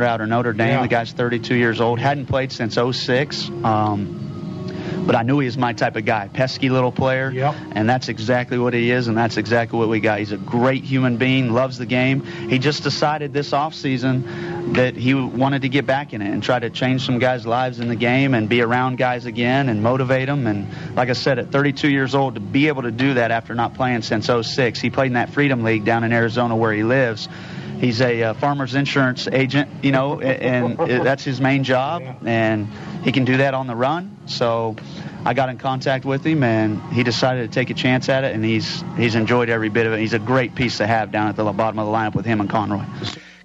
out of Notre Dame. Yeah. The guy's 32 years old. Hadn't played since 06. But I knew he was my type of guy. Pesky little player. Yep. And that's exactly what he is, and that's exactly what we got. He's a great human being, loves the game. He just decided this offseason that he wanted to get back in it and try to change some guys' lives in the game and be around guys again and motivate them. And like I said, at 32 years old, to be able to do that after not playing since 06. He played in that Freedom League down in Arizona where he lives. He's a farmer's insurance agent, you know, and that's his main job, and he can do that on the run. So I got in contact with him, and he decided to take a chance at it, and he's enjoyed every bit of it. He's a great piece to have down at the bottom of the lineup with him and Conroy.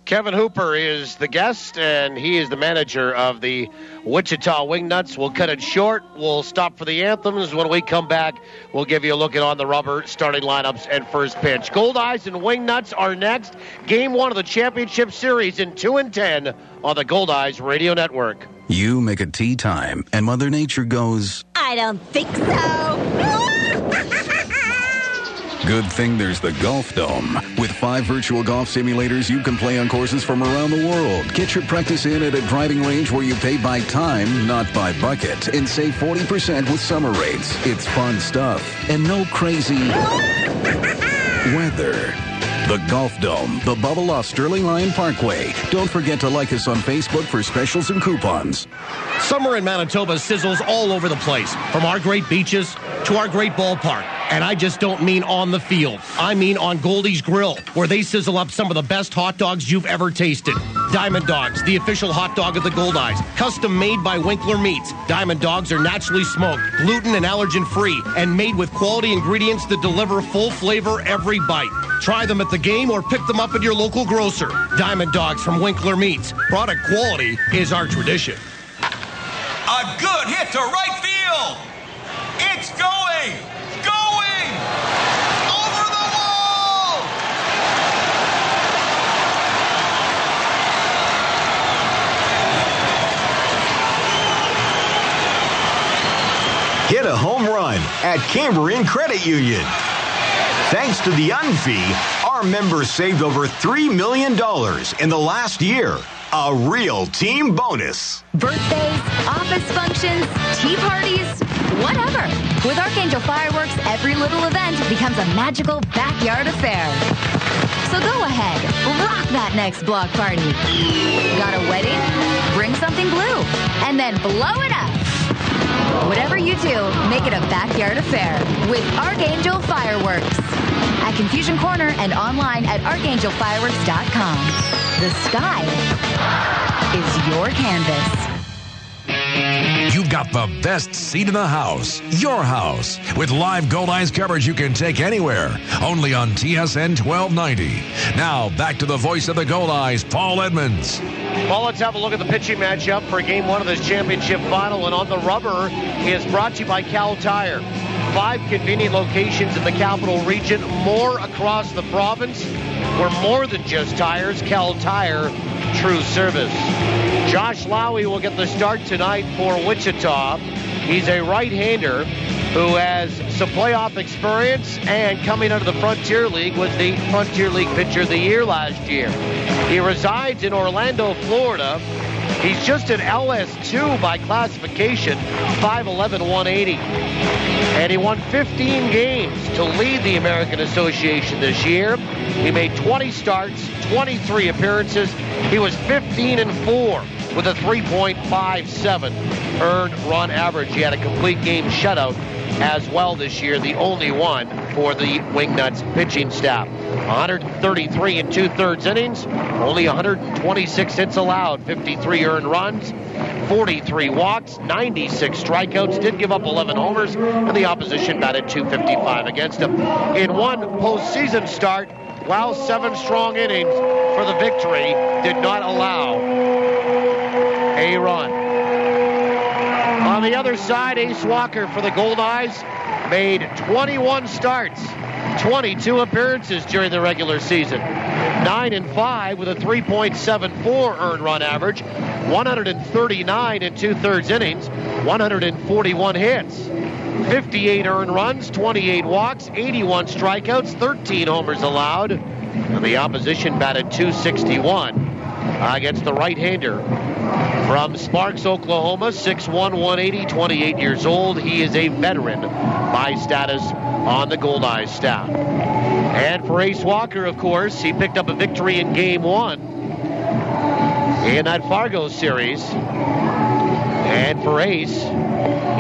Kevin Hooper is the guest, and he is the manager of the Wichita Wingnuts. We'll cut it short. We'll stop for the anthems. When we come back, we'll give you a look at on the rubber starting lineups and first pitch. Goldeyes and Wingnuts are next. Game 1 of the championship series in 2-10 on the Goldeyes Radio Network. You make a tea time, and Mother Nature goes, I don't think so. Good thing there's the Golf Dome. With 5 virtual golf simulators, you can play on courses from around the world. Get your practice in at a driving range where you pay by time, not by bucket, and save 40% with summer rates. It's fun stuff, and no crazy weather. The Golf Dome, the bubble off Sterling Lion Parkway. Don't forget to like us on Facebook for specials and coupons. Summer in Manitoba sizzles all over the place, from our great beaches to our great ballpark. And I just don't mean on the field. I mean on Goldeyes Grill, where they sizzle up some of the best hot dogs you've ever tasted. Diamond Dogs, the official hot dog of the Goldeyes, custom made by Winkler Meats. Diamond Dogs are naturally smoked, gluten and allergen free, and made with quality ingredients that deliver full flavor every bite. Try them at the game or pick them up at your local grocer. Diamond Dogs from Winkler Meats. Product quality is our tradition. A good hit to right field. It's going. Over the wall. Hit a home run at Cambrian Credit Union. Thanks to the UNFI, our members saved over $3 million in the last year. A real team bonus. Birthdays, office functions, tea parties, whatever. With Archangel Fireworks, every little event becomes a magical backyard affair. So go ahead, rock that next block party. Got a wedding? Bring something blue, and then blow it up. Whatever you do, make it a backyard affair with Archangel Fireworks. At Confusion Corner and online at archangelfireworks.com. The sky is your canvas. You've got the best seat in the house, your house, with live Goldeyes coverage you can take anywhere, only on TSN 1290. Now, back to the voice of the Goldeyes, Paul Edmonds. Well, let's have a look at the pitching matchup for Game 1 of this championship final, and on the rubber is brought to you by Cal Tire. 5 convenient locations in the capital region, more across the province. We're more than just tires. Cal Tire, true service. Josh Lowy will get the start tonight for Wichita. He's a right-hander who has some playoff experience, and coming out of the Frontier League was the Frontier League Pitcher of the Year last year. He resides in Orlando, Florida. He's just an LS2 by classification, 5'11", 180. And he won 15 games to lead the American Association this year. He made 20 starts, 23 appearances. He was 15-4 with a 3.57 earned run average. He had a complete game shutout as well this year, the only one for the Wingnuts pitching staff. 133 and 2/3 innings, only 126 hits allowed, 53 earned runs, 43 walks, 96 strikeouts, did give up 11 homers, and the opposition batted .255 against him. In one postseason start, while 7 strong innings for the victory, did not allow a run. On the other side, Ace Walker for the Goldeyes made 21 starts, 22 appearances during the regular season, 9-5 with a 3.74 earned run average, 139 and 2/3 innings, 141 hits, 58 earned runs, 28 walks, 81 strikeouts, 13 homers allowed, and the opposition batted .261. against the right-hander from Sparks, Oklahoma, 6'1", 180, 28 years old. He is a veteran by status on the Goldeyes staff. And for Ace Walker, of course, he picked up a victory in Game 1 in that Fargo series. And for Ace,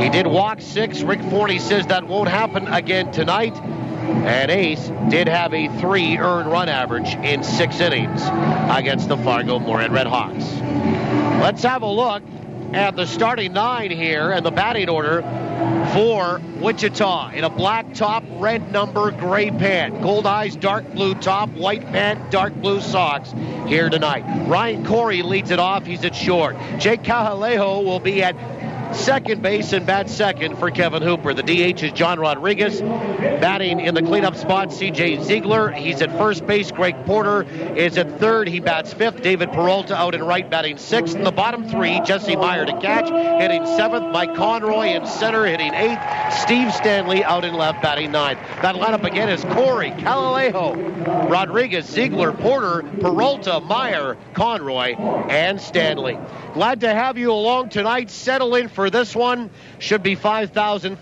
he did walk 6. Rick Forney says that won't happen again tonight. And Ace did have a 3 earned run average in 6 innings against the Fargo Moorhead Red Hawks. Let's have a look at the starting 9 here and the batting order for Wichita. In a black top, red number, gray pant. Goldeyes, dark blue top, white pant, dark blue socks here tonight. Ryan Corey leads it off. He's at short. Jake Cahalejo will be at second base and bats second for Kevin Hooper. The DH is John Rodriguez. Batting in the cleanup spot, C.J. Ziegler. He's at first base. Greg Porter is at third. He bats fifth. David Peralta out in right, batting sixth. In the bottom 3, Jesse Meyer to catch, hitting seventh. Mike Conroy in center, hitting eighth. Steve Stanley out in left, batting ninth. That lineup again is Corey, Cahalejo, Rodriguez, Ziegler, Porter, Peralta, Meyer, Conroy, and Stanley. Glad to have you along tonight. Settle in for this one. Should be 5,000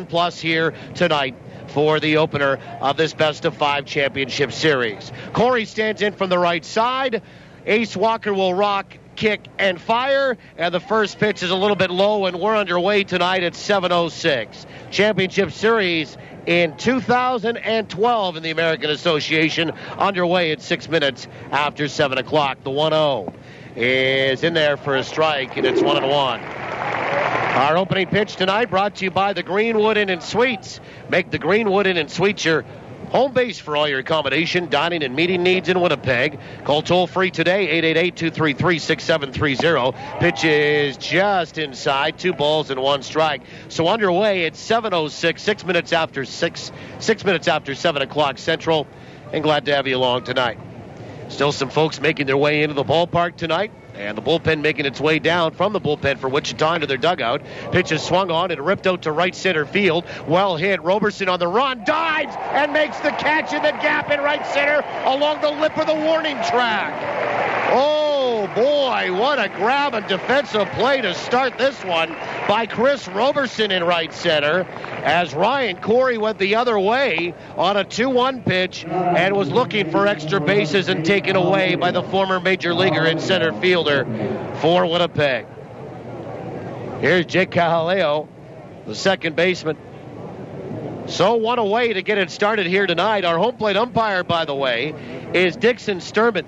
plus here tonight for the opener of this best-of-5 championship series. Corey stands in from the right side. Ace Walker will rock, kick, and fire. And the first pitch is a little bit low, and we're underway tonight at 7:06. Championship series in 2012 in the American Association, underway at 6 minutes after 7 o'clock. The 1-0 is in there for a strike, and it's 1-1. Our opening pitch tonight brought to you by the Greenwood Inn and Suites. Make the Greenwood Inn and Suites your home base for all your accommodation, dining, and meeting needs in Winnipeg. Call toll-free today, 888-233-6730. Pitch is just inside, 2 balls and 1 strike. So underway at 7:06, 6 minutes after 7 o'clock Central, and glad to have you along tonight. Still some folks making their way into the ballpark tonight, and the bullpen making its way down from the bullpen for Wichita into their dugout. Pitch is swung on and ripped out to right center field. Well hit. Roberson on the run, dives, and makes the catch in the gap in right center along the lip of the warning track. Oh, boy, what a grab and defensive play to start this one by Chris Roberson in right center, as Ryan Corey went the other way on a 2-1 pitch and was looking for extra bases and taken away by the former major leaguer and center fielder for Winnipeg. Here's Jake Cahalejo, the second baseman. So one away to get it started here tonight. Our home plate umpire, by the way, is Dixon Sturman.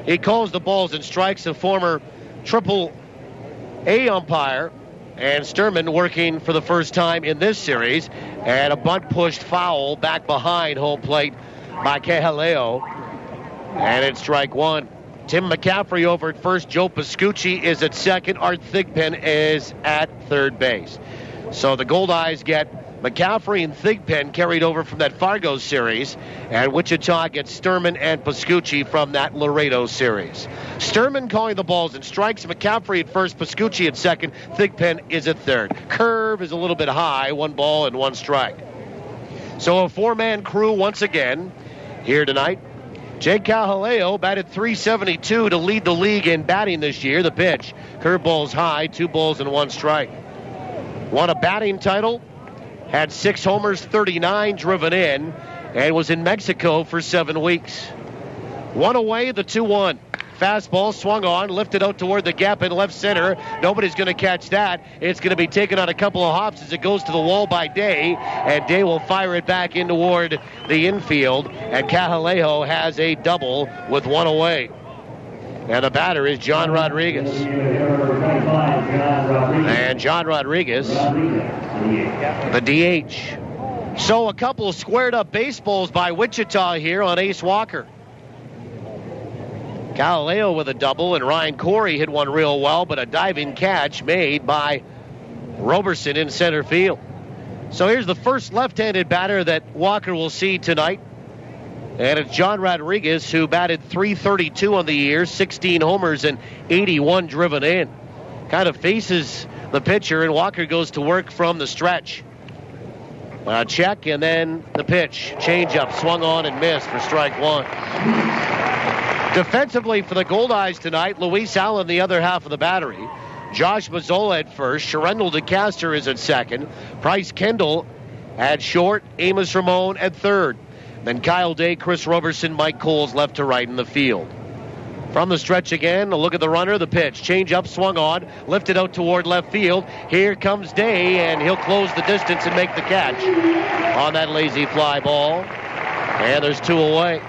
He calls the balls and strikes, a former Triple-A umpire. And Sturman working for the first time in this series. And a bunt pushed foul back behind home plate by Cahalejo. And it's strike 1. Tim McCaffrey over at first. Joe Pascucci is at second. Art Thigpen is at third base. So the Goldeyes get McCaffrey and Thigpen carried over from that Fargo series, and Wichita gets Sturman and Pascucci from that Laredo series. Sturman calling the balls and strikes. McCaffrey at first, Pascucci at second. Thigpen is at third. Curve is a little bit high, 1 ball and 1 strike. So a 4-man crew once again here tonight. Jake Cahalejo batted .372 to lead the league in batting this year. The pitch, curveball's high, 2 balls and 1 strike. Won a batting title. Had 6 homers, 39 driven in, and was in Mexico for 7 weeks. 1 away, the 2-1. Fastball swung on, lifted out toward the gap in left center. Nobody's going to catch that. It's going to be taken on a couple of hops as it goes to the wall by Day, and Day will fire it back in toward the infield, and Cahalejo has a double with 1 away. And the batter is John Rodriguez. And John Rodriguez, the DH. So a couple of squared-up baseballs by Wichita here on Ace Walker. Cahalejo with a double, and Ryan Corey hit one real well, but a diving catch made by Roberson in center field. So here's the first left-handed batter that Walker will see tonight. And it's John Rodriguez, who batted .332 on the year, 16 homers and 81 driven in. Kind of faces the pitcher, and Walker goes to work from the stretch. Check, and then the pitch. Change-up, swung on and missed for strike 1. Defensively for the Goldeyes tonight, Luis Allen the other half of the battery. Josh Mazzola at first. Sherendel DeCaster is at second. Bryce Kendall at short. Amos Ramon at third. Then Kyle Day, Chris Roberson, Mike Coles left to right in the field. From the stretch again, a look at the runner, the pitch. Change up, swung on, lifted out toward left field. Here comes Day, and he'll close the distance and make the catch on that lazy fly ball. And there's 2 away.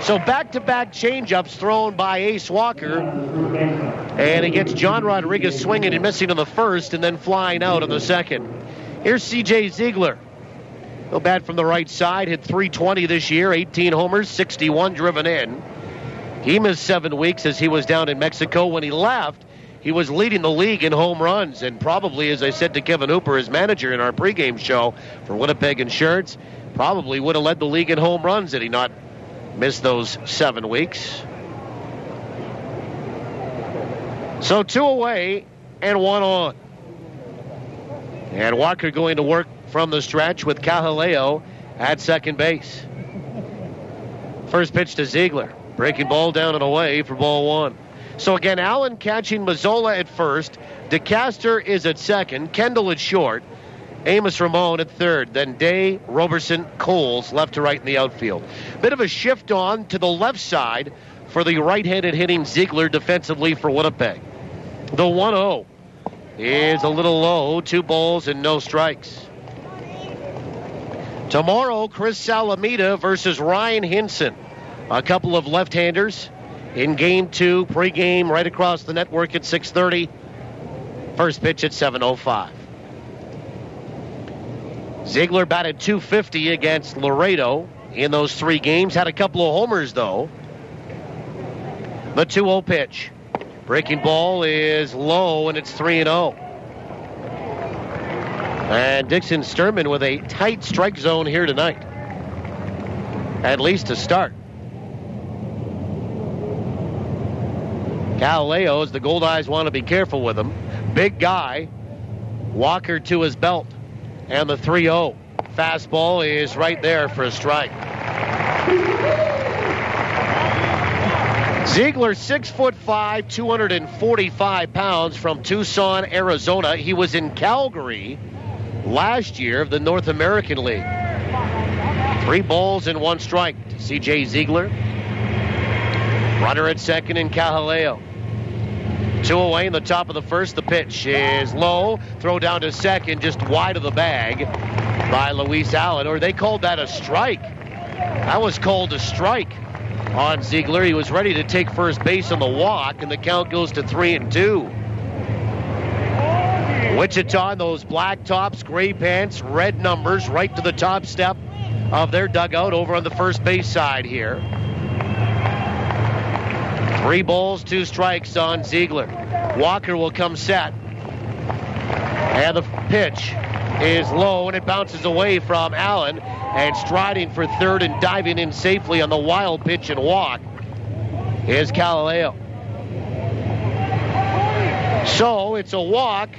So back-to-back change-ups thrown by Ace Walker. And he gets John Rodriguez swinging and missing in the first and then flying out in the second. Here's C.J. Ziegler. He'll bat from the right side, hit .320 this year, 18 homers, 61 driven in. He missed 7 weeks as he was down in Mexico. When he left, he was leading the league in home runs. And probably, as I said to Kevin Hooper, his manager in our pregame show for Winnipeg Insurance, probably would have led the league in home runs had he not missed those 7 weeks. So 2 away and 1 on. And Walker going to work from the stretch with Cajaleo at second base. First pitch to Ziegler. Breaking ball down and away for ball 1. So again, Allen catching Mazzola at first. DeCaster is at second. Kendall at short. Amos Ramon at third. Then Day, Roberson, Coles left to right in the outfield. Bit of a shift on to the left side for the right-handed hitting Ziegler defensively for Winnipeg. The 1-0 is a little low. 2 balls and no strikes. Tomorrow, Chris Salamita versus Ryan Hinson. A couple of left-handers in Game 2, pregame right across the network at 6:30. First pitch at 7:05. Ziegler batted .250 against Laredo in those 3 games. Had a couple of homers, though. The 2-0 pitch. Breaking ball is low, and it's 3-0. And Dixon Sturman with a tight strike zone here tonight. At least to start. Cajaleo, as the Goldeyes want to be careful with him. Big guy. Walker to his belt. And the 3-0. Fastball is right there for a strike. Ziegler, 6'5", 245 pounds from Tucson, Arizona. He was in Calgary last year of the North American League. 3 balls and 1 strike to C.J. Ziegler. Runner at second in Cajaleo. 2 away in the top of the first. The pitch is low. Throw down to second, just wide of the bag by Luis Allen. Or they called that a strike. That was called a strike on Ziegler. He was ready to take first base on the walk, and the count goes to 3-2. Wichita in those black tops, gray pants, red numbers, right to the top step of their dugout over on the first base side here. 3 balls, 2 strikes on Ziegler. Walker will come set. And the pitch is low, and it bounces away from Allen. And striding for third and diving in safely on the wild pitch and walk is Cajaleo. So it's a walk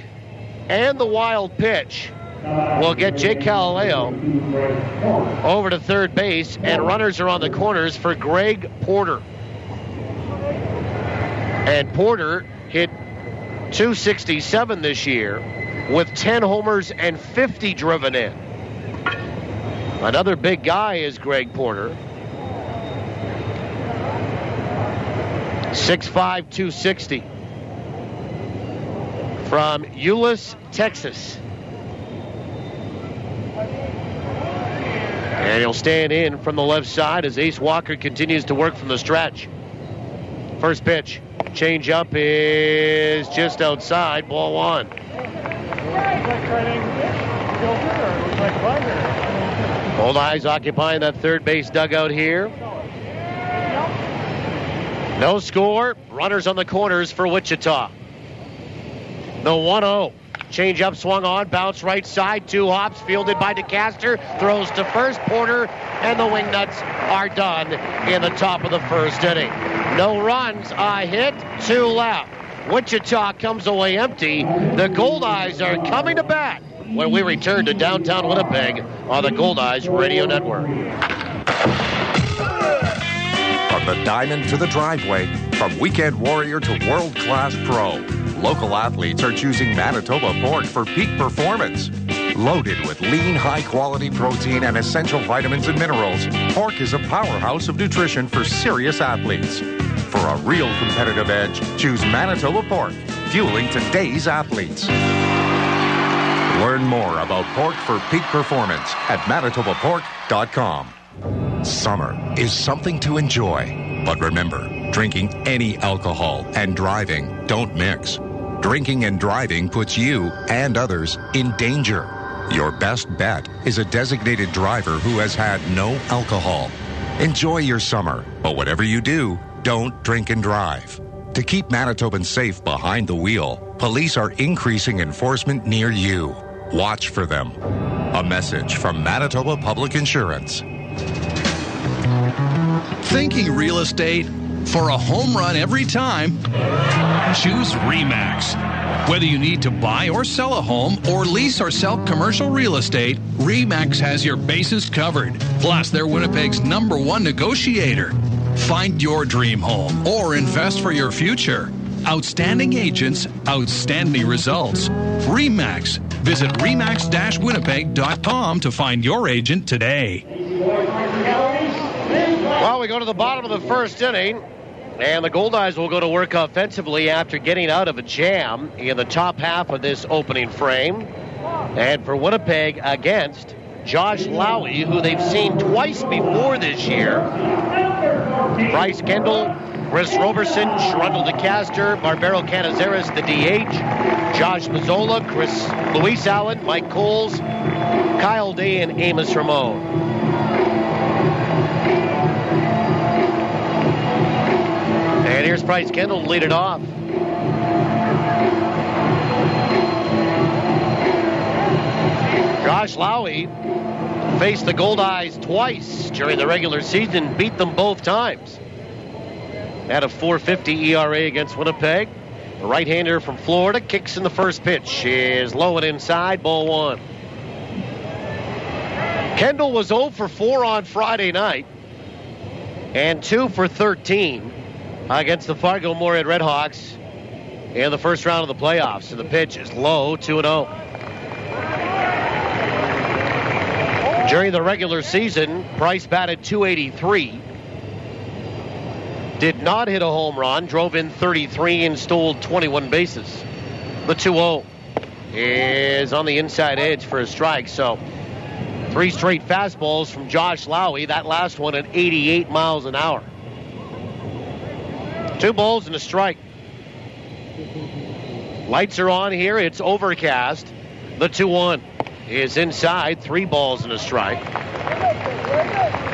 and the wild pitch will get Jake Cajaleo over to third base, and runners are on the corners for Greg Porter. And Porter hit .267 this year with 10 homers and 50 driven in. Another big guy is Greg Porter. 6'5", 260. From Euless, Texas. And he'll stand in from the left side as Ace Walker continues to work from the stretch. First pitch. Change up is just outside. Ball 1. Goldeyes occupying that third base dugout here. No score. Runners on the corners for Wichita. The 1-0. Change up, swung on, bounce right side, 2 hops, fielded by DeCaster, throws to first. Porter and the Wingnuts are done in the top of the first inning. No runs, a hit, 2 left. Wichita comes away empty. The Goldeyes are coming to bat when we return to downtown Winnipeg on the Goldeyes Radio Network. the diamond to the driveway, from weekend warrior to world-class pro, local athletes are choosing Manitoba pork for peak performance. Loaded with lean, high-quality protein and essential vitamins and minerals, pork is a powerhouse of nutrition for serious athletes. For a real competitive edge, choose Manitoba pork, fueling today's athletes. Learn more about pork for peak performance at manitobapork.com. Summer is something to enjoy, but remember, drinking any alcohol and driving don't mix. Drinking and driving puts you and others in danger. Your best bet is a designated driver who has had no alcohol. Enjoy your summer, but whatever you do, don't drink and drive. To keep Manitobans safe behind the wheel, police are increasing enforcement near you. Watch for them. A message from Manitoba Public Insurance. Thinking real estate? For a home run every time, choose RE/MAX. Whether you need to buy or sell a home or lease or sell commercial real estate, RE/MAX has your bases covered. Plus, they're Winnipeg's #1 negotiator. Find your dream home or invest for your future. Outstanding agents, outstanding results. RE/MAX. Visit remax-winnipeg.com to find your agent today. Well, we go to the bottom of the first inning, and the Goldeyes will go to work offensively after getting out of a jam in the top half of this opening frame. And for Winnipeg against Josh Lowy, who they've seen twice before this year. Bryce Kendall, Chris Roberson, Shrundle DeCaster, Barbero Canizares, the DH, Josh Mazzola, Luis Allen, Mike Coles, Kyle Day, and Amos Ramon. And here's Bryce Kendall to lead it off. Josh Lowy faced the Goldeyes twice during the regular season, beat them both times. Had a .450 ERA against Winnipeg. The right-hander from Florida kicks in the first pitch. Is low and inside, ball one. Kendall was 0 for 4 on Friday night and 2 for 13 against the Fargo-Moorhead Redhawks in the first round of the playoffs. And the pitch is low, 2-0. During the regular season, Price batted .283. Did not hit a home run, drove in 33 and stole 21 bases. The 2-0 is on the inside edge for a strike. So 3 straight fastballs from Josh Lowy. That last one at 88 miles an hour. 2 balls and a strike. Lights are on here. It's overcast. The 2-1 is inside. 3 balls and a strike.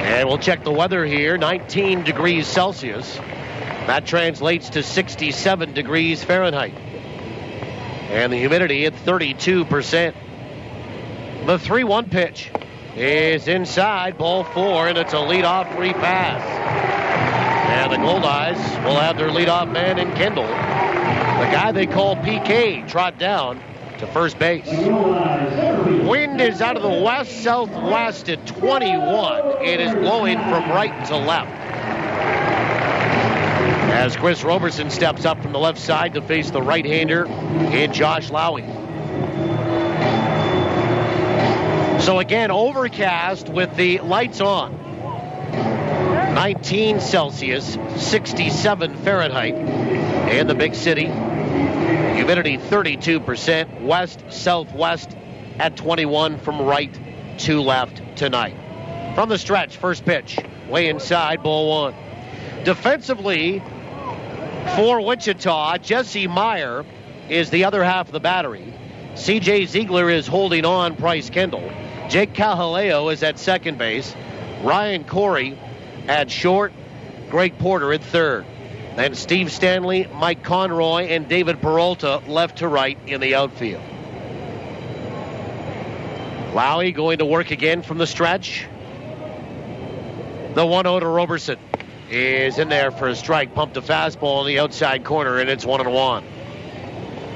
And we'll check the weather here. 19 degrees Celsius. That translates to 67 degrees Fahrenheit. And the humidity at 32%. The 3-1 pitch is inside, ball 4, and it's a leadoff free pass. And the Goldeyes will have their leadoff man in Kendall. The guy they call PK trot down to first base. Wind is out of the west-southwest at 21. It is blowing from right to left. As Chris Roberson steps up from the left side to face the right-hander in Josh Lowy. So again, overcast with the lights on. 19 Celsius, 67 Fahrenheit in the big city. Humidity 32%, west-southwest at 21 from right to left tonight. From the stretch, first pitch, way inside, ball 1. Defensively, for Wichita, Jesse Meyer is the other half of the battery. C.J. Ziegler is holding on Bryce Kendall. Jake Cahaleo is at second base. Ryan Corey at short. Greg Porter at third. Then Steve Stanley, Mike Conroy, and David Peralta left to right in the outfield. Lowy going to work again from the stretch. The 1-0 to Roberson is in there for a strike. Pumped a fastball on the outside corner, and it's 1-1.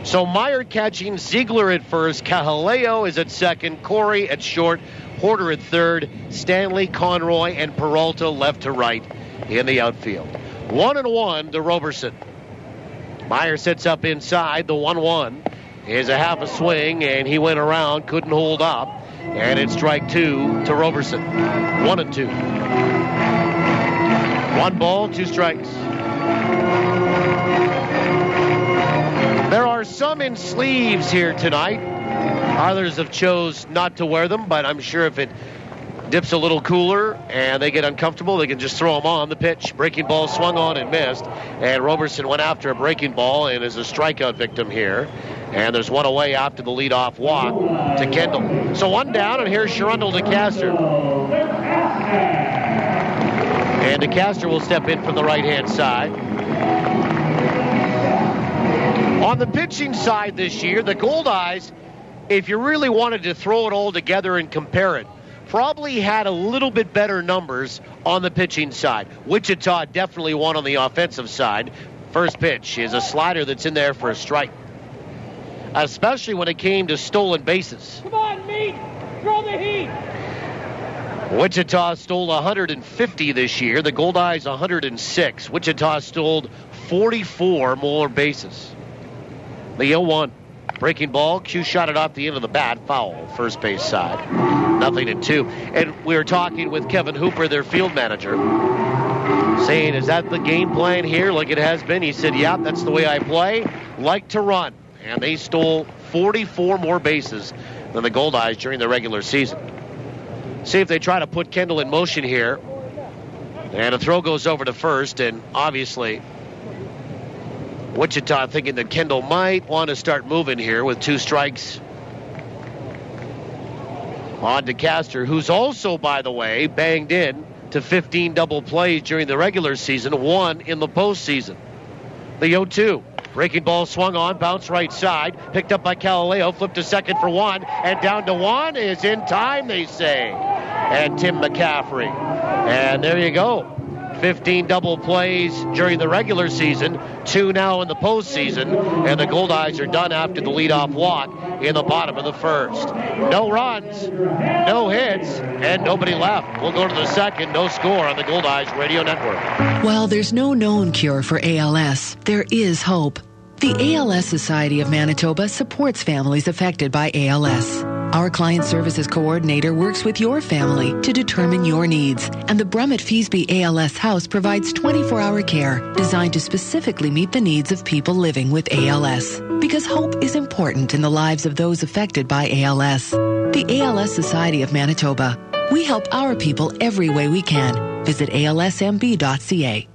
So Meyer catching, Ziegler at first, Cahaleo is at second, Corey at short, Porter at third, Stanley, Conroy, and Peralta left to right in the outfield. 1-1 to Roberson. Meyer sits up inside. The 1-1 is a half a swing, and he went around, couldn't hold up. And it's strike 2 to Roberson. 1-2. 1 ball, 2 strikes. There are some in sleeves here tonight. Others have chose not to wear them, but I'm sure if it dips a little cooler and they get uncomfortable, they can just throw them on. The pitch, breaking ball swung on and missed. And Roberson went after a breaking ball and is a strikeout victim here. And there's one away after the leadoff walk to Kendall. So 1 down, and here's Sherundle DeCaster. And DeCaster will step in from the right-hand side. On the pitching side this year, the Goldeyes, if you really wanted to throw it all together and compare it, probably had a little bit better numbers on the pitching side. Wichita definitely won on the offensive side. First pitch is a slider that's in there for a strike, especially when it came to stolen bases. Come on, Meat! Throw the heat! Wichita stole 150 this year. The Goldeyes 106. Wichita stole 44 more bases. The 0-1. Breaking ball. Q shot it off the end of the bat. Foul. First base side. 0-2. And we were talking with Kevin Hooper, their field manager, saying, is that the game plan here like it has been? He said, yeah, that's the way I play. Like to run. And they stole 44 more bases than the Goldeyes during the regular season. See if they try to put Kendall in motion here. And a throw goes over to first, and obviously Wichita thinking that Kendall might want to start moving here with 2 strikes on DeCaster, who's also, by the way, banged in to 15 double plays during the regular season, 1 in the postseason. The 0-2. Breaking ball swung on, bounced right side, picked up by Galileo, flipped to second for 1, and down to 1 is in time, they say. And Tim McCaffrey. And there you go. 15 double plays during the regular season, 2 now in the postseason, and the Goldeyes are done after the leadoff walk in the bottom of the first. No runs, no hits, and nobody left. We'll go to the second, no score on the Goldeyes Radio Network. While there's no known cure for ALS, there is hope. The ALS Society of Manitoba supports families affected by ALS. Our Client Services Coordinator works with your family to determine your needs, and the Brummett Feesby ALS House provides 24-hour care designed to specifically meet the needs of people living with ALS. Because hope is important in the lives of those affected by ALS. The ALS Society of Manitoba. We help our people every way we can. Visit alsmb.ca.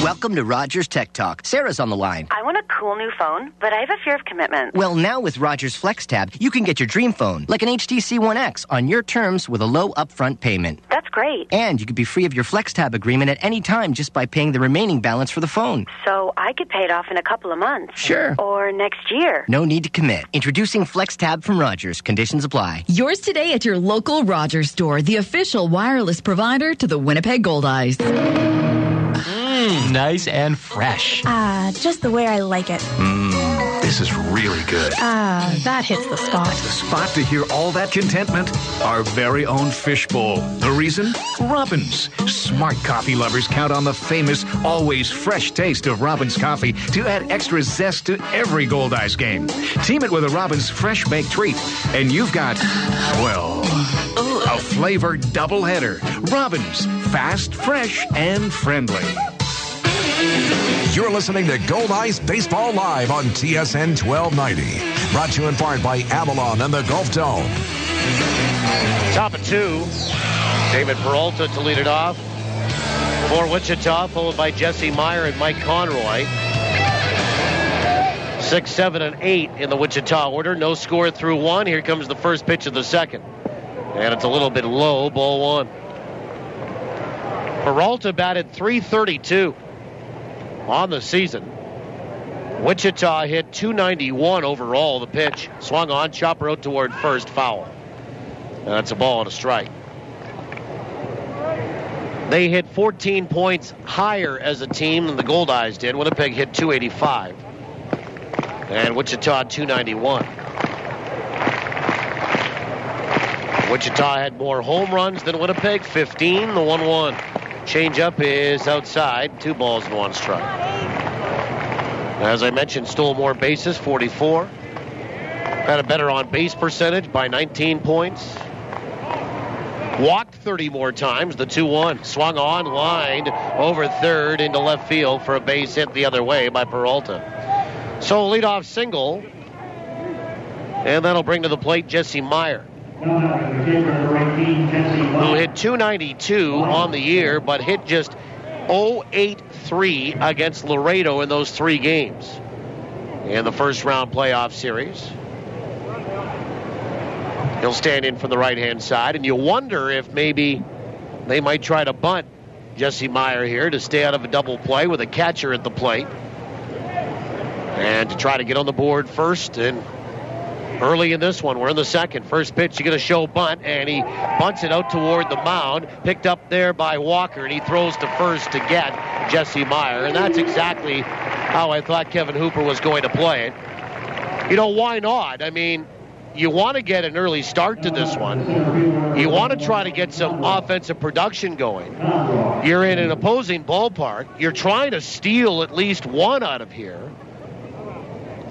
Welcome to Rogers Tech Talk. Sarah's on the line. I want a cool new phone, but I have a fear of commitment. Well, now with Rogers FlexTab, you can get your dream phone, like an HTC One X, on your terms with a low upfront payment. That's great. And you could be free of your FlexTab agreement at any time just by paying the remaining balance for the phone. So I could pay it off in a couple of months. Sure. Or next year. No need to commit. Introducing FlexTab from Rogers. Conditions apply. Yours today at your local Rogers store, the official wireless provider to the Winnipeg Goldeyes. Nice and fresh. Just the way I like it. This is really good. That hits the spot. The spot to hear all that contentment? Our very own fishbowl. The reason? Robins. Smart coffee lovers count on the famous, always fresh taste of Robins coffee to add extra zest to every Goldeyes game. Team it with a Robins fresh baked treat, and you've got, well, a flavored doubleheader. Robins. Fast, fresh, and friendly. You're listening to Goldeyes Baseball Live on TSN 1290. Brought to you in part by Avalon and the Gulf Dome. Top of 2. David Peralta to lead it off for Wichita, followed by Jesse Meyer and Mike Conroy. 6, 7, and 8 in the Wichita order. No score through 1. Here comes the first pitch of the second. And it's a little bit low, ball 1. Peralta batted .332 on the season. Wichita hit .291 overall. The pitch swung on, chopper out toward first, foul. And that's a ball and a strike. They hit 14 points higher as a team than the Goldeyes did. Winnipeg hit .285. And Wichita .291. Wichita had more home runs than Winnipeg, 15, the 1-1. Changeup is outside. 2 balls and 1 strike. As I mentioned, stole more bases, 44. Had a better on-base percentage by 19 points. Walked 30 more times, the 2-1. Swung on, lined over third into left field for a base hit the other way by Peralta. So leadoff single. And that'll bring to the plate Jesse Meyer, who hit .292 on the year, but hit just .083 against Laredo in those 3 games in the first-round playoff series. He'll stand in from the right-hand side, and you wonder if maybe they might try to bunt Jesse Meyer here to stay out of a double play with a catcher at the plate and to try to get on the board first. And early in this one, we're in the second. First pitch, you get a show bunt, and he bunts it out toward the mound. Picked up there by Walker, and he throws to first to get Jesse Meyer. And that's exactly how I thought Kevin Hooper was going to play it. You know, why not? I mean, you want to get an early start to this one. You want to try to get some offensive production going. You're in an opposing ballpark. You're trying to steal at least one out of here.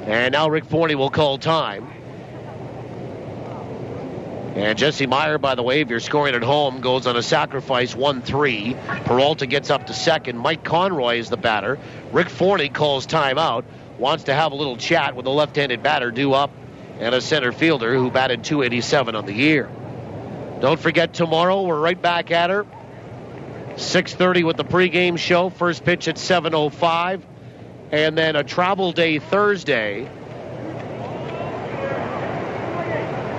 And now Rick Forney will call time. And Jesse Meyer, by the way, if you're scoring at home, goes on a sacrifice 1-3. Peralta gets up to second. Mike Conroy is the batter. Rick Forney calls timeout. Wants to have a little chat with the left-handed batter due up and a center fielder who batted .287 on the year. Don't forget, tomorrow we're right back at her. 6:30 with the pregame show. First pitch at 7:05. And then a travel day Thursday.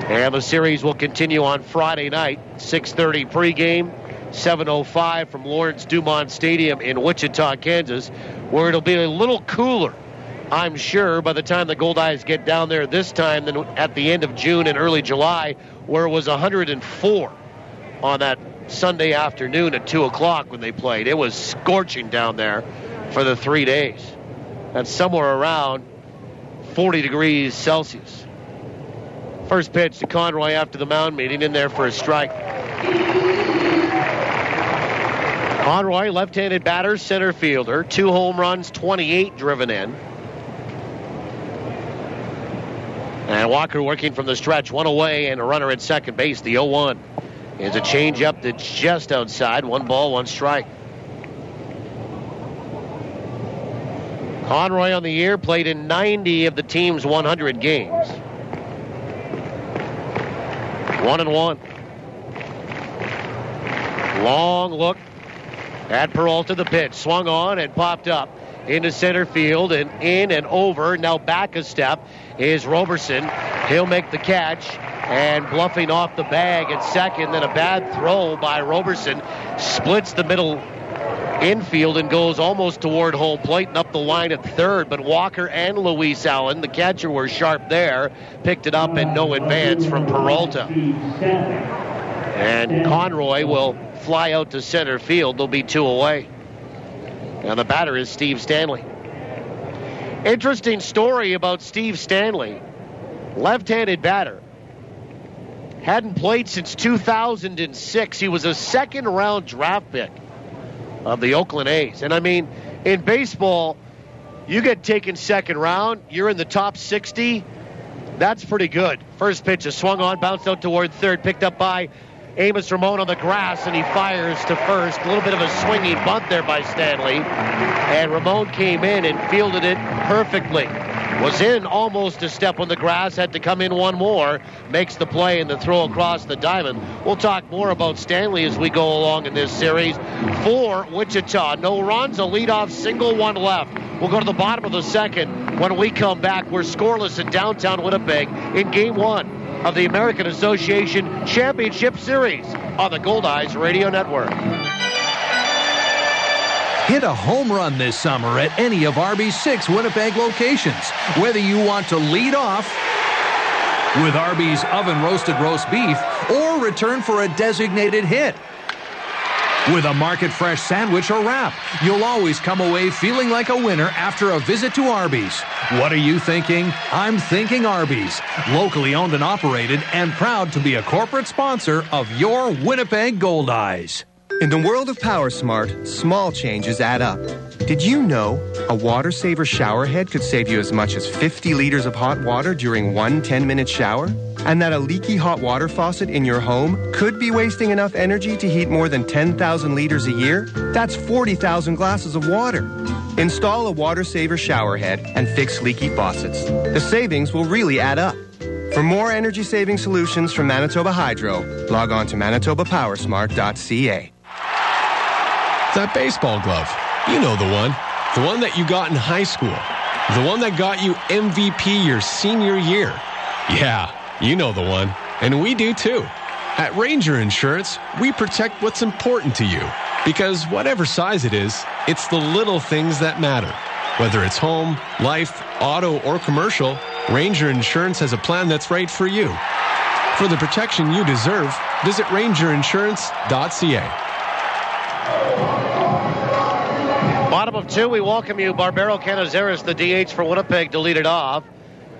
And the series will continue on Friday night, 6:30 pregame, 7:05 from Lawrence Dumont Stadium in Wichita, Kansas, where it'll be a little cooler, I'm sure, by the time the Goldeyes get down there this time than at the end of June and early July, where it was 104 on that Sunday afternoon at 2 o'clock when they played. It was scorching down there for the 3 days. That's somewhere around 40 degrees Celsius. First pitch to Conroy after the mound meeting, in there for a strike. Conroy, left-handed batter, center fielder, 2 home runs, 28 driven in. And Walker working from the stretch, 1 away and a runner at second base. The 0-1 is a changeup that's just outside. 1 ball, 1 strike. Conroy on the year played in 90 of the team's 100 games. 1-1. Long look at Peralta. The pitch swung on and popped up into center field and in and over. Now back a step is Roberson. He'll make the catch, and bluffing off the bag at second. Then a bad throw by Roberson splits the middle infield and goes almost toward home plate and up the line at third. But Walker and Luis Allen, the catcher, were sharp there. Picked it up and no advance from Peralta. And Conroy will fly out to center field. They'll be 2 away. And the batter is Steve Stanley. Interesting story about Steve Stanley. Left-handed batter. Hadn't played since 2006. He was a second-round draft pick of the Oakland A's. And I mean, in baseball, you get taken second round, you're in the top 60, that's pretty good. First pitch is swung on, bounced out toward third, picked up by Amos Ramon on the grass, and he fires to first. A little bit of a swinging bunt there by Stanley. And Ramon came in and fielded it perfectly. Was in almost a step on the grass, had to come in 1 more, makes the play and the throw across the diamond. We'll talk more about Stanley as we go along in this series. For Wichita, no runs, a leadoff single, 1 left. We'll go to the bottom of the second. When we come back, we're scoreless in downtown Winnipeg in Game 1 of the American Association Championship Series on the Goldeyes Radio Network. Hit a home run this summer at any of Arby's 6 Winnipeg locations. Whether you want to lead off with Arby's oven-roasted roast beef or return for a designated hit with a market-fresh sandwich or wrap, you'll always come away feeling like a winner after a visit to Arby's. What are you thinking? I'm thinking Arby's. Locally owned and operated and proud to be a corporate sponsor of your Winnipeg Goldeyes. In the world of PowerSmart, small changes add up. Did you know a water saver shower head could save you as much as 50 liters of hot water during one 10-minute shower? And that a leaky hot water faucet in your home could be wasting enough energy to heat more than 10,000 liters a year? That's 40,000 glasses of water. Install a water saver shower head and fix leaky faucets. The savings will really add up. For more energy-saving solutions from Manitoba Hydro, log on to manitobapowersmart.ca. That baseball glove. You know the one. The one that you got in high school. The one that got you MVP your senior year. Yeah, you know the one. And we do too. At Ranger Insurance, we protect what's important to you. Because whatever size it is, it's the little things that matter. Whether it's home, life, auto, or commercial, Ranger Insurance has a plan that's right for you. For the protection you deserve, visit rangerinsurance.ca. Bottom of 2, we welcome you. Barbero Canizares, the DH for Winnipeg, to lead it off.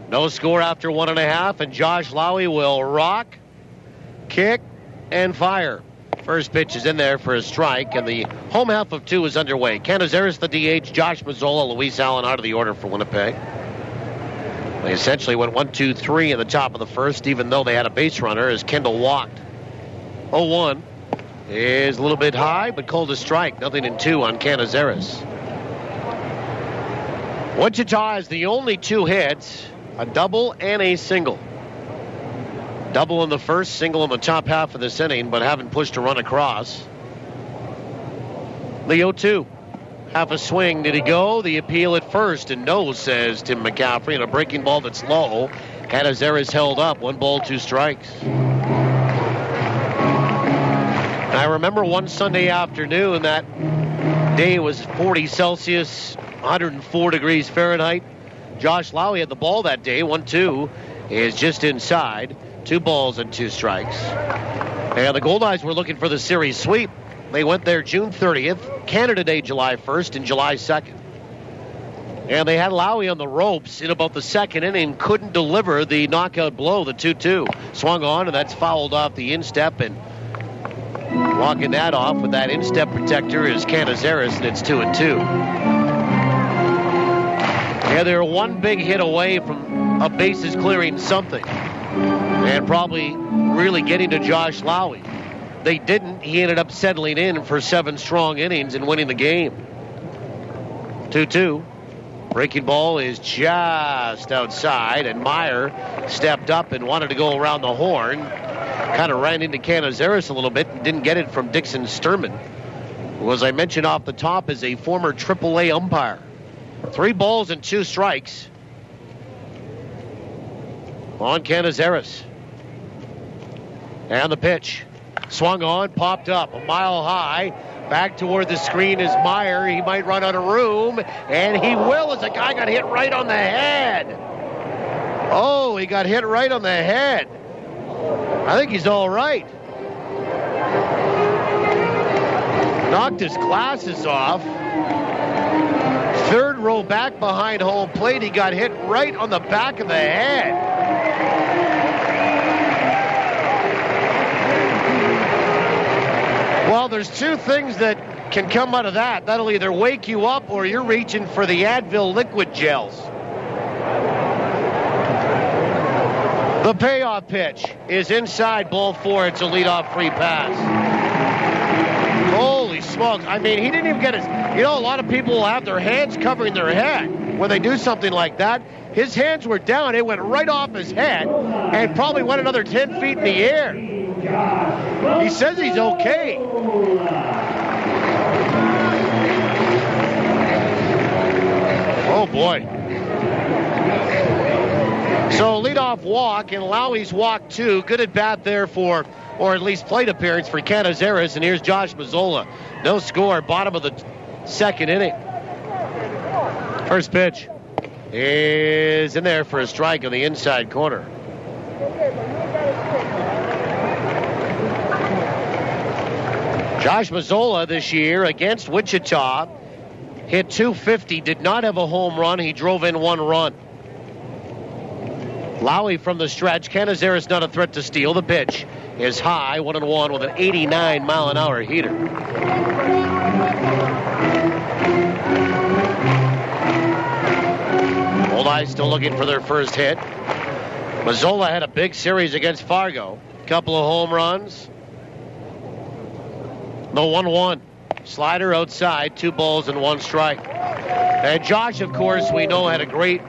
No score after 1.5, and Josh Lowy will rock, kick, and fire. First pitch is in there for a strike, and the home half of 2 is underway. Canizares, the DH, Josh Mazzola, Luis Allen out of the order for Winnipeg. They essentially went 1-2-3 in the top of the first, even though they had a base runner as Kendall walked. 0-1 is a little bit high, but called a strike. Nothing in 2 on Canizares. Wichita has the only 2 hits, a double and a single. Double in the first, single in the top half of this inning, but haven't pushed a run across. The 0-2. Half a swing. Did he go? The appeal at first, and no, says Tim McCaffrey, and a breaking ball that's low. Canizares held up. 1 ball, 2 strikes. And I remember one Sunday afternoon, that day was 40 Celsius, 104 degrees Fahrenheit. Josh Lowy had the ball that day. 1-2 is just inside. 2 balls and 2 strikes. And the Goldeyes were looking for the series sweep. They went there June 30th, Canada Day July 1st, and July 2nd. And they had Lowy on the ropes in about the second inning, couldn't deliver the knockout blow, the 2-2. Swung on, and that's fouled off the instep, and walking that off with that instep protector is Canizares, and it's 2-2. Yeah, they're one big hit away from a bases clearing something, and probably really getting to Josh Lowy. They didn't. He ended up settling in for 7 strong innings and winning the game. 2-2. Breaking ball is just outside, and Meyer stepped up and wanted to go around the horn. Kind of ran into Canizares a little bit and didn't get it from Dixon Sturman, who, as I mentioned off the top, is a former AAA umpire. 3 balls and 2 strikes on Canizares. And the pitch. Swung on, popped up, a mile high. Back toward the screen is Meyer. He might run out of room, and he will, as a guy got hit right on the head. Oh, he got hit right on the head. I think he's all right. Knocked his glasses off. 3rd row back behind home plate. He got hit right on the back of the head. Well, there's 2 things that can come out of that. That'll either wake you up or you're reaching for the Advil liquid gels. The payoff pitch is inside, ball 4. It's a leadoff free pass. Holy smokes. I mean, he didn't even get his... You know, a lot of people will have their hands covering their head when they do something like that. His hands were down. It went right off his head and probably went another 10 feet in the air. He says he's okay. Oh, boy. So leadoff walk, and Lowy's walk 2. Good at bat there for, or at least plate appearance for Canizares. And here's Josh Mazzola. No score, bottom of the 2nd inning. First pitch is in there for a strike on the inside corner. Josh Mazzola this year against Wichita hit .250, did not have a home run. He drove in 1 run. Lowry from the stretch. Canizares not a threat to steal. The pitch is high, 1-1 with an 89-mile-an-hour heater. Goldeyes still looking for their first hit. Mazzola had a big series against Fargo. Couple of home runs. The 1-1. Slider outside, 2 balls and 1 strike. And Josh, of course, we know had a great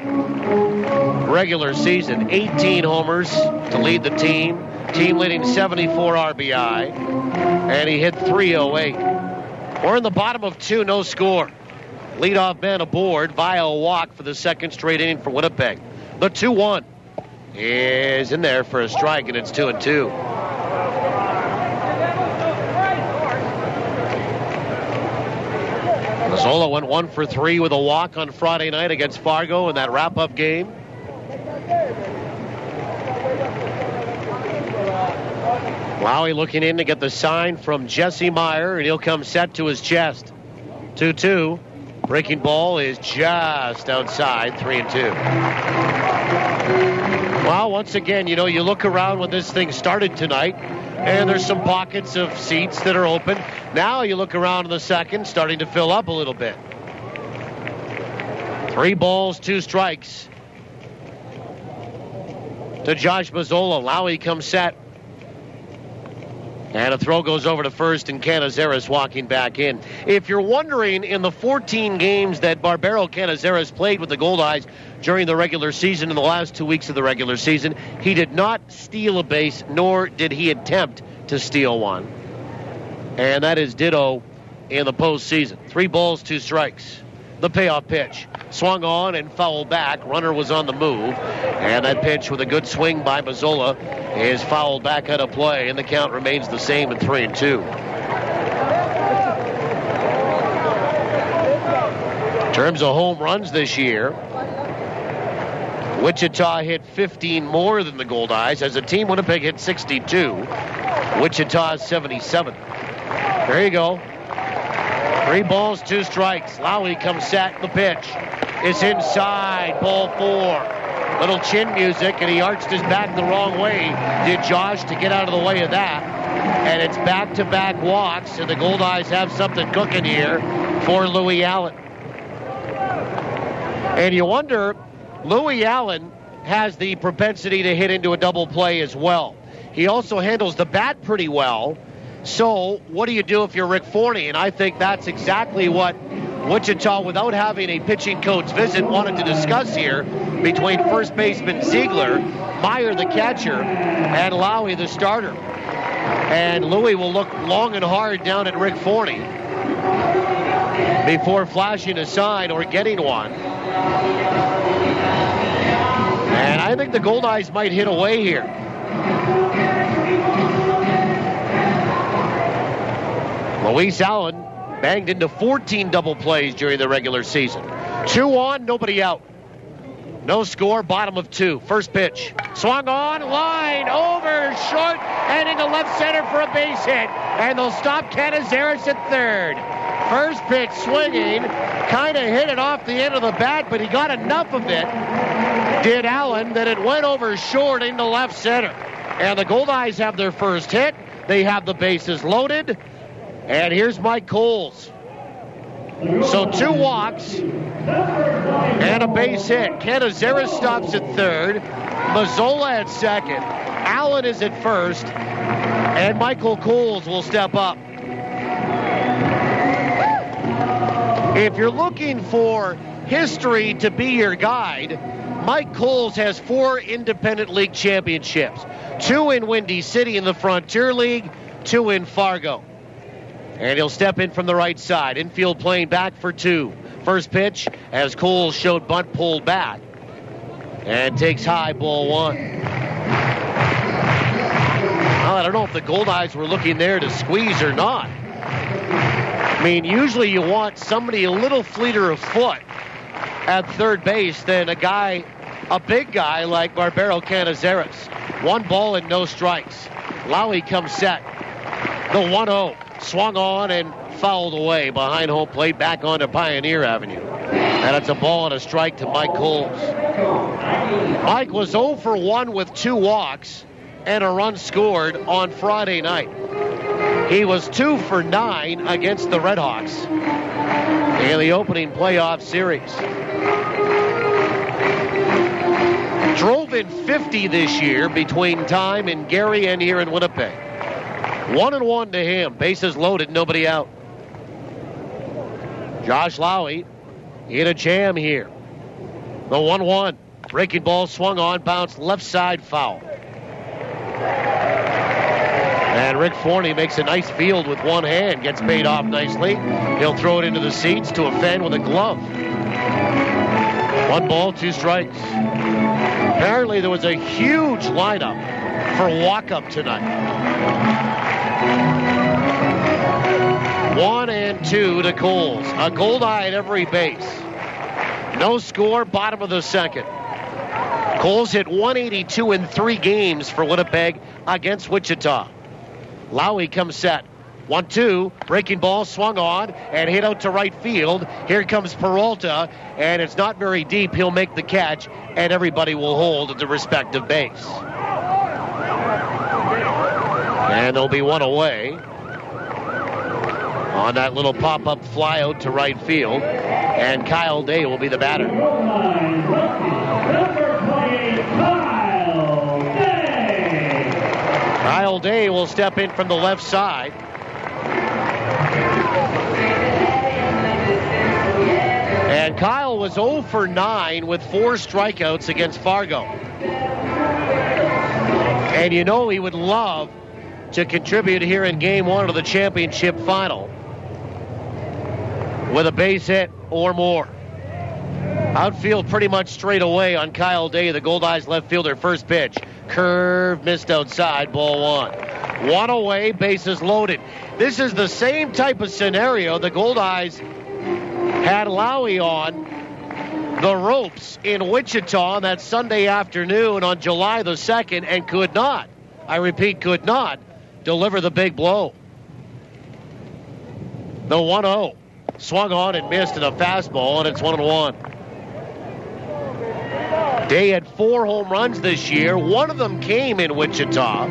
regular season. 18 homers to lead the team. Team leading 74 RBI. And he hit .308. We're in the bottom of 2, no score. Leadoff man aboard via a walk for the second straight inning for Winnipeg. The 2-1 is in there for a strike, and it's 2-2. Mazzola went 1 for 3 with a walk on Friday night against Fargo in that wrap-up game. Lowry looking in to get the sign from Jesse Meyer, and he'll come set to his chest. 2-2. Breaking ball is just outside, 3-2. Well, once again, you look around when this thing started tonight, and there's some pockets of seats that are open. Now you look around in the second, starting to fill up a little bit. 3 balls, 2 strikes to Josh Mazzola. Lowry comes set. And a throw goes over to first, and Canizares walking back in. If you're wondering, in the 14 games that Barbero Canizares played with the Goldeyes during the regular season, in the last 2 weeks of the regular season, he did not steal a base, nor did he attempt to steal one. And that is ditto in the postseason. 3 balls, 2 strikes. The payoff pitch. Swung on and fouled back. Runner was on the move. And that pitch with a good swing by Mazzola is fouled back out of play. And the count remains the same at 3-2. In terms of home runs this year, Wichita hit 15 more than the Goldeyes. As a team, Winnipeg hit 62. Wichita 77. There you go. 3 balls, 2 strikes. Lowry comes set. The pitch is inside. Ball 4. Little chin music, and he arched his back the wrong way, did Josh, to get out of the way of that. And it's back-to-back walks, and the Goldeyes have something cooking here for Louis Allen. And you wonder, Louis Allen has the propensity to hit into a double play as well. He also handles the bat pretty well. So what do you do if you're Rick Forney? And I think that's exactly what Wichita, without having a pitching coach visit, wanted to discuss here between first baseman Ziegler, Meyer the catcher, and Lowry the starter. And Louis will look long and hard down at Rick Forney before flashing a sign or getting one. And I think the Goldeyes might hit away here. Louis Allen banged into 14 double plays during the regular season. 2 on, nobody out. No score, bottom of 2. First pitch. Swung on, line, over, short, and into left center for a base hit. And they'll stop Canizares at third. First pitch swinging, kind of hit it off the end of the bat, but he got enough of it, did Allen, that it went over short into left center. And the Goldeyes have their first hit. They have the bases loaded. And here's Mike Coles. So 2 walks and a base hit. Canizares stops at third. Mazzola at second. Allen is at first. And Michael Coles will step up. If you're looking for history to be your guide, Mike Coles has 4 independent league championships. 2 in Windy City in the Frontier League, 2 in Fargo. And he'll step in from the right side. Infield playing back for 2. First pitch, as Coles showed bunt, pulled back. And takes high, ball 1. Well, I don't know if the Goldeyes were looking there to squeeze or not. I mean, usually you want somebody a little fleeter of foot at third base than a big guy like Barbero Canizares. 1 ball and no strikes. Lowry comes set. The 1-0. Swung on and fouled away behind home plate, back onto Pioneer Avenue. And it's a ball and a strike to Mike Coles. Mike was 0 for 1 with 2 walks and a run scored on Friday night. He was 2 for 9 against the Redhawks in the opening playoff series. Drove in 50 this year between time in Gary and here in Winnipeg. 1-1 to him. Bases loaded, nobody out. Josh Lowy in a jam here. The 1-1. Breaking ball swung on, bounced left side foul. And Rick Forney makes a nice field with one hand. Gets paid off nicely. He'll throw it into the seats to a fan with a glove. 1 ball, 2 strikes. Apparently there was a huge lineup for walk-up tonight. 1-2 to Coles. A Goldeye at every base. No score, bottom of the second. Coles hit 182 in 3 games for Winnipeg against Wichita. Lowy comes set. 1-2, breaking ball swung on and hit out to right field. Here comes Peralta, and it's not very deep. He'll make the catch, and everybody will hold at the respective base. And there'll be 1 away on that little pop-up fly out to right field, and Kyle Day will be the batter. Kyle Day will step in from the left side. And Kyle was 0 for 9 with 4 strikeouts against Fargo. And you know he would love to contribute here in Game 1 of the championship final with a base hit or more. Outfield pretty much straight away on Kyle Day, the Goldeyes left fielder. First pitch. Curve missed outside, ball 1. 1 away, bases loaded. This is the same type of scenario the Goldeyes had Lowy on the ropes in Wichita on that Sunday afternoon on July the 2nd and could not, I repeat, could not deliver the big blow. The 1-0 swung on and missed in a fastball, and it's 1-1. Day had 4 home runs this year. 1 of them came in Wichita.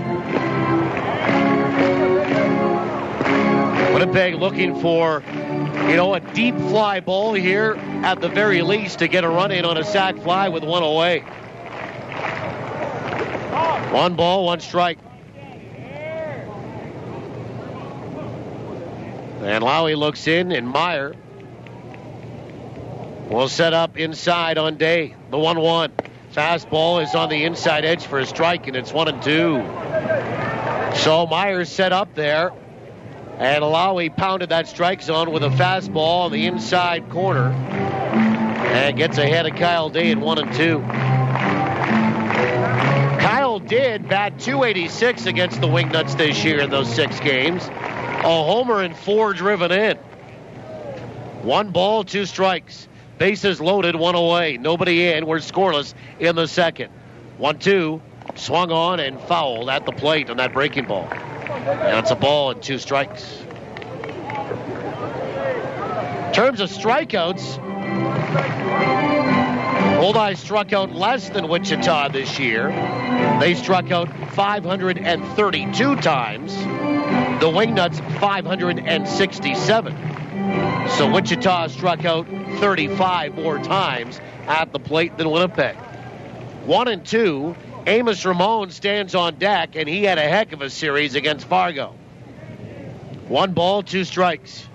Winnipeg looking for, a deep fly ball here at the very least to get a run in on a sac fly with 1 away. 1 ball, 1 strike. And Lowy looks in, and Meyer will set up inside on Day. The 1-1. Fastball is on the inside edge for a strike, and it's 1-2. So Meyer's set up there, and Lowy pounded that strike zone with a fastball on the inside corner and gets ahead of Kyle Day at 1-2. Kyle did bat .286 against the Wingnuts this year in those 6 games. A homer and 4 driven in. 1 ball, 2 strikes. Bases loaded, 1 away. Nobody in. We're scoreless in the second. 1-2. Swung on and fouled at the plate on that breaking ball. And it's a ball and 2 strikes. In terms of strikeouts, Goldeyes struck out less than Wichita this year. They struck out 532 times. The Wingnuts 567. So Wichita struck out 35 more times at the plate than Winnipeg. 1-2. Amos Ramon stands on deck, and he had a heck of a series against Fargo. 1 ball, 2 strikes.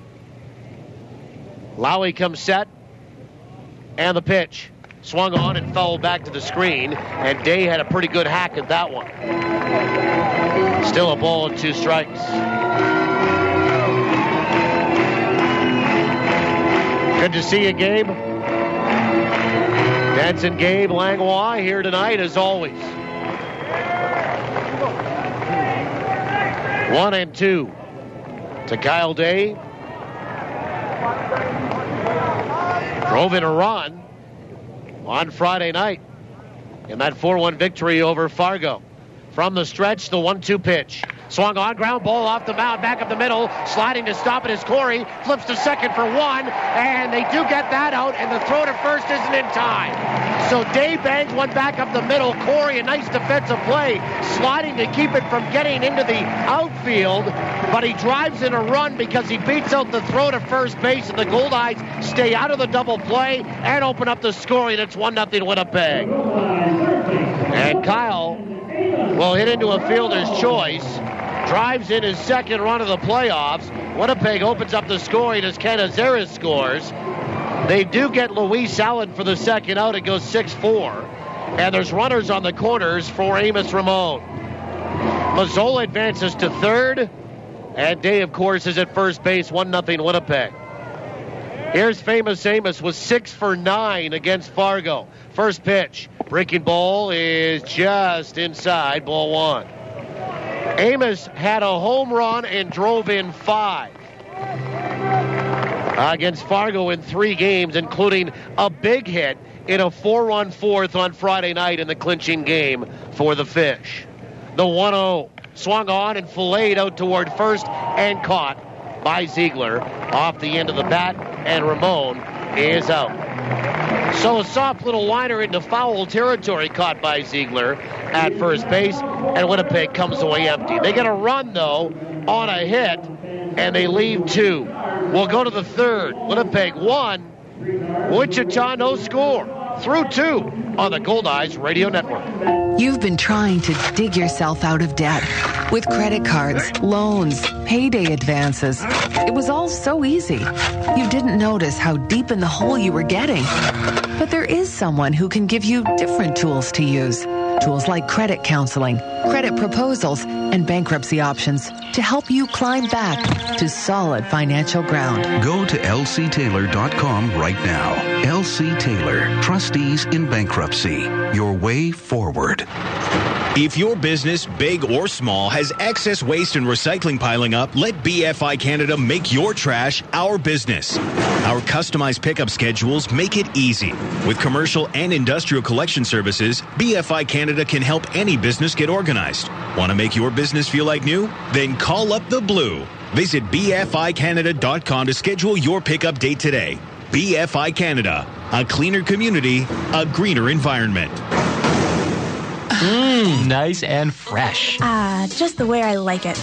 Lowy comes set, and the pitch. Swung on and fouled back to the screen, and Day had a pretty good hack at that one. Still a ball and 2 strikes. Good to see you, Gabe. Danson Gabe Langlois here tonight, as always. 1-2 to Kyle Day. Drove in a run on Friday night in that 4-1 victory over Fargo. From the stretch, the 1-2 pitch. Swung on, ground ball off the mound, back up the middle, sliding to stop it is Corey, flips to second for 1, and they do get that out, and the throw to first isn't in time. So Dave bangs one back up the middle. Corey, a nice defensive play, sliding to keep it from getting into the outfield. But he drives in a run because he beats out the throw to first base, and the Goldeyes stay out of the double play and open up the scoring. It's 1-0 Winnipeg. And Kyle will hit into a fielder's choice. Drives in his second run of the playoffs. Winnipeg opens up the scoring as Canizares scores. They do get Luis Allen for the second out. It goes 6-4. And there's runners on the corners for Amos Ramon. Mazzola advances to third. And Day, of course, is at first base. 1-0 Winnipeg. Here's Famous Amos with 6 for 9 against Fargo. First pitch. Breaking ball is just inside. Ball 1. Amos had a home run and drove in 5 against Fargo in 3 games, including a big hit in a 4-run fourth on Friday night in the clinching game for the Fish. The 1-0 swung on and filleted out toward first and caught by Ziegler off the end of the bat, and Ramon is out. So a soft little liner into foul territory caught by Ziegler at first base, and Winnipeg comes away empty. They get a run, though, on a hit, and they leave 2. We'll go to the third. Winnipeg 1, Wichita no score. Through 2 on the Goldeyes Radio Network. You've been trying to dig yourself out of debt with credit cards, loans, payday advances. It was all so easy. You didn't notice how deep in the hole you were getting. But there is someone who can give you different tools to use. Tools like credit counseling, credit proposals, and bankruptcy options to help you climb back to solid financial ground. Go to lctaylor.com right now. LC Taylor, trustees in bankruptcy. Your way forward. If your business, big or small, has excess waste and recycling piling up, let BFI Canada make your trash our business. Our customized pickup schedules make it easy. With commercial and industrial collection services, BFI Canada can help any business get organized. Want to make your business feel like new? Then call up the Blue. Visit BFICanada.com to schedule your pickup date today. BFI Canada, a cleaner community, a greener environment. Nice and fresh. Just the way I like it.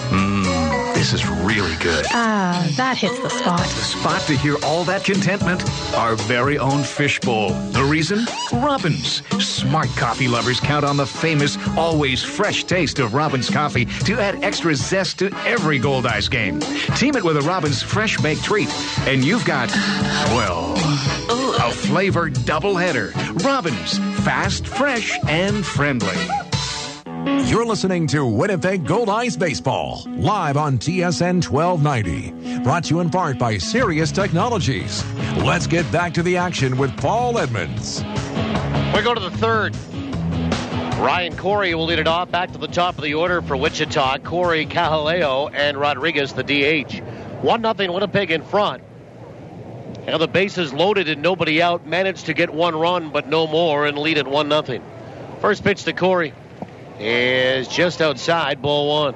This is really good. That hits the spot. The spot to hear all that contentment? Our very own fishbowl. The reason? Robins. Smart coffee lovers count on the famous, always fresh taste of Robins coffee to add extra zest to every Goldeyes game. Team it with a Robins fresh baked treat, and you've got, well, a flavored doubleheader. Robins. Fast, fresh, and friendly. You're listening to Winnipeg Goldeyes Baseball, live on TSN 1290. Brought to you in part by Sirius Technologies. Let's get back to the action with Paul Edmonds. We go to the third. Ryan Corey will lead it off. Back to the top of the order for Wichita. Corey, Cajaleo, and Rodriguez, the DH. 1-0 Winnipeg in front. And the bases loaded and nobody out. Managed to get 1 run, but no more, and lead at 1-0. First pitch to Corey is just outside, ball 1.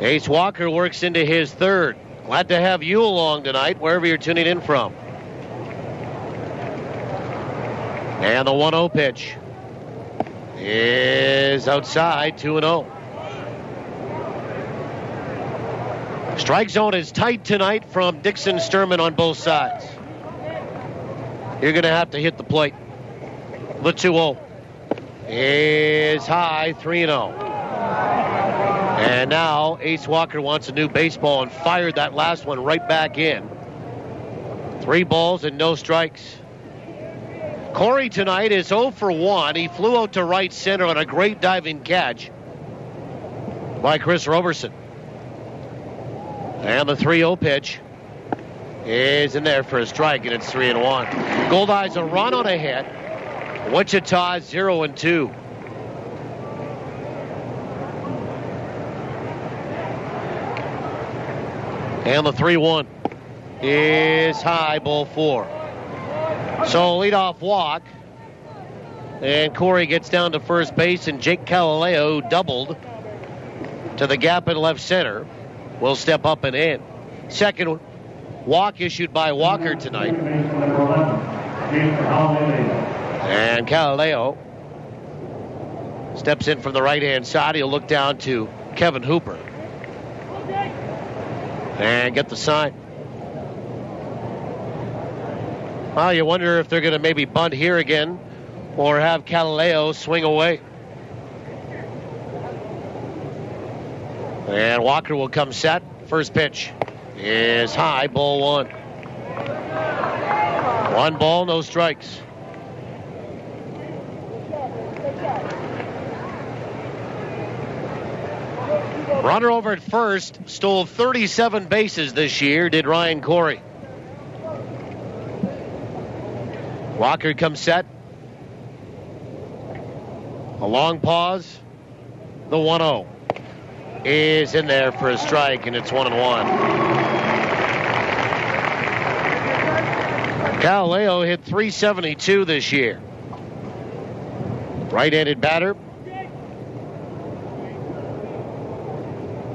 Ace Walker works into his third. Glad to have you along tonight, wherever you're tuning in from. And the 1-0 pitch is outside, 2-0. Strike zone is tight tonight from Dixon Sturman on both sides. You're going to have to hit the plate. The 2-0 is high, 3-0. And now Ace Walker wants a new baseball and fired that last one right back in. 3 balls and no strikes. Corey tonight is 0 for 1. He flew out to right center on a great diving catch by Chris Roberson. And the 3-0 pitch is in there for a strike, and it's 3-1. Goldeyes a run on a hit. Wichita 0-2. And the 3-1 is high, ball 4. So leadoff walk. And Corey gets down to first base, and Jake Calaleo, who doubled to the gap in left center, will step up and in. Second walk issued by Walker tonight. And Galileo steps in from the right-hand side. He'll look down to Kevin Hooper. And get the sign. Well, you wonder if they're going to maybe bunt here again or have Galileo swing away. And Walker will come set. First pitch is high, ball one. 1 ball, no strikes. Runner over at first, stole 37 bases this year, did Ryan Corey. Walker comes set. A long pause. The 1-0 is in there for a strike, and it's 1-1. Galileo hit .372 this year. Right-handed batter.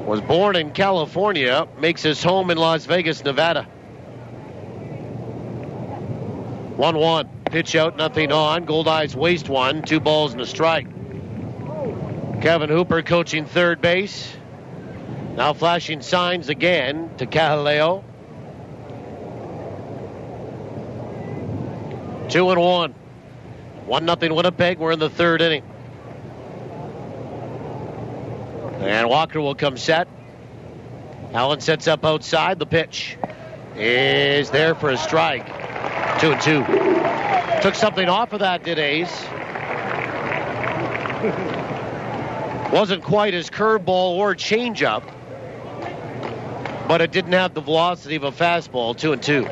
Was born in California, makes his home in Las Vegas, Nevada. 1-1. Pitch out, nothing on. Goldeyes waste one. 2 balls and a strike. Kevin Hooper coaching third base. Now flashing signs again to Galileo. 2-1. 1-0 Winnipeg. We're in the third inning. And Walker will come set. Allen sets up outside. The pitch is there for a strike. 2-2. Took something off of that, did Ace. Wasn't quite his curveball or changeup, but it didn't have the velocity of a fastball. 2-2.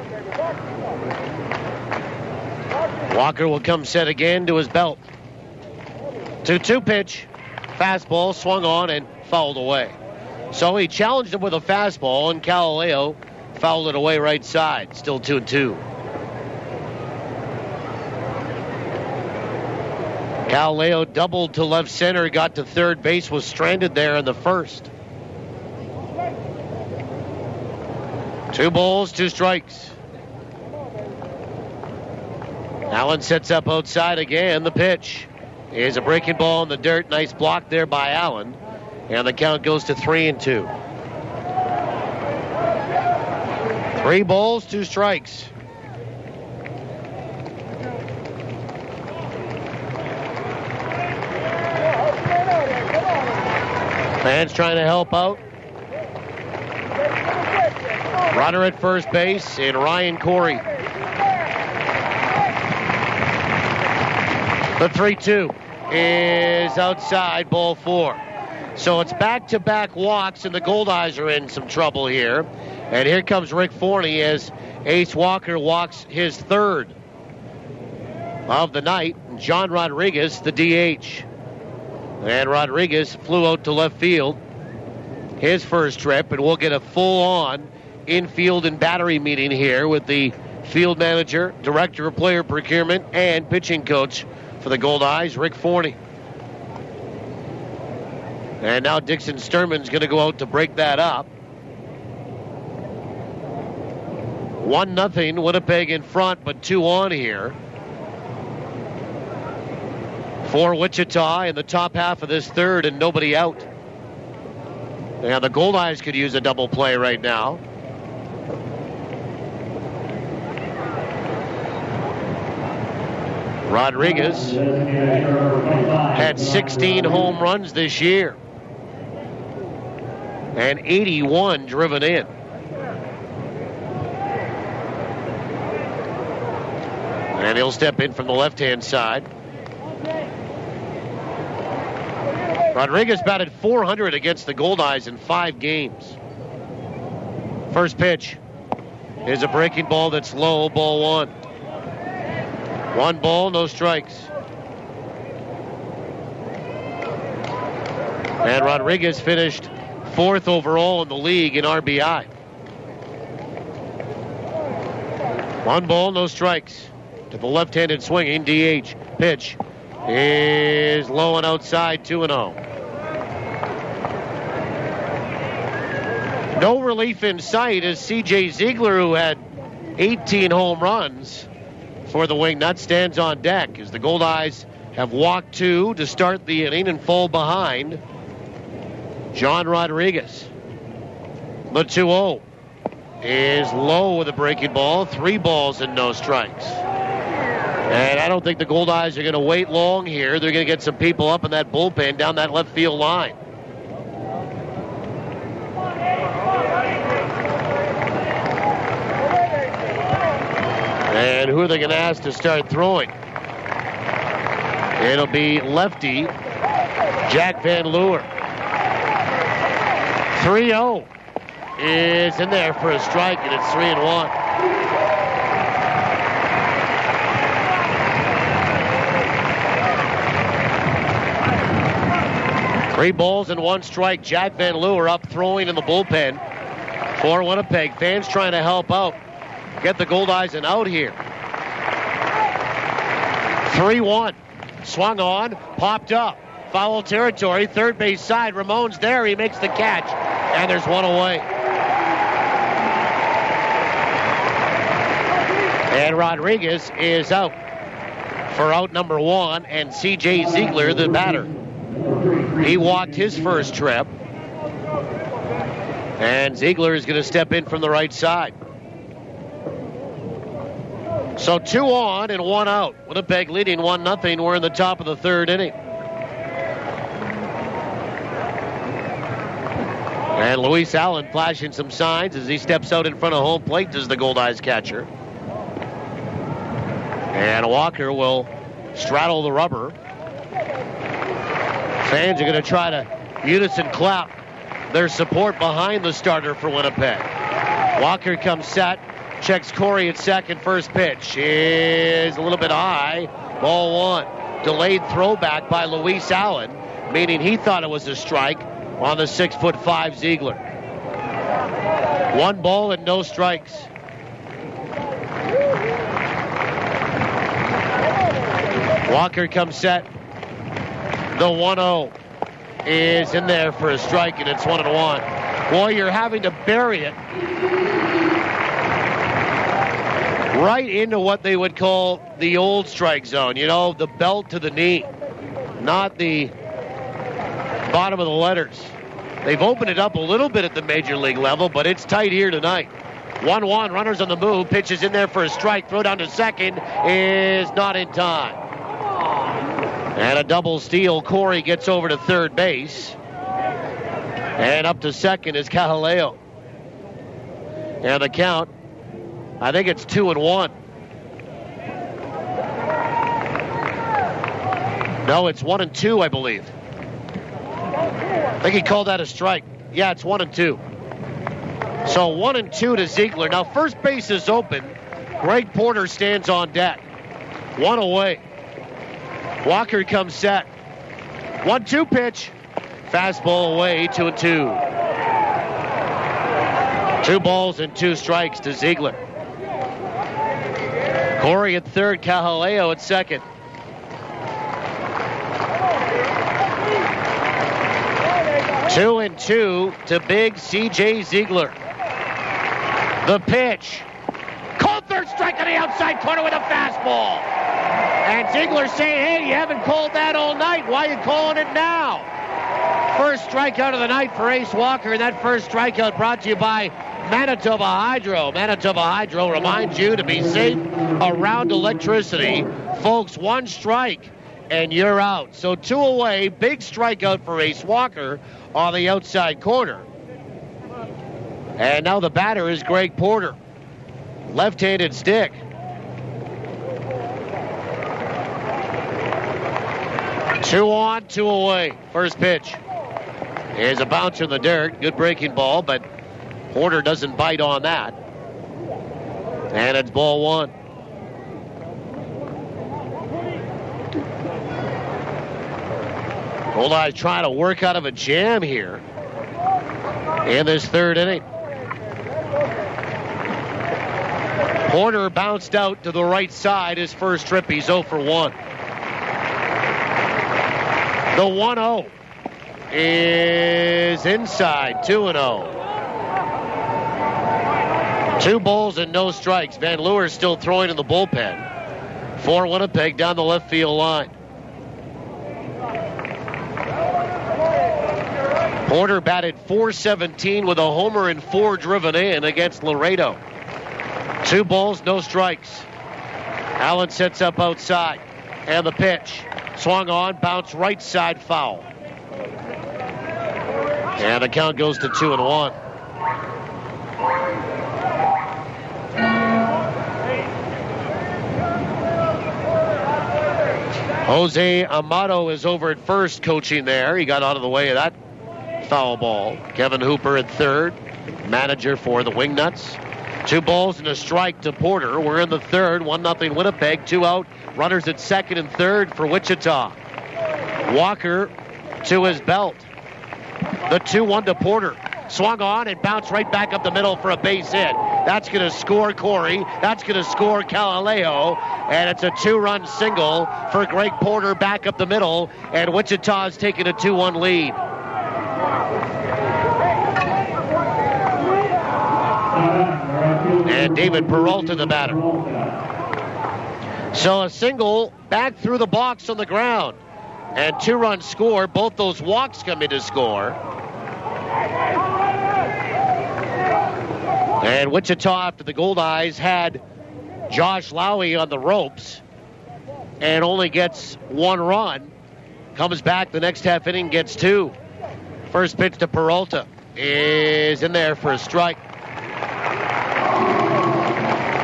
Walker will come set again to his belt. 2-2 pitch. Fastball swung on and fouled away. So he challenged him with a fastball, and Galileo fouled it away right side. Still 2-2. Galileo doubled to left center, got to third base, was stranded there in the first. 2 balls, 2 strikes. Allen sets up outside again. The pitch is a breaking ball in the dirt. Nice block there by Allen. And the count goes to 3-2. 3 balls, 2 strikes. Fans trying to help out. Runner at first base in Ryan Corey. The 3-2 is outside, ball 4. So it's back-to-back walks, and the Goldeyes are in some trouble here. And here comes Rick Forney as Ace Walker walks his third of the night. John Rodriguez, the DH. And Rodriguez flew out to left field his first trip, and we'll get a full-on infield and battery meeting here with the field manager, director of player procurement, and pitching coach for the Goldeyes, Rick Forney. And now Dixon Sturman's going to go out to break that up. 1-0 Winnipeg in front, but 2 on here for Wichita in the top half of this third, and nobody out. And the Goldeyes could use a double play right now. Rodriguez had 16 home runs this year and 81 driven in. And he'll step in from the left-hand side. Rodriguez batted .400 against the Goldeyes in 5 games. First pitch is a breaking ball that's low, ball 1. 1 ball, no strikes. And Rodriguez finished 4th overall in the league in RBI. 1 ball, no strikes. To the left-handed swinging DH. Pitch is low and outside, 2-0. No relief in sight as C.J. Ziegler, who had 18 home runs, for the Wingnuts stands on deck as the Goldeyes have walked 2 to start the inning and fall behind. John Rodriguez. The 2-0 is low with a breaking ball. 3 balls and no strikes. And I don't think the Goldeyes are going to wait long here. They're going to get some people up in that bullpen down that left field line. And who are they going to ask to start throwing? It'll be lefty Jack Van Leeuwen. 3-0 is in there for a strike, and it's 3-1. Three balls and 1 strike. Jack Van Leeuwen up throwing in the bullpen for Winnipeg. Fans trying to help out. Get the Goldeyes an out here. 3-1. Swung on, popped up. Foul territory, third base side. Ramon's there. He makes the catch, and there's 1 away. And Rodriguez is out for out number 1, and C.J. Ziegler, the batter. He walked his first trip, and Ziegler is going to step in from the right side. So 2 on and 1 out. Winnipeg leading 1-0. We're in the top of the 3rd inning. And Luis Allen flashing some signs as he steps out in front of home plate as the Goldeyes catcher. And Walker will straddle the rubber. Fans are going to try to unison clap their support behind the starter for Winnipeg. Walker comes set. Checks Corey at second. First pitch is a little bit high. Ball 1. Delayed throwback by Luis Allen, meaning he thought it was a strike on the 6'5" Ziegler. 1 ball and no strikes. Walker comes set. The 1-0 is in there for a strike, and it's 1-1. Boy, you're having to bury it right into what they would call the old strike zone. You know, the belt to the knee, not the bottom of the letters. They've opened it up a little bit at the major league level, but it's tight here tonight. 1-1, runners on the move, pitches in there for a strike, throw down to second is not in time. And a double steal. Corey gets over to third base. And up to second is Cahaleo. And the count, I think it's 2-1. No, it's 1-2, I believe. I think he called that a strike. Yeah, it's 1-2. So 1-2 to Ziegler. Now first base is open. Greg Porter stands on deck. 1 away. Walker comes set. 1-2 pitch. Fastball away, 2-2. 2 balls and 2 strikes to Ziegler. Corey at third, Cahaleo at second. Two and 2 to big C.J. Ziegler. The pitch. Called third strike on the outside corner with a fastball. And Ziegler saying, hey, you haven't called that all night. Why are you calling it now? First strikeout of the night for Ace Walker, and that first strikeout brought to you by Manitoba Hydro. Manitoba Hydro reminds you to be safe around electricity. Folks, 1 strike, and you're out. So 2 away, big strikeout for Ace Walker on the outside corner. And now the batter is Greg Porter. Left-handed stick. 2 on, 2 away. First pitch is a bouncer in the dirt. Good breaking ball, but Porter doesn't bite on that. And it's ball 1. Goldeyes trying to work out of a jam here in this 3rd inning. Porter bounced out to the right side his first trip. He's 0 for 1. The 1-0 is inside, 2-0. 2 balls and no strikes. Van Leeuwen still throwing in the bullpen. for Winnipeg down the left field line. Porter batted .417 with a homer and 4 driven in against Laredo. 2 balls, no strikes. Allen sets up outside. And the pitch. Swung on, bounced right side foul. And the count goes to 2-1. Jose Amato is over at first coaching there. He got out of the way of that foul ball. Kevin Hooper at third, manager for the Wingnuts. 2 balls and a strike to Porter. We're in the third, 1-0 Winnipeg, 2 out. Runners at second and third for Wichita. Walker to his belt. The 2-1 to Porter. Swung on and bounced right back up the middle for a base hit. That's going to score Corey. That's going to score Galileo. And it's a 2-run single for Greg Porter back up the middle. And Wichita's taking a 2-1 lead. And David Peralta, the batter. So a single back through the box on the ground. And 2-run score. Both those walks come in to score. And Wichita, after the Goldeyes, had Josh Lowy on the ropes and only gets 1 run. Comes back the next half inning, gets 2. First pitch to Peralta is in there for a strike.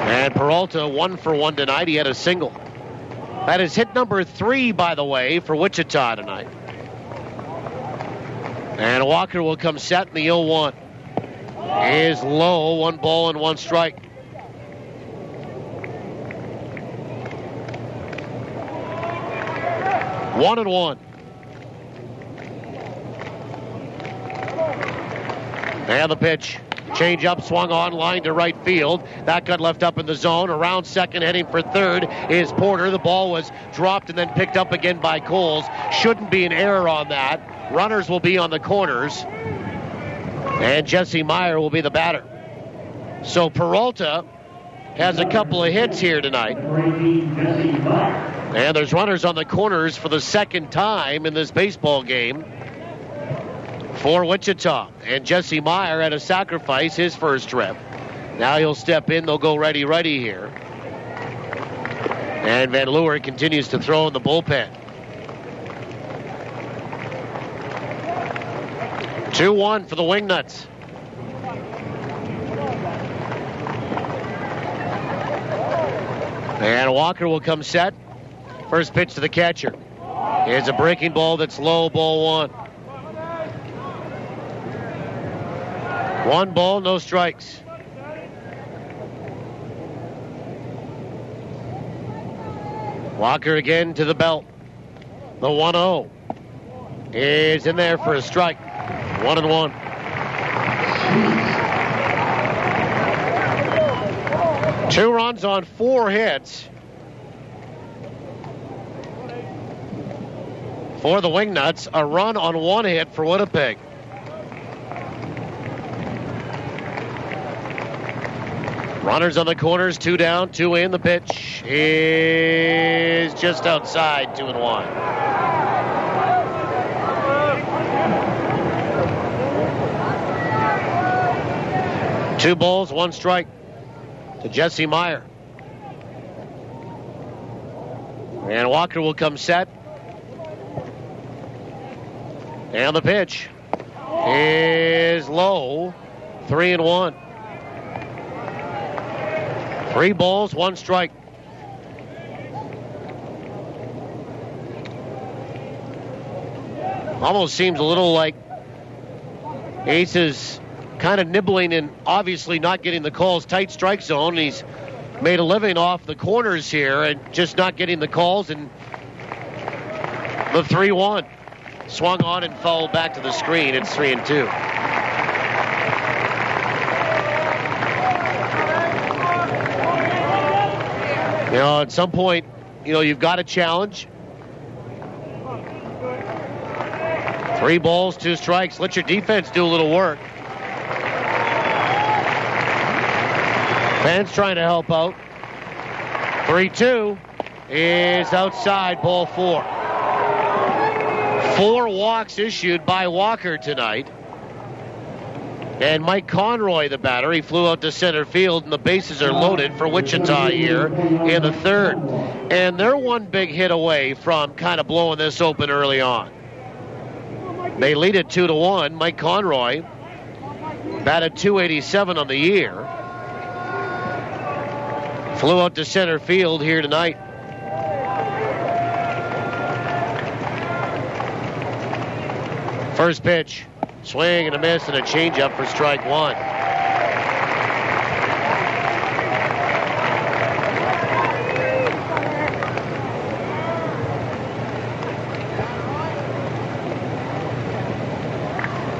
And Peralta 1 for 1 tonight. He had a single. That is hit number 3, by the way, for Wichita tonight. And Walker will come set in the 0-1. Is low, 1 ball and 1 strike. One and 1. And the pitch. Change up, swung on, line to right field. That got left up in the zone. Around second, heading for third is Porter. The ball was dropped and then picked up again by Coles. Shouldn't be an error on that. Runners will be on the corners. And Jesse Meyer will be the batter. So Peralta has a couple of hits here tonight. And there's runners on the corners for the second time in this baseball game for Wichita. And Jesse Meyer had to sacrifice his first trip. Now he'll step in. They'll go righty here. And Van Leeuwen continues to throw in the bullpen. 2-1 for the Wingnuts. And Walker will come set. First pitch to the catcher. Here's a breaking ball that's low, ball 1. 1 ball, no strikes. Walker again to the belt. The 1-0 is in there for a strike. 1-1. Two runs on 4 hits for the Wingnuts. A run on 1 hit for Winnipeg. Runners on the corners, 2 down, 2 in. The pitch is just outside, 2-1. 2 balls, 1 strike to Jesse Meyer. And Walker will come set. And the pitch is low, 3-1. 3 balls, 1 strike. Almost seems a little like Ace is kind of nibbling and obviously not getting the calls. Tight strike zone. He's made a living off the corners here and just not getting the calls. And the 3-1 swung on and fouled back to the screen. It's 3-2. You know, at some point, you've got a challenge. 3 balls, 2 strikes. Let your defense do a little work. Fans trying to help out. 3-2. is outside, ball 4. 4 walks issued by Walker tonight. And Mike Conroy, the batter, he flew out to center field, and the bases are loaded for Wichita here in the 3rd. And they're one big hit away from kind of blowing this open early on. They lead it 2-1. Mike Conroy batted .287 on the year. Flew out to center field here tonight. First pitch. Swing and a miss and a changeup for strike 1.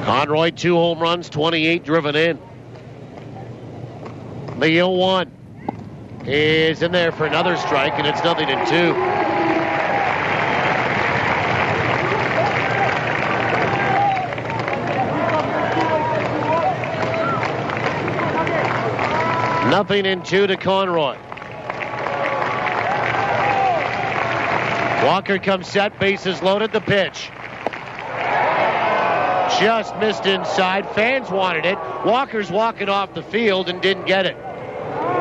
Conroy, 2 home runs, 28 driven in. The 0-1 is in there for another strike, and it's 0-2. Nothing in 2 to Conroy. Walker comes set, bases loaded, the pitch. Just missed inside. Fans wanted it. Walker's walking off the field and didn't get it.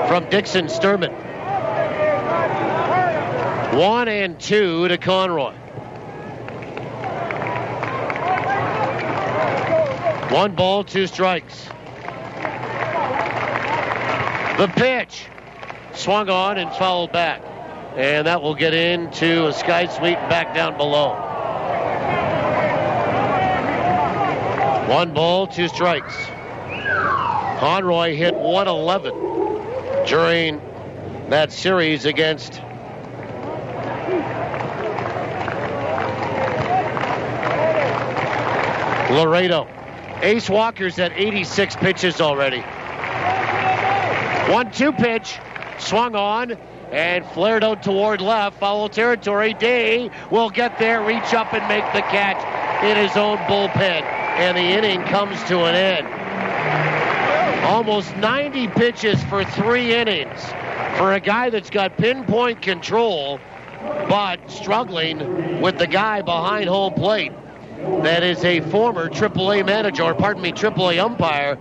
From Dixon Sturman. 1-2 to Conroy. 1 ball, 2 strikes. The pitch swung on and fouled back. And that will get into a sky suite and back down below. 1 ball, 2 strikes. Conroy hit 111 during that series against Laredo. Ace Walker's at 86 pitches already. 1-2 pitch, swung on and flared out toward left, foul territory. Day will get there, reach up and make the catch in his own bullpen. And the inning comes to an end. Almost 90 pitches for 3 innings for a guy that's got pinpoint control, but struggling with the guy behind home plate. That is a former AAA manager, or pardon me, AAA umpire,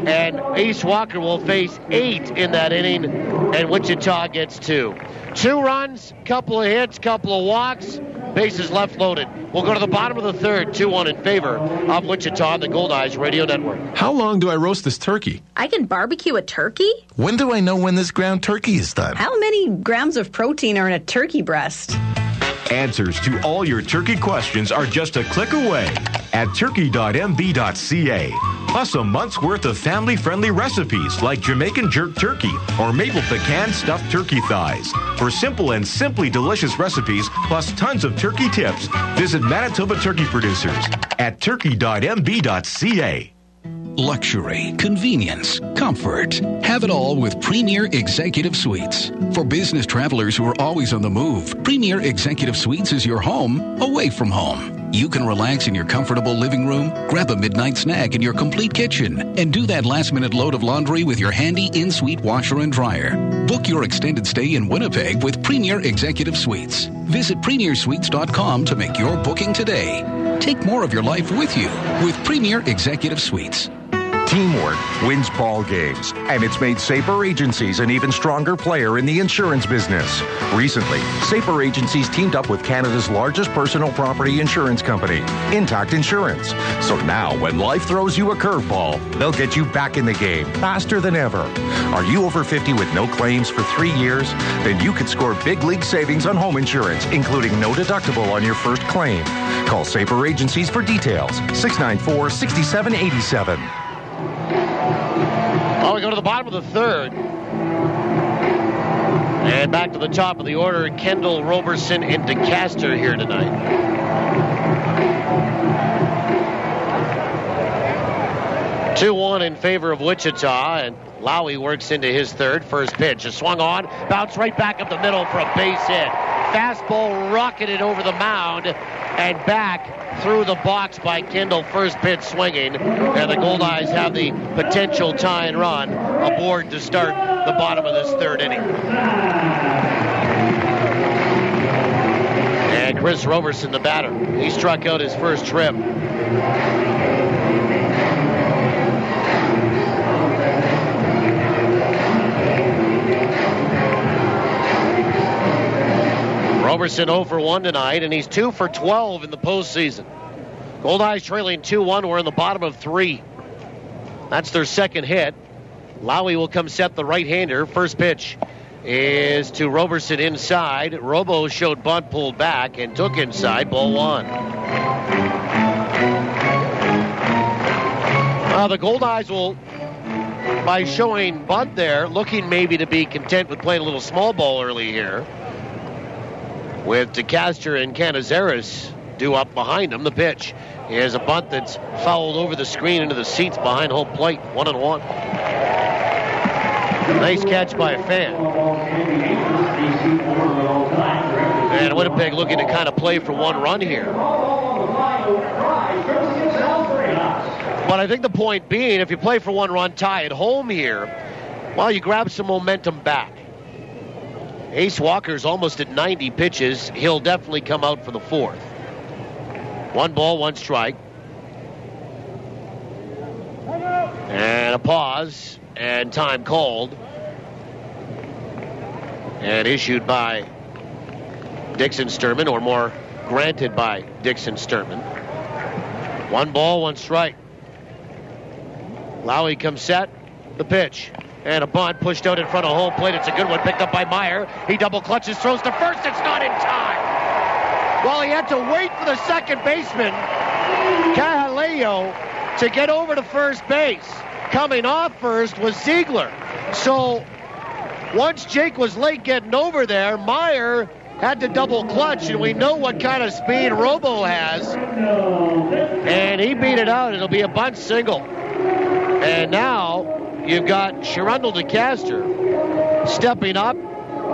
and Ace Walker will face 8 in that inning, and Wichita gets 2. 2 runs, couple of hits, couple of walks, bases left loaded. We'll go to the bottom of the 3rd, 2-1 in favor of Wichita on the Goldeyes Radio Network. How long do I roast this turkey? I can barbecue a turkey? When do I know when this ground turkey is done? How many grams of protein are in a turkey breast? Answers to all your turkey questions are just a click away at turkey.mb.ca. Plus a month's worth of family-friendly recipes like Jamaican jerk turkey or maple pecan stuffed turkey thighs. For simple and simply delicious recipes, plus tons of turkey tips, visit Manitoba Turkey Producers at turkey.mb.ca. Luxury, convenience, comfort. Have it all with Premier Executive Suites. For business travelers who are always on the move, Premier Executive Suites is your home away from home. You can relax in your comfortable living room, grab a midnight snack in your complete kitchen, and do that last-minute load of laundry with your handy in-suite washer and dryer. Book your extended stay in Winnipeg with Premier Executive Suites. Visit premiersuites.com to make your booking today. Take more of your life with you with Premier Executive Suites. Teamwork wins ball games, and it's made Safer Agencies an even stronger player in the insurance business. Recently, Safer Agencies teamed up with Canada's largest personal property insurance company, Intact Insurance. So now, when life throws you a curveball, they'll get you back in the game faster than ever. Are you over 50 with no claims for 3 years? Then you could score big league savings on home insurance, including no deductible on your first claim. Call Safer Agencies for details. 694-6787. Well, we go to the bottom of the 3rd. And back to the top of the order, Kendall, Roberson, and DeCaster here tonight. 2-1 in favor of Wichita, and Lowry works into his 3rd. First pitch is swung on, bounced right back up the middle for a base hit. Fastball rocketed over the mound and back through the box by Kendall. First pitch swinging, and the Goldeyes have the potential tie and run aboard to start the bottom of this 3rd inning. Chris Roberson, the batter. He struck out his first trip. Roberson 0 for 1 tonight, and he's 2 for 12 in the postseason. Goldeyes trailing 2-1. We're in the bottom of 3. That's their second hit. Lowry will come set, the right-hander. First pitch is to Roberson inside. Robo showed bunt, pulled back, and took inside. Ball 1. The Goldeyes will, by showing bunt there, looking maybe to be content with playing a little small ball early here, with DeCaster and Canizares due up behind him. The pitch is a bunt that's fouled over the screen into the seats behind home plate. 1-1. Nice catch by a fan. And Winnipeg looking to kind of play for one run here. But I think the point being, if you play for one run, tie at home here, well, you grab some momentum back. Ace Walker's almost at 90 pitches. He'll definitely come out for the 4th. 1 ball, 1 strike. And a pause, and time called. And issued by Dixon Sturman, or more, granted by Dixon Sturman. 1 ball, 1 strike. Lowry comes set. The pitch. And a bunt pushed out in front of home plate. It's a good one, picked up by Meyer. He double clutches, throws to first. It's not in time. Well, he had to wait for the second baseman, Cajaleo, to get over to first base. Coming off first was Ziegler. So once Jake was late getting over there, Meyer had to double clutch, and we know what kind of speed Robo has. And he beat it out. It'll be a bunt single. And now you've got Sherundle DeCaster stepping up.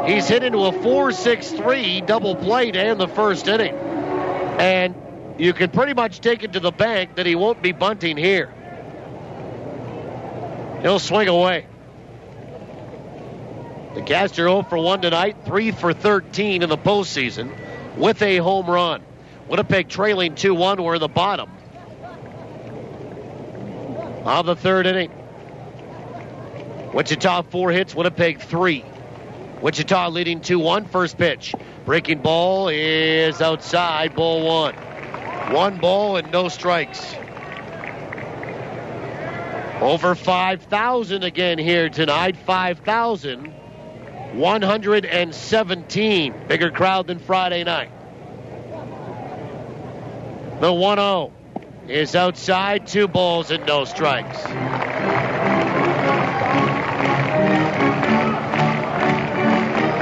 He's hit into a 4-6-3 double play to end the first inning. And you can pretty much take it to the bank that he won't be bunting here. He'll swing away. DeCaster 0 for 1 tonight, 3 for 13 in the postseason with a home run. Winnipeg trailing 2-1. We're in the bottom of the 3rd inning. Wichita 4 hits, Winnipeg 3. Wichita leading 2-1. First pitch. Breaking ball is outside. Ball 1. 1 ball and no strikes. Over 5,000 again here tonight. 5,117. Bigger crowd than Friday night. The 1-0 is outside. 2 balls and no strikes.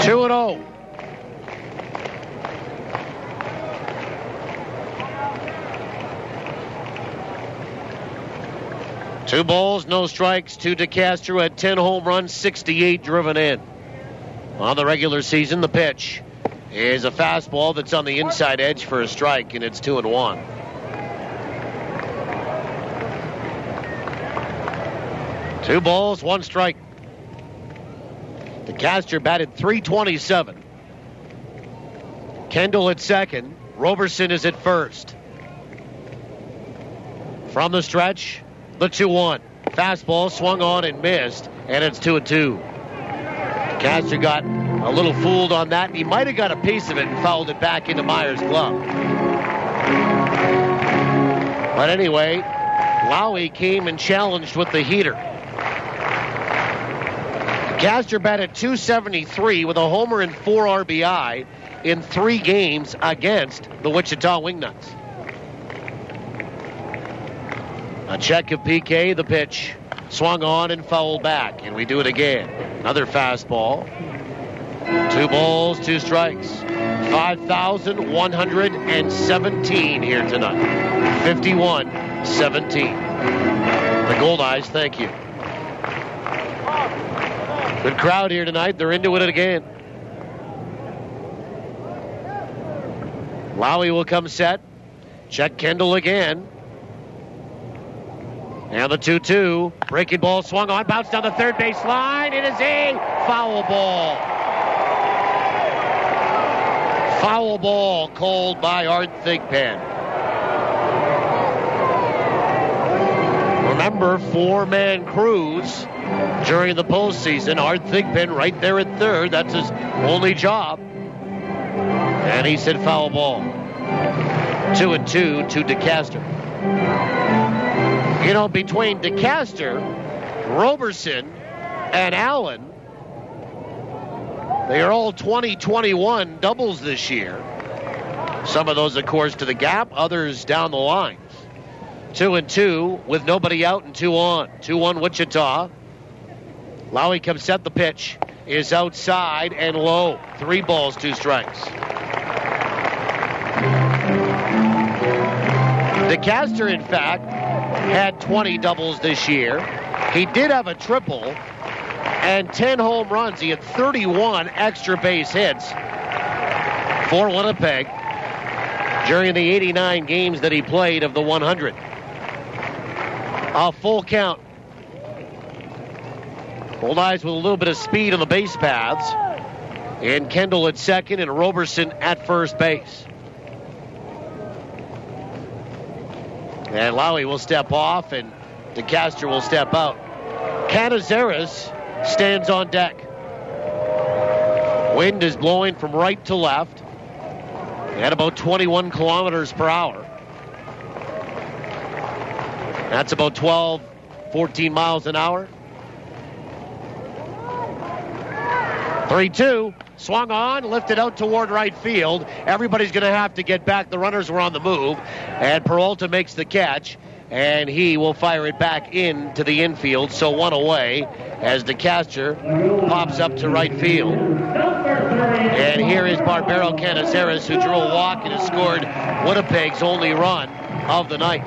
Two and 0. Two balls, no strikes to DeCaster at 10 home runs, 68 driven in. On the regular season, the pitch is a fastball that's on the inside edge for a strike, and it's 2-1. Two balls, 1 strike. DeCaster batted .327. Kendall at second. Roberson is at first. From the stretch, the 2-1. Fastball swung on and missed, and it's 2-2. DeCaster got a little fooled on that. He might have got a piece of it and fouled it back into Meyer's glove. But anyway, Lowry came and challenged with the heater. DeCaster batted .273 with a homer and 4 RBI in 3 games against the Wichita Wingnuts. A check of PK, the pitch. Swung on and fouled back, and we do it again. Another fastball. 2 balls, 2 strikes. 5,117 here tonight. 51-17. The Goldeyes, thank you. Good crowd here tonight. They're into it again. Lowry will come set. Check Kendall again. And the 2-2. Breaking ball swung on. Bounced down the third base line. It is a foul ball. Foul ball called by Art Thigpen. Remember, 4-man crews during the postseason. Art Thigpen right there at third. That's his only job. And he said foul ball. 2-2 to DeCaster. You know, between DeCaster, Roberson, and Allen, they are all 20-21 doubles this year. Some of those, of course, to the gap, others down the lines. 2-2 with nobody out and 2 on. 2-1 Wichita. Lowry comes set. The pitch is outside and low. 3 balls, 2 strikes. DeCaster, in fact, had 20 doubles this year. He did have a triple and 10 home runs. He had 31 extra base hits for Winnipeg during the 89 games that he played of the 100. A full count. Goldeyes with a little bit of speed on the base paths. And Kendall at second and Roberson at first base. And Lowry will step off and DeCaster will step out. Canizares stands on deck. Wind is blowing from right to left at about 21 kilometers per hour. That's about 12, 14 miles an hour. 3-2. Swung on, lifted out toward right field. Everybody's going to have to get back. The runners were on the move. And Peralta makes the catch. And he will fire it back into the infield. So 1 away as DeCaster pops up to right field. And here is Barbero Canizares, who drew a walk and has scored Winnipeg's only run of the night.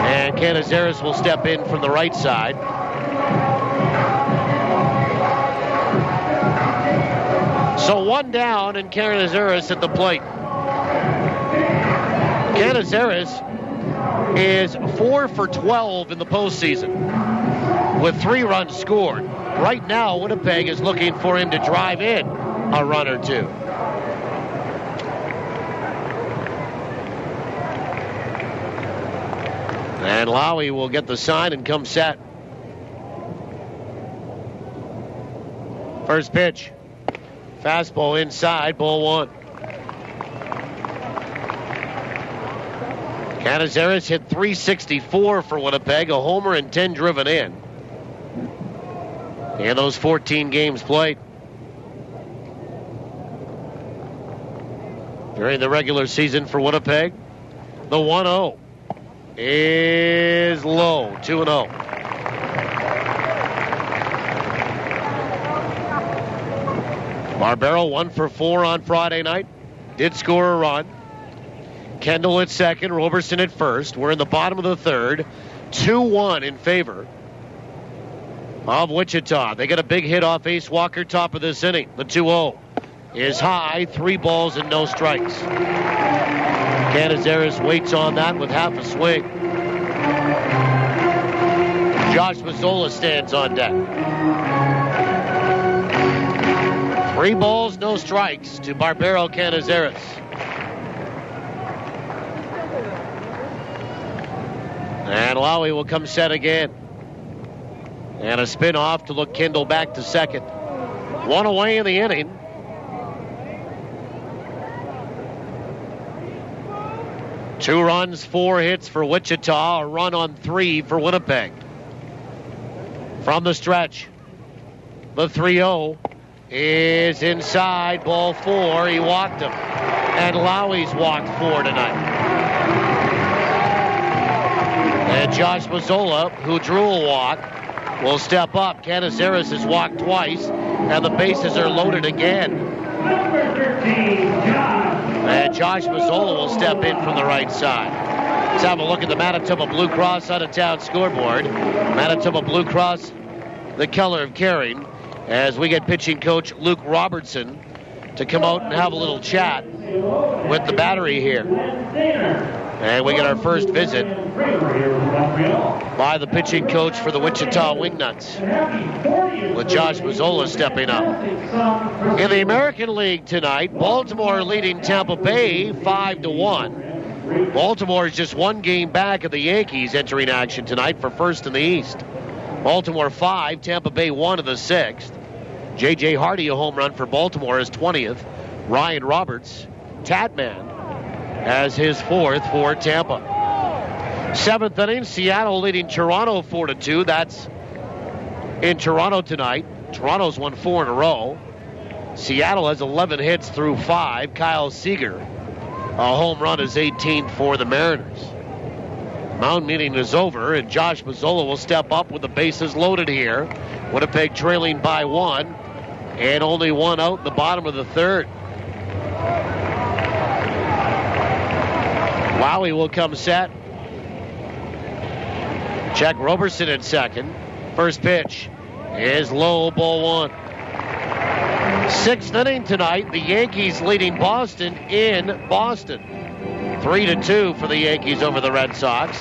And Canizares will step in from the right side. So 1 down and Canizares at the plate. Canizares is 4 for 12 in the postseason with 3 runs scored. Right now, Winnipeg is looking for him to drive in a run or 2. And Lowry will get the sign and come set. First pitch. Fastball inside, ball 1. Canizares hit .364 for Winnipeg, a homer and 10 driven in those 14 games played. During the regular season for Winnipeg, the 1-0 is low, 2-0. Barbero 1 for 4 on Friday night. Did score a run. Kendall at second, Roberson at first. We're in the bottom of the third. 2-1 in favor of Wichita. They got a big hit off Ace Walker top of this inning. The 2-0 is high. 3 balls and no strikes. Canizares waits on that with half a swing. Josh Mazzola stands on deck. 3 balls, no strikes to Barbero Canizares. And Lowry will come set again. And a spin off to look Kendall back to second. 1 away in the inning. Two runs, 4 hits for Wichita. A run on 3 for Winnipeg. From the stretch, the 3-0 is inside, ball 4. He walked him. And Lowry's walked 4 tonight. And Josh Mazzola, who drew a walk, will step up. Canizares has walked twice, and the bases are loaded again. And Josh Mazzola will step in from the right side. Let's have a look at the Manitoba Blue Cross out-of-town scoreboard. Manitoba Blue Cross, the color of caring, as we get pitching coach Luke Robertson to come out and have a little chat with the battery here. And we get our first visit by the pitching coach for the Wichita Wingnuts, with Josh Mazzola stepping up. In the American League tonight, Baltimore leading Tampa Bay 5-1. Baltimore is just one game back of the Yankees entering action tonight for first in the East. Baltimore 5, Tampa Bay 1 in the 6th. J.J. Hardy, a home run for Baltimore, his 20th. Ryan Roberts, Tatman, as his 4th for Tampa. 7th inning, Seattle leading Toronto 4-2. That's in Toronto tonight. Toronto's won 4 in a row. Seattle has 11 hits through 5. Kyle Seager, a home run, is 18th for the Mariners. Mound meeting is over, and Josh Mazzola will step up with the bases loaded here. Winnipeg trailing by 1, and only 1 out in the bottom of the 3rd. Lowry will come set. Jack Roberson at second. First pitch is low, ball 1. 6th inning tonight, the Yankees leading Boston in Boston. 3-2 for the Yankees over the Red Sox.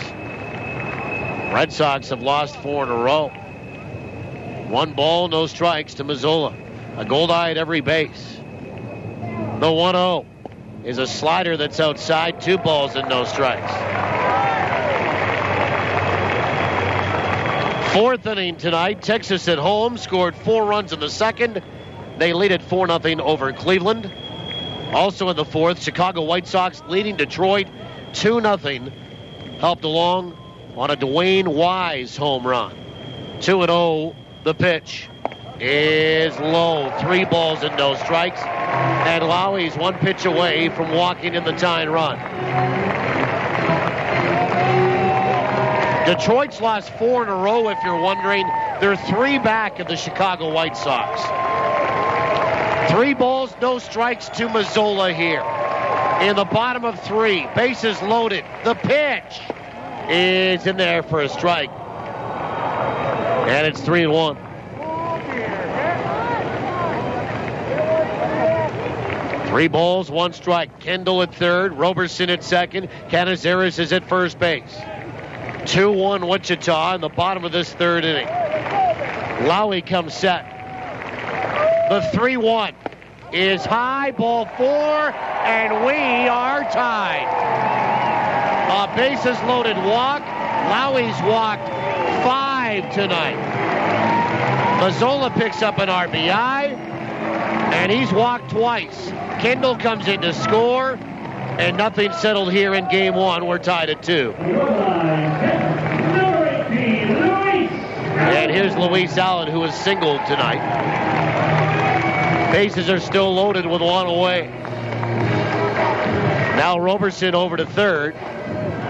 Red Sox have lost 4 in a row. 1 ball, no strikes to Mazzola. A Goldeye at every base. The 1-0 is a slider that's outside. 2 balls and no strikes. 4th inning tonight, Texas at home scored 4 runs in the 2nd. They lead at 4-0 over Cleveland. Also in the 4th, Chicago White Sox leading Detroit 2-0. Helped along on a Dwayne Wise home run. 2-0, the pitch is low. 3 balls and no strikes. And Lowry's 1 pitch away from walking in the tying run. Detroit's lost 4 in a row, if you're wondering. They're 3 back of the Chicago White Sox. 3 balls, no strikes to Mazzola here. In the bottom of 3, bases loaded. The pitch is in there for a strike. And it's 3-1. Three balls, 1 strike. Kendall at third, Roberson at second. Canizares is at first base. 2-1 Wichita in the bottom of this 3rd inning. Lowry comes set. The 3-1 is high, ball 4, and we are tied. A bases loaded walk. Lowry's walked 5 tonight. Mazzola picks up an RBI, and he's walked twice. Kendall comes in to score, and nothing settled here in game 1. We're tied at 2. And here's Luis Allen, who is singled tonight. Bases are still loaded with 1 away. Now Roberson over to third.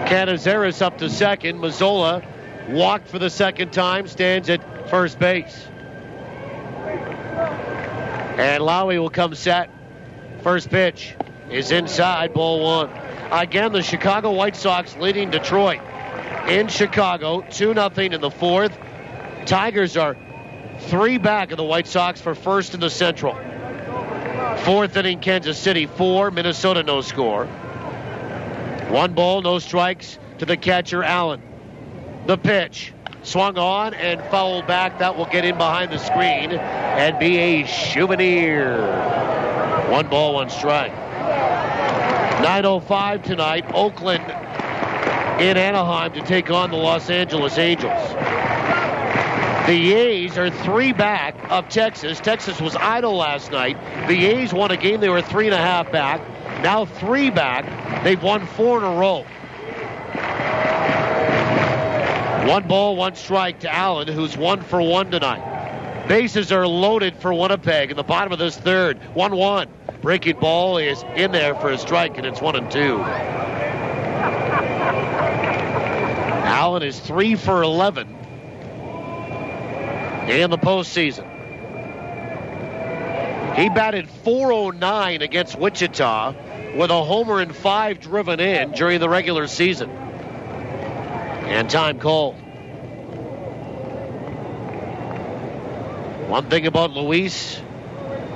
Canizares up to second. Mazzola walked for the 2nd time, stands at first base. And Lowry will come set. First pitch is inside, ball 1. Again, the Chicago White Sox leading Detroit in Chicago, 2-0 in the 4th. Tigers are 3 back of the White Sox for first in the Central. 4th inning, Kansas City 4, Minnesota no score. 1 ball, no strikes to the catcher, Allen. The pitch, swung on and fouled back. That will get in behind the screen and be a souvenir. 1 ball, 1 strike. 9:05 tonight, Oakland in Anaheim to take on the Los Angeles Angels. The A's are 3 back of Texas. Texas was idle last night. The A's won a game. They were 3.5 back. Now 3 back. They've won 4 in a row. 1 ball, 1 strike to Allen, who's 1 for 1 tonight. Bases are loaded for Winnipeg in the bottom of this 3rd. 1-1. Breaking ball is in there for a strike, and it's 1-2. Allen is 3 for 11 in the postseason. He batted .409 against Wichita with a homer and 5 driven in during the regular season. And time called. One thing about Luis,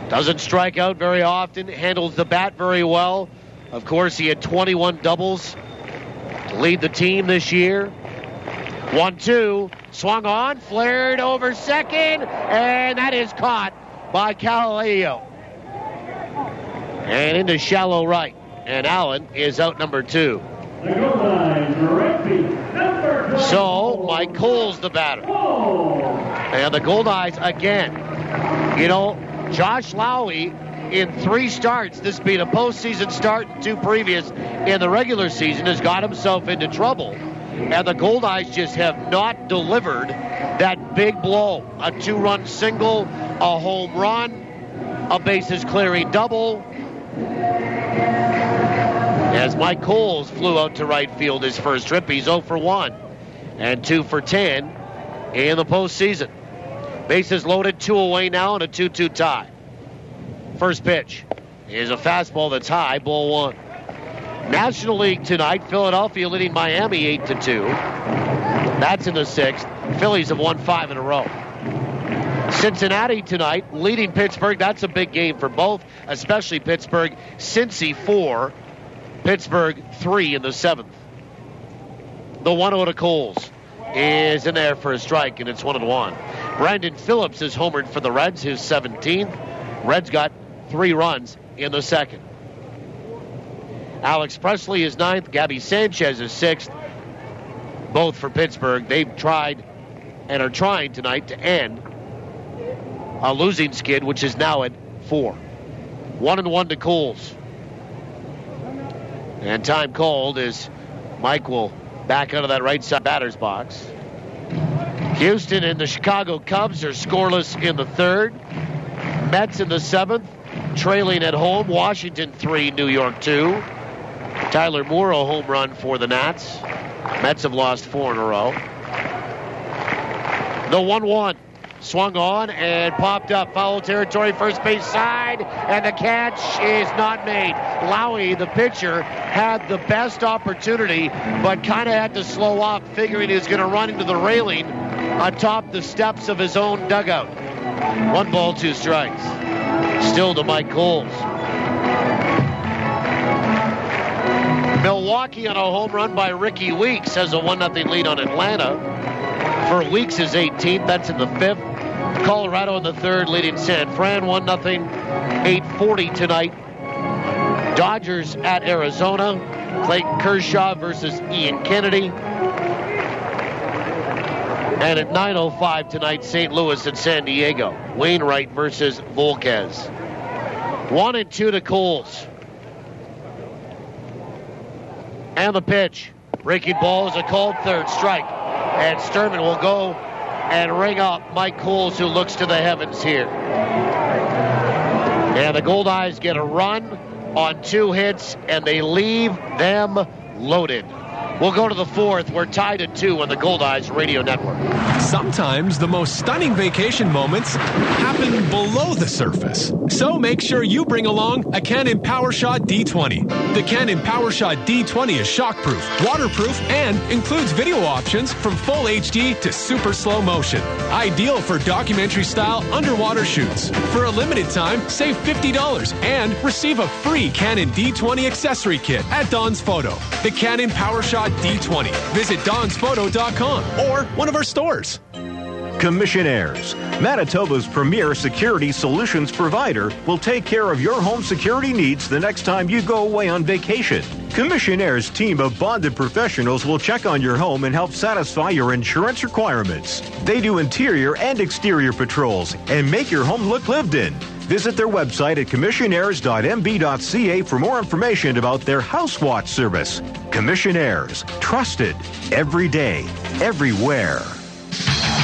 Doesn't strike out very often, handles the bat very well. Of course, he had 21 doubles to lead the team this year. 1-2, swung on, flared over second, and that is caught by Calio. And into shallow right, and Allen is out number 2. So, Mike Cole's the batter. And the Goldeyes again. You know, Josh Lowy in 3 starts, this being a postseason start and 2 previous in the regular season, has got himself into trouble. And the Goldeyes just have not delivered that big blow. A 2-run single, a home run, a bases clearing double. As Mike Coles flew out to right field his first trip, he's 0 for 1 and 2 for 10 in the postseason. Bases loaded, 2 away now, and a 2-2 tie. First pitch is a fastball that's high, ball 1. National League tonight, Philadelphia leading Miami 8-2. That's in the 6th. Phillies have won 5 in a row. Cincinnati tonight leading Pittsburgh. That's a big game for both, especially Pittsburgh. Cincy 4, Pittsburgh 3 in the 7th. The 1-0 to Coles is in there for a strike, and it's 1-1. Brandon Phillips is homered for the Reds, his 17th. Reds got 3 runs in the 2nd. Alex Presley is 9th. Gabby Sanchez is 6th. Both for Pittsburgh. They've tried and are trying tonight to end a losing skid, which is now at 4. 1-1 to Coles. And time called as Mike will back out of that right side batter's box. Houston and the Chicago Cubs are scoreless in the 3rd. Mets in the 7th, trailing at home. Washington 3, New York 2. Tyler Moore, a home run for the Nats. Mets have lost 4 in a row. The 1-1 swung on and popped up. Foul territory, first base side, and the catch is not made. Lowy, the pitcher, had the best opportunity, but kind of had to slow off, figuring he was going to run into the railing atop the steps of his own dugout. 1 ball, 2 strikes. Still to Mike Coles. Milwaukee on a home run by Ricky Weeks has a 1-0 lead on Atlanta. For Weeks is 18th. That's in the 5th. Colorado in the 3rd leading San Fran 1-0. 8:40 tonight. Dodgers at Arizona. Clayton Kershaw versus Ian Kennedy. And at 9:05 tonight, St. Louis at San Diego. Wainwright versus Volquez. 1-2 to Coles. And the pitch. Breaking ball is a called 3rd strike. And Sturman will go and ring up Mike Coles, who looks to the heavens here. And the Goldeyes get a run on 2 hits, and they leave them loaded. We'll go to the 4th. We're tied at 2 on the Goldeyes Radio Network. Sometimes the most stunning vacation moments happen below the surface. So make sure you bring along a Canon PowerShot D20. The Canon PowerShot D20 is shockproof, waterproof, and includes video options from full HD to super slow motion. Ideal for documentary-style underwater shoots. For a limited time, save $50 and receive a free Canon D20 accessory kit at Don's Photo. The Canon PowerShot D20. Visit donsphoto.com or one of our stores. Commissionaires, Manitoba's premier security solutions provider, will take care of your home security needs the next time you go away on vacation. Commissionaires' team of bonded professionals will check on your home and help satisfy your insurance requirements. They do interior and exterior patrols and make your home look lived in. Visit their website at commissionaires.mb.ca for more information about their House Watch service. Commissionaires, trusted every day, everywhere.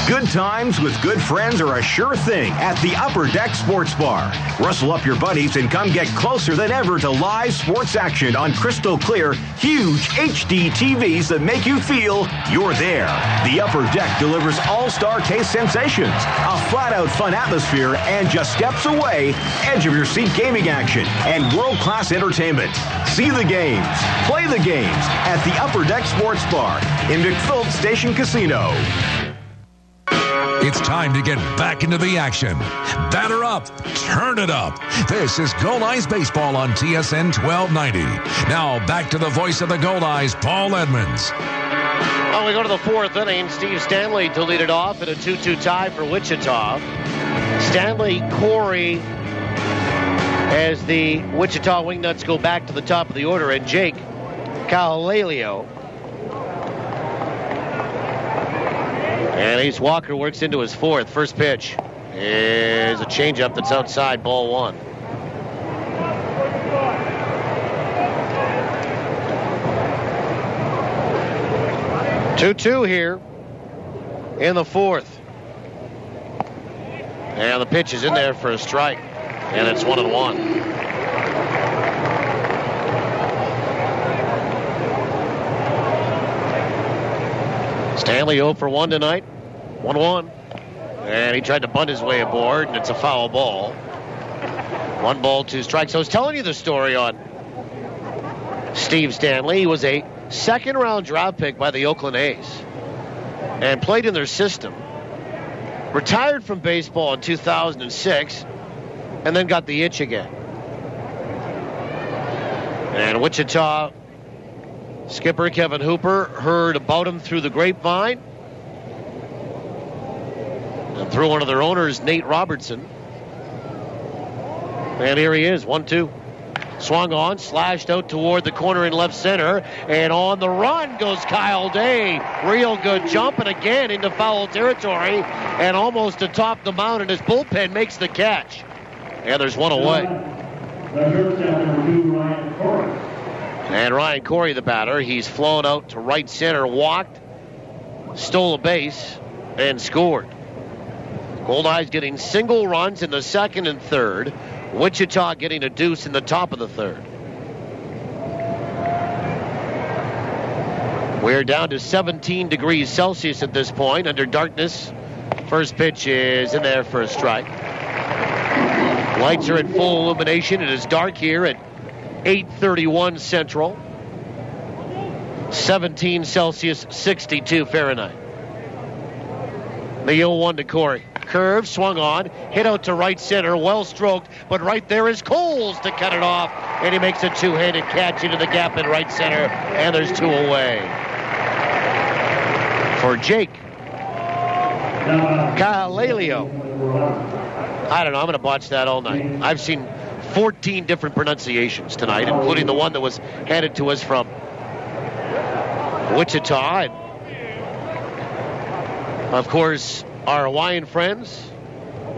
Good times with good friends are a sure thing at the Upper Deck Sports Bar. Rustle up your buddies and come get closer than ever to live sports action on crystal clear, huge HD TVs that make you feel you're there. The Upper Deck delivers all-star taste sensations, a flat-out fun atmosphere, and just steps away, edge-of-your-seat gaming action and world-class entertainment. See the games, play the games at the Upper Deck Sports Bar in McPhilp Station Casino. It's time to get back into the action. Batter up, turn it up. This is Goldeyes Baseball on TSN 1290. Now back to the voice of the Goldeyes, Paul Edmonds. Well, we go to the fourth inning. Steve Stanley to lead it off in a 2-2 tie for Wichita. Stanley, Corey, as the Wichita Wingnuts go back to the top of the order, and Jake Cahalalio. And Ace Walker works into his fourth. First pitch is a changeup that's outside, ball one. Two here in the fourth. And the pitch is in there for a strike. And it's 1-1. Stanley 0 for 1 tonight. 1-1. And he tried to bunt his way aboard, and it's a foul ball. 1 ball, 2 strikes. I was telling you the story on Steve Stanley. He was a second-round draft pick by the Oakland A's and played in their system. Retired from baseball in 2006 and then got the itch again. And Wichita skipper Kevin Hooper heard about him through the grapevine and through one of their owners, Nate Robertson. And here he is, 1-2. Swung on, slashed out toward the corner in left center, and on the run goes Kyle Day. Real good jump, and again into foul territory, and almost atop the mound, and his bullpen makes the catch. And there's one away. And Ryan Corey, the batter, he's flown out to right center, walked, stole a base, and scored. Goldeyes getting single runs in the second and third. Wichita getting a deuce in the top of the third. We're down to 17 degrees Celsius at this point, under darkness. First pitch is in there for a strike. Lights are at full illumination. It is dark here at 8:31 Central. 17 Celsius, 62 Fahrenheit. The 0-1 to Corey. Curve, swung on, hit out to right center, well stroked, but right there is Coles to cut it off, and he makes a two-handed catch into the gap in right center, and there's 2 away. For Jake Cahalalio. I don't know, I'm going to botch that all night. I've seen 14 different pronunciations tonight, including the one that was handed to us from Wichita. And of course, our Hawaiian friends,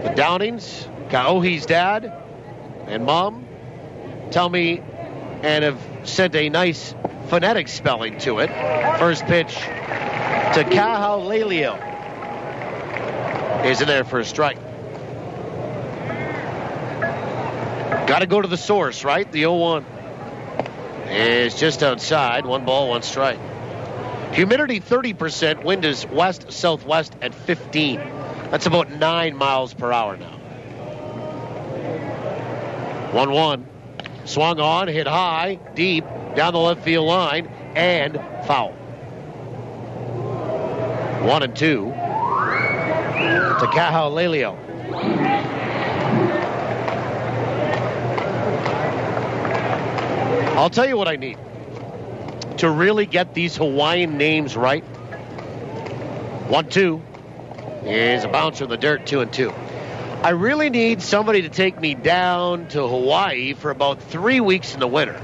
the Downings, Kaohi's dad and mom, tell me and have sent a nice phonetic spelling to it. First pitch to Cahalalio is in there for a strike. Got to go to the source, right? The 0-1 is just outside. 1 ball, 1 strike. Humidity 30%, wind is west-southwest at 15. That's about 9 miles per hour now. 1-1. Swung on, hit high, deep, down the left field line, and foul. 1-2 to Cahalalio. I'll tell you what I need to really get these Hawaiian names right. 1-2 is a bouncer in the dirt, 2-2. I really need somebody to take me down to Hawaii for about 3 weeks in the winter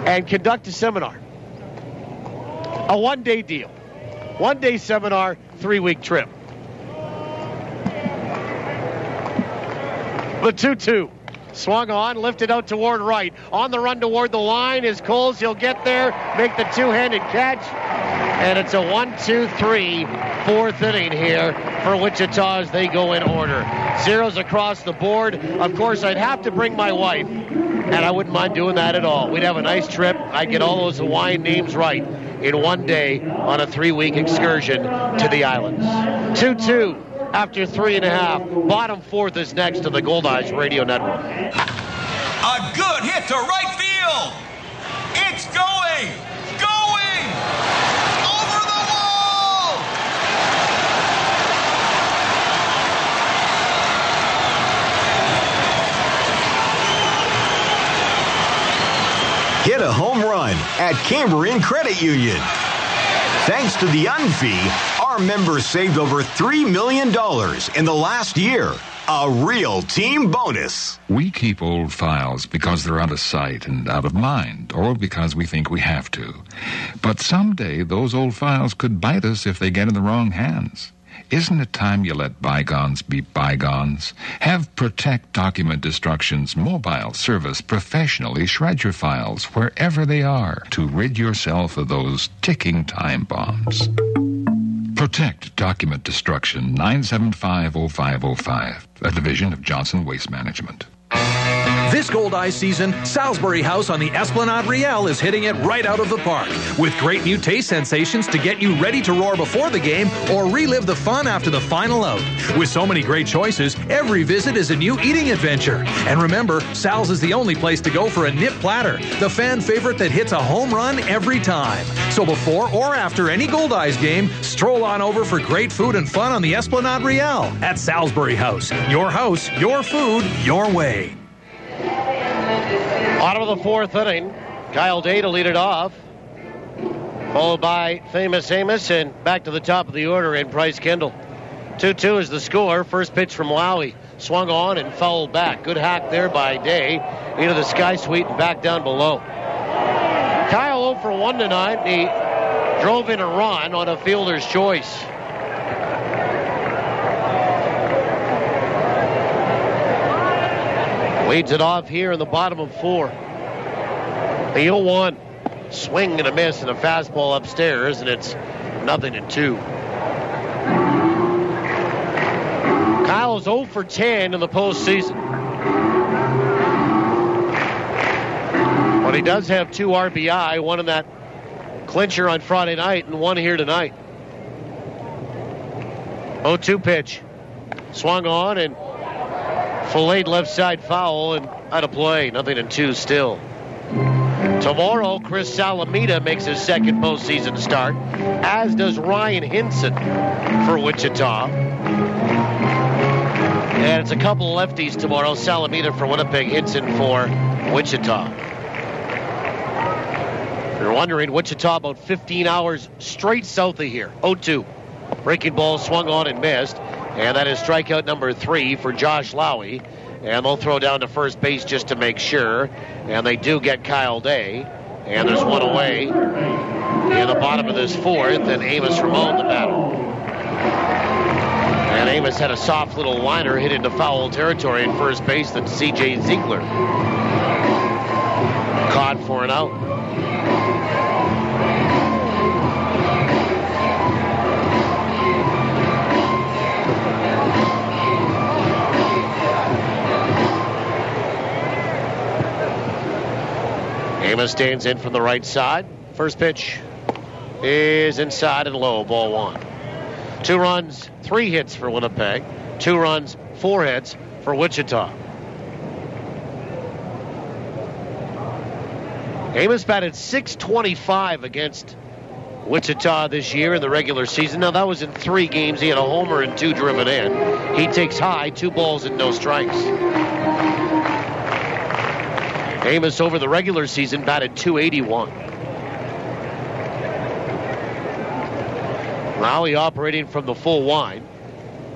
and conduct a seminar. A 1-day deal. 1-day seminar, 3-week trip. The 2-2. Swung on, lifted out toward right. On the run toward the line is Coles. He'll get there, make the two-handed catch. And it's a 1-2-3 fourth inning here for Wichita as they go in order. Zeros across the board. Of course, I'd have to bring my wife, and I wouldn't mind doing that at all. We'd have a nice trip. I'd get all those Hawaiian names right in 1 day on a 3-week excursion to the islands. 2-2. After 3.5. Bottom fourth is next to the Goldeyes Radio Network. A good hit to right field. It's going. Over the wall. Hit a home run at Cambrian Credit Union. Thanks to the UNFI, our members saved over $3 million in the last year. A real team bonus. We keep old files because they're out of sight and out of mind, or because we think we have to. But someday those old files could bite us if they get in the wrong hands. Isn't it time you let bygones be bygones? Have Protect Document Destruction's mobile service professionally shred your files wherever they are to rid yourself of those ticking time bombs. Protect Document Destruction, 975-0505, a division of Johnson Waste Management. This Goldeyes season, Salisbury House on the Esplanade Riel is hitting it right out of the park with great new taste sensations to get you ready to roar before the game or relive the fun after the final out. With so many great choices, every visit is a new eating adventure. And remember, Sal's is the only place to go for a nip platter, the fan favorite that hits a home run every time. So before or after any Goldeyes game, stroll on over for great food and fun on the Esplanade Riel at Salisbury House. Your house, your food, your way. Bottom of the fourth inning, Kyle Day to lead it off, followed by Famous Amos, and back to the top of the order in Price Kendall. 2-2 is the score. First pitch from Lowey. Swung on and fouled back. Good hack there by Day into the sky suite and back down below. Kyle 0 for 1 tonight. He drove in a run on a fielder's choice. Leads it off here in the bottom of 4. The 0-1. Swing and a miss and a fastball upstairs, and it's 0-2. Kyle's 0 for 10 in the postseason. But he does have 2 RBI, one in that clincher on Friday night and one here tonight. 0-2 pitch. Swung on and filleted left side foul and out of play. 0-2 still. Tomorrow, Chris Salamita makes his second postseason start, as does Ryan Hinson for Wichita. And it's a couple of lefties tomorrow. Salamita for Winnipeg, Hinson for Wichita. If you're wondering, Wichita about 15 hours straight south of here. 0-2. Breaking ball swung on and missed. And that is strikeout number 3 for Josh Lowey. And they'll throw down to first base just to make sure. And they do get Kyle Day. And there's one away in the bottom of this fourth. And Amos Ramon, the batter. And Amos had a soft little liner hit into foul territory in first base that C.J. Ziegler caught for an out. Amos stands in from the right side. First pitch is inside and low, ball 1. 2 runs, 3 hits for Winnipeg. 2 runs, 4 hits for Wichita. Amos batted .625 against Wichita this year in the regular season. Now, that was in 3 games. He had a homer and 2 driven in. He takes high, 2 balls and no strikes. Amos over the regular season batted .281. Lowey operating from the full line.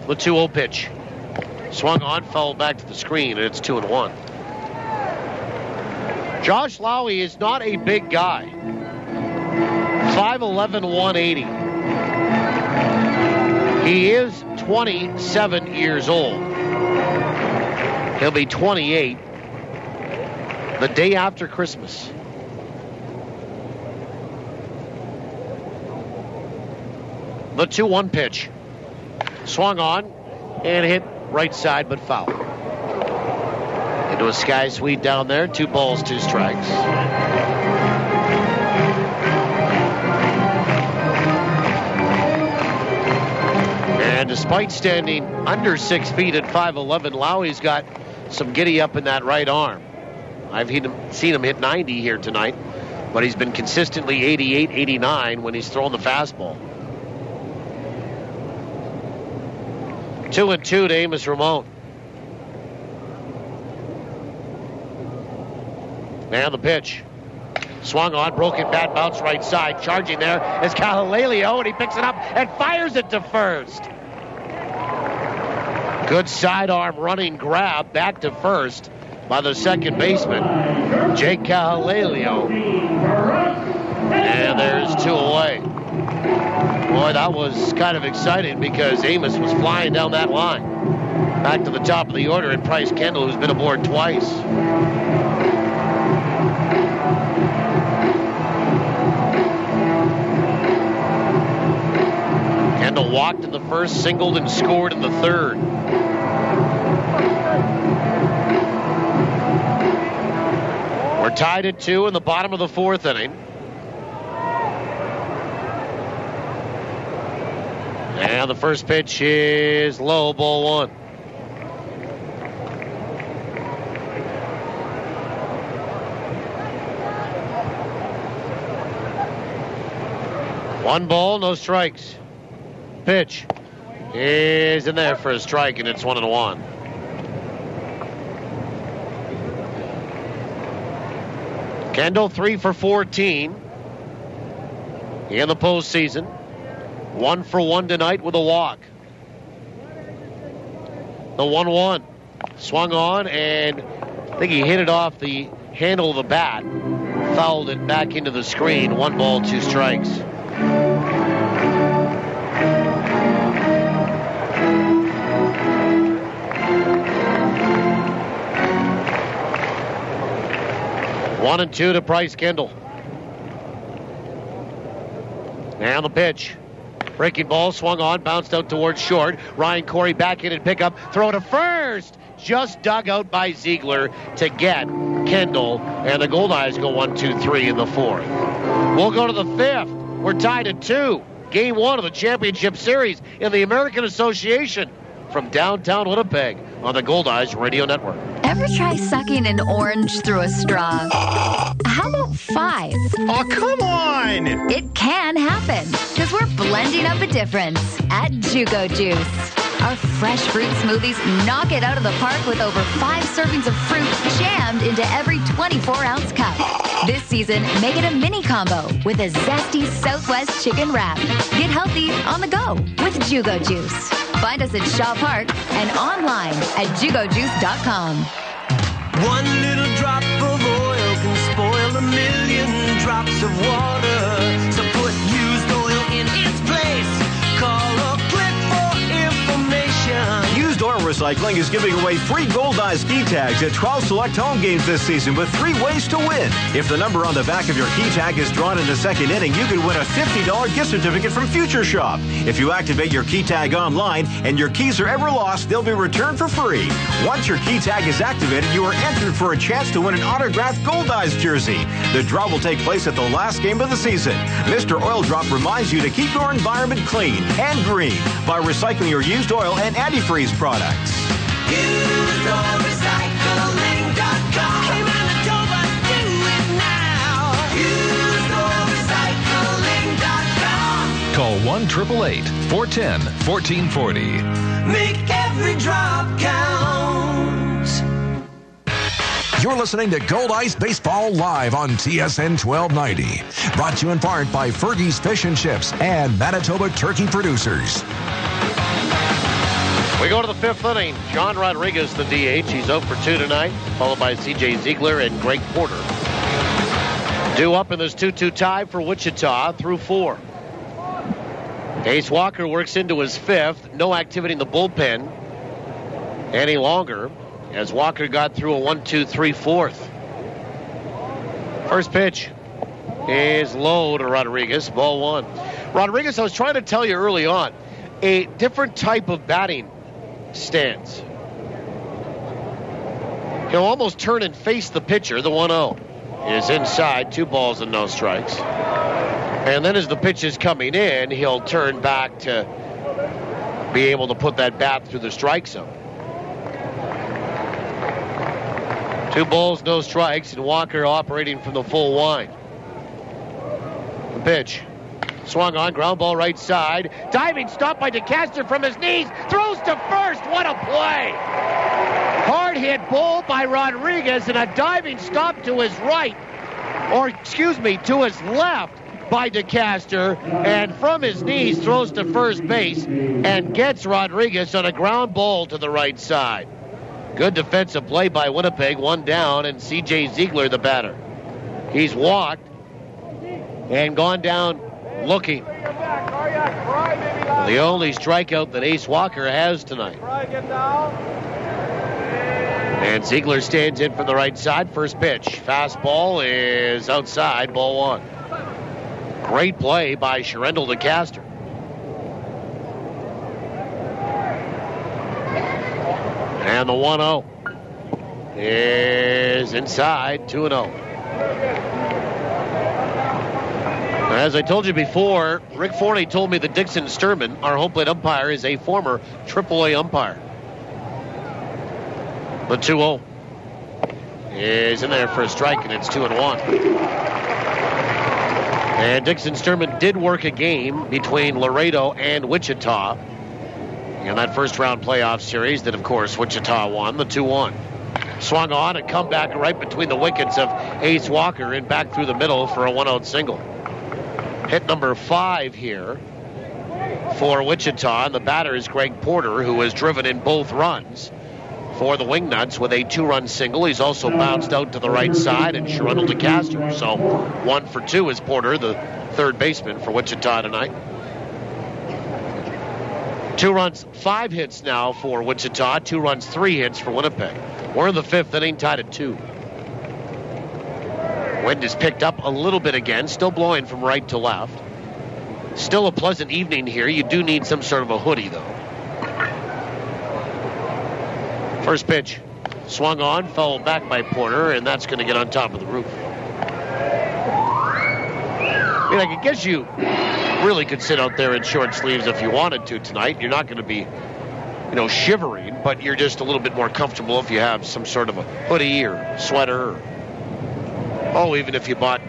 The 2-0 pitch. Swung on, fouled back to the screen, and it's 2-1. Josh Lowey is not a big guy. 5'11", 180. He is 27 years old. He'll be 28 the day after Christmas. The 2-1 pitch. Swung on and hit right side but foul. Into a sky suite down there. 2 balls, 2 strikes. And despite standing under 6 feet at 5'11", Lowey's got some giddy up in that right arm. I've seen him hit 90 here tonight, but he's been consistently 88, 89 when he's thrown the fastball. 2-2 to Amos Ramon. And the pitch. Swung on, broken bat, bounce right side. Charging there is Galileo, and he picks it up and fires it to first. Good sidearm running grab back to first by the second baseman, Jake Galileo. And there's 2 away. Boy, that was kind of exciting because Amos was flying down that line. Back to the top of the order, and Bryce Kendall, who's been aboard twice. Kendall walked in the first, singled, and scored in the third. We're tied at 2 in the bottom of the 4th inning. And the first pitch is low, ball 1. One ball, no strikes. Pitch is in there for a strike, and it's 1-1. Kendall 3 for 14 in the postseason. 1 for 1 tonight with a walk. The 1-1 swung on, and I think he hit it off the handle of the bat. Fouled it back into the screen. 1 ball, 2 strikes. One and 2 to Bryce Kendall. And the pitch. Breaking ball, swung on, bounced out towards short. Ryan Corey back in and pick up. Throw to first. Just dug out by Ziegler to get Kendall. And the Goldeyes go 1-2-3 in the 4th. We'll go to the 5th. We're tied at 2. Game 1 of the championship series in the American Association from downtown Winnipeg on the Goldeyes Radio Network. Ever try sucking an orange through a straw? How about 5? Oh, come on! It can happen, because we're blending up a difference at Jugo Juice. Our fresh fruit smoothies knock it out of the park with over 5 servings of fruit jammed into every 24-ounce cup. This season, make it a mini combo with a zesty Southwest chicken wrap. Get healthy on the go with Jugo Juice. Find us at Shaw Park and online at jugojuice.com. One little drop of oil can spoil a million drops of water. So put used oil in its place. Call or click for information. Used Oil Recycling is giving away free Goldeyes key tags at 12 select home games this season with 3 ways to win. If the number on the back of your key tag is drawn in the second inning, you can win a $50 gift certificate from Future Shop. If you activate your key tag online and your keys are ever lost, they'll be returned for free. Once your key tag is activated, you are entered for a chance to win an autographed Goldeyes jersey. The draw will take place at the last game of the season. Mr. Oil Drop reminds you to keep your environment clean and green by recycling your used oil and antifreeze products. UseOilRecycling.com. Hey, Manitoba, do it now. UseOilRecycling.com. Call 1-888-410-1440. Make every drop count. You're listening to Goldeyes Baseball Live on TSN 1290. Brought to you in part by Fergie's Fish and Chips and Manitoba Turkey Producers. We go to the 5th inning. John Rodriguez, the DH. He's 0 for 2 tonight, followed by C.J. Ziegler and Greg Porter. Due up in this 2-2 tie for Wichita through 4. Ace Walker works into his 5th. No activity in the bullpen any longer as Walker got through a 1-2-3 4th. First pitch is low to Rodriguez. Ball 1. Rodriguez, I was trying to tell you early on, a different type of batting stance. He'll almost turn and face the pitcher. The 1-0 is inside. 2 balls and no strikes. And then as the pitch is coming in, he'll turn back to be able to put that bat through the strike zone. 2 balls, no strikes, and Walker operating from the full wind. The pitch. Swung on, ground ball right side. Diving stop by DeCaster from his knees. Throws to first. What a play. Hard hit ball by Rodriguez and a diving stop to his right. to his left by DeCaster, and from his knees throws to first base and gets Rodriguez on a ground ball to the right side. Good defensive play by Winnipeg, one down, and C.J. Ziegler, the batter. He's walked and gone down looking. The only strikeout that Ace Walker has tonight. And Ziegler stands in from the right side. First pitch. Fastball is outside, ball one. Great play by Sherendel DeCaster. And the 1-0 is inside, 2-0. As I told you before, Rick Forney told me that Dixon Sturman, our home plate umpire, is a former AAA umpire. The 2-0 is in there for a strike, and it's 2-1. And Dixon Sturman did work a game between Laredo and Wichita in that first-round playoff series that, of course, Wichita won, the 2-1. Swung on and come back right between the wickets of Ace Walker and back through the middle for a one-out single. Hit number 5 here for Wichita, and the batter is Greg Porter, who has driven in both runs for the Wingnuts with a 2-run single. He's also bounced out to the right side, and Sherendel DeCaster. So 1 for 2 is Porter, the third baseman for Wichita tonight. 2 runs, 5 hits now for Wichita. 2 runs, 3 hits for Winnipeg. We're in the 5th inning, tied at 2. Wind is picked up a little bit again, still blowing from right to left. Still a pleasant evening here. You do need some sort of a hoodie, though. First pitch, swung on, fouled back by Porter, and that's going to get on top of the roof. I mean, I guess you really could sit out there in short sleeves if you wanted to tonight. You're not going to be, shivering, but you're just a little bit more comfortable if you have some sort of a hoodie or sweater. Even if you brought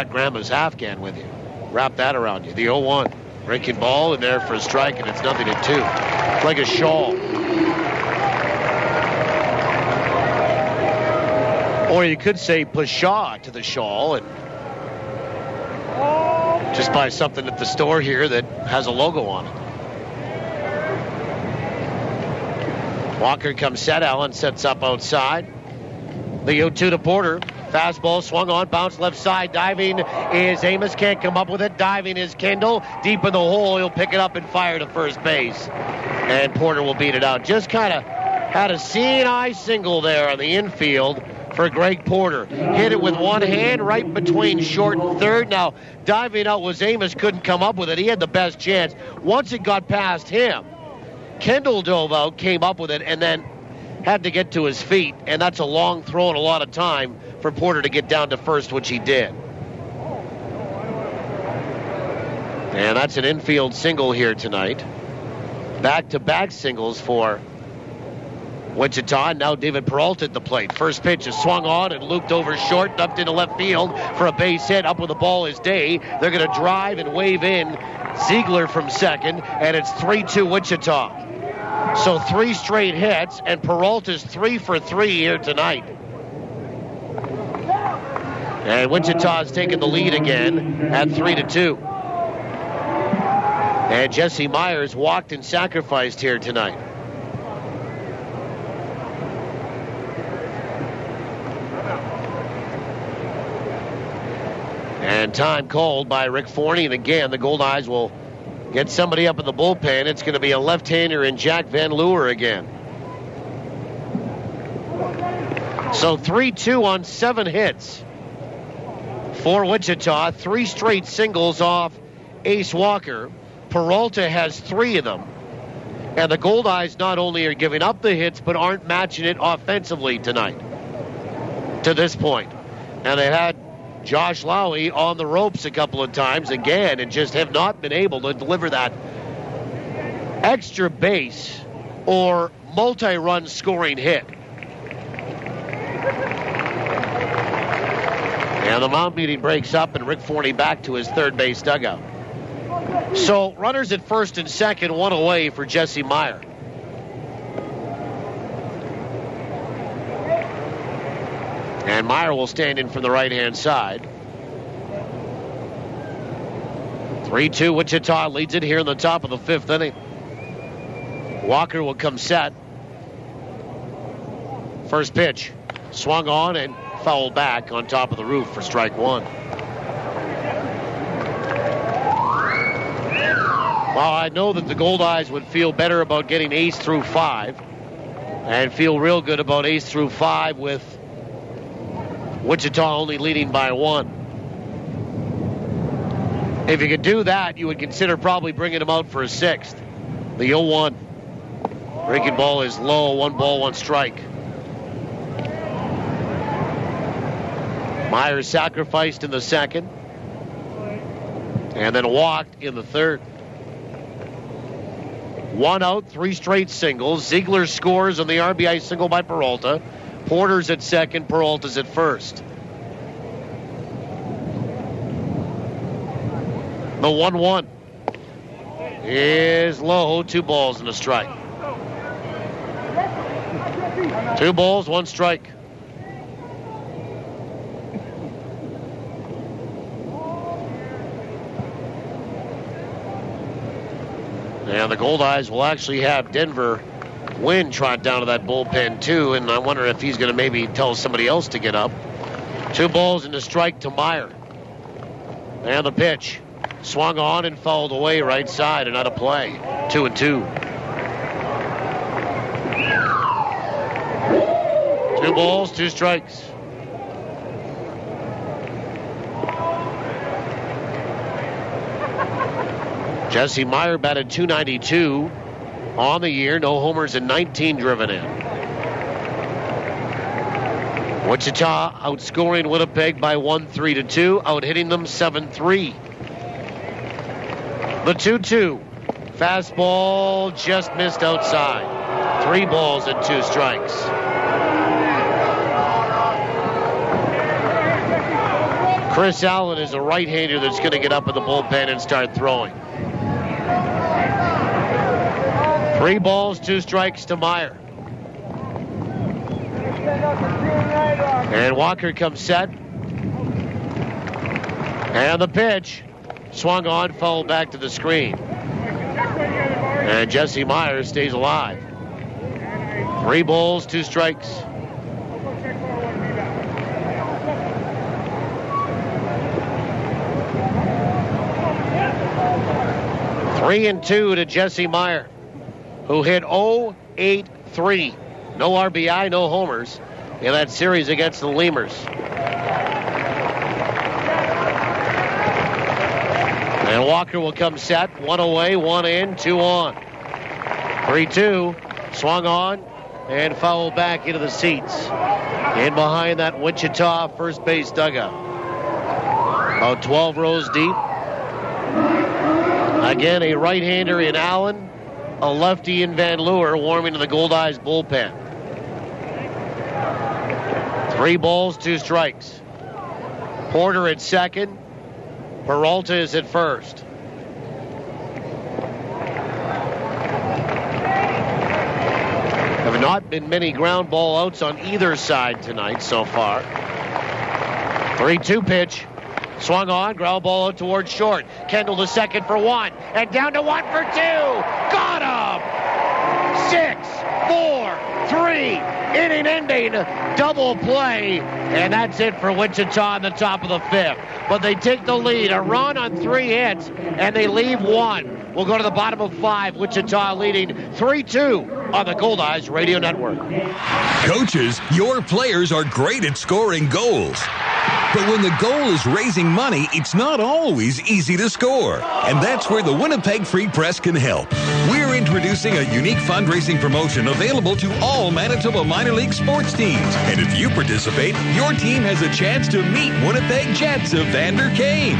Grandma's Afghan with you. Wrap that around you. The 0-1. Breaking ball in there for a strike, and it's 0-2. Like a shawl. Or you could say Pshaw to the shawl and just buy something at the store here that has a logo on it. Walker comes set. Allen sets up outside. The 0-2 to Porter. Fastball swung on, bounced left side. Diving is Amos. Can't come up with it. Diving is Kendall. Deep in the hole. He'll pick it up and fire to first base. And Porter will beat it out. Just kind of had a seeing-eye single there on the infield for Greg Porter. Hit it with one hand right between short and third. Now, diving out was Amos. Couldn't come up with it. He had the best chance. Once it got past him, Kendall dove out, came up with it, and then had to get to his feet, and that's a long throw and a lot of time for Porter to get down to first, which he did. And that's an infield single here tonight. Back-to-back singles for Wichita, and now David Peralta at the plate. First pitch is swung on and looped over short, dumped into left field for a base hit. Up with the ball is Day. They're going to drive and wave in Ziegler from second, and it's 3-2 Wichita. So 3 straight hits, and Peralta's 3 for 3 here tonight. And Wichita's taken the lead again at 3-2. And Jesse Myers walked and sacrificed here tonight. And time called by Rick Forney, and again the Goldeyes will get somebody up in the bullpen. It's going to be a left-hander in Jack Van Leeuwen again. So 3-2 on 7 hits for Wichita. 3 straight singles off Ace Walker. Peralta has 3 of them. And the Goldeyes not only are giving up the hits, but aren't matching it offensively tonight to this point. And they had Josh Lowy on the ropes a couple of times again and just have not been able to deliver that extra base or multi-run scoring hit. And the mound meeting breaks up, and Rick Forney back to his third base dugout. So runners at first and second, 1 away for Jesse Meyer. And Meyer will stand in from the right-hand side. 3-2 Wichita leads it here in the top of the 5th inning. Walker will come set. First pitch. Swung on and fouled back on top of the roof for strike 1. Well, I know that the Goldeyes would feel better about getting ace through 5 and feel real good about ace through 5 with Wichita only leading by 1. If you could do that, you would consider probably bringing him out for a 6th. The 0-1. Breaking ball is low. 1 ball, 1 strike. Myers sacrificed in the 2nd. And then walked in the 3rd. 1 out, 3 straight singles. Ziegler scores on the RBI single by Peralta. Porter's at 2nd, Peralta's at 1st. The 1-1 is low. 2 balls and a strike. 2 balls, 1 strike. And the Goldeyes will actually have Denver Wynn trot down to that bullpen too, and I wonder if he's going to maybe tell somebody else to get up. 2 balls and a strike to Meyer. And the pitch. Swung on and fouled away right side and out of play. 2-2. 2 balls, 2 strikes. Jesse Meyer batted .292 on the year. No homers and 19 driven in. Wichita outscoring Winnipeg by 1-3-2, out-hitting them 7-3. The 2-2. Fastball just missed outside. 3 balls and 2 strikes. Chris Allen is a right-hander that's going to get up in the bullpen and start throwing. 3 balls, 2 strikes to Meyer. And Walker comes set. And the pitch. Swung on, fouled back to the screen. And Jesse Meyer stays alive. 3 balls, 2 strikes. Three and 2 to Jesse Meyer, who hit 0-8-3. No RBI, no homers in that series against the Lemurs. And Walker will come set. 1 away, 1 in, 2 on. 3-2. Swung on and fouled back into the seats. In behind that Wichita first base dugout. About 12 rows deep. Again, a right-hander in Allen. A lefty in Van Leeuwen warming to the Goldeyes bullpen. 3 balls, 2 strikes. Porter at 2nd. Peralta is at 1st. Have not been many ground ball outs on either side tonight so far. 3-2 pitch. Swung on, ground ball out towards short. Kendall to 2nd for 1. And down to 1 for 2. Got him! 6, 4, 3. Inning ending. Double play. And that's it for Wichita in the top of the 5th. But they take the lead. A run on 3 hits. And they leave 1. We'll go to the bottom of 5. Wichita leading 3-2 on the Goldeyes Radio Network. Coaches, your players are great at scoring goals. But when the goal is raising money, it's not always easy to score. And that's where the Winnipeg Free Press can help. We're introducing a unique fundraising promotion available to all Manitoba minor league sports teams. And if you participate, your team has a chance to meet Winnipeg Jets of Vander Kane.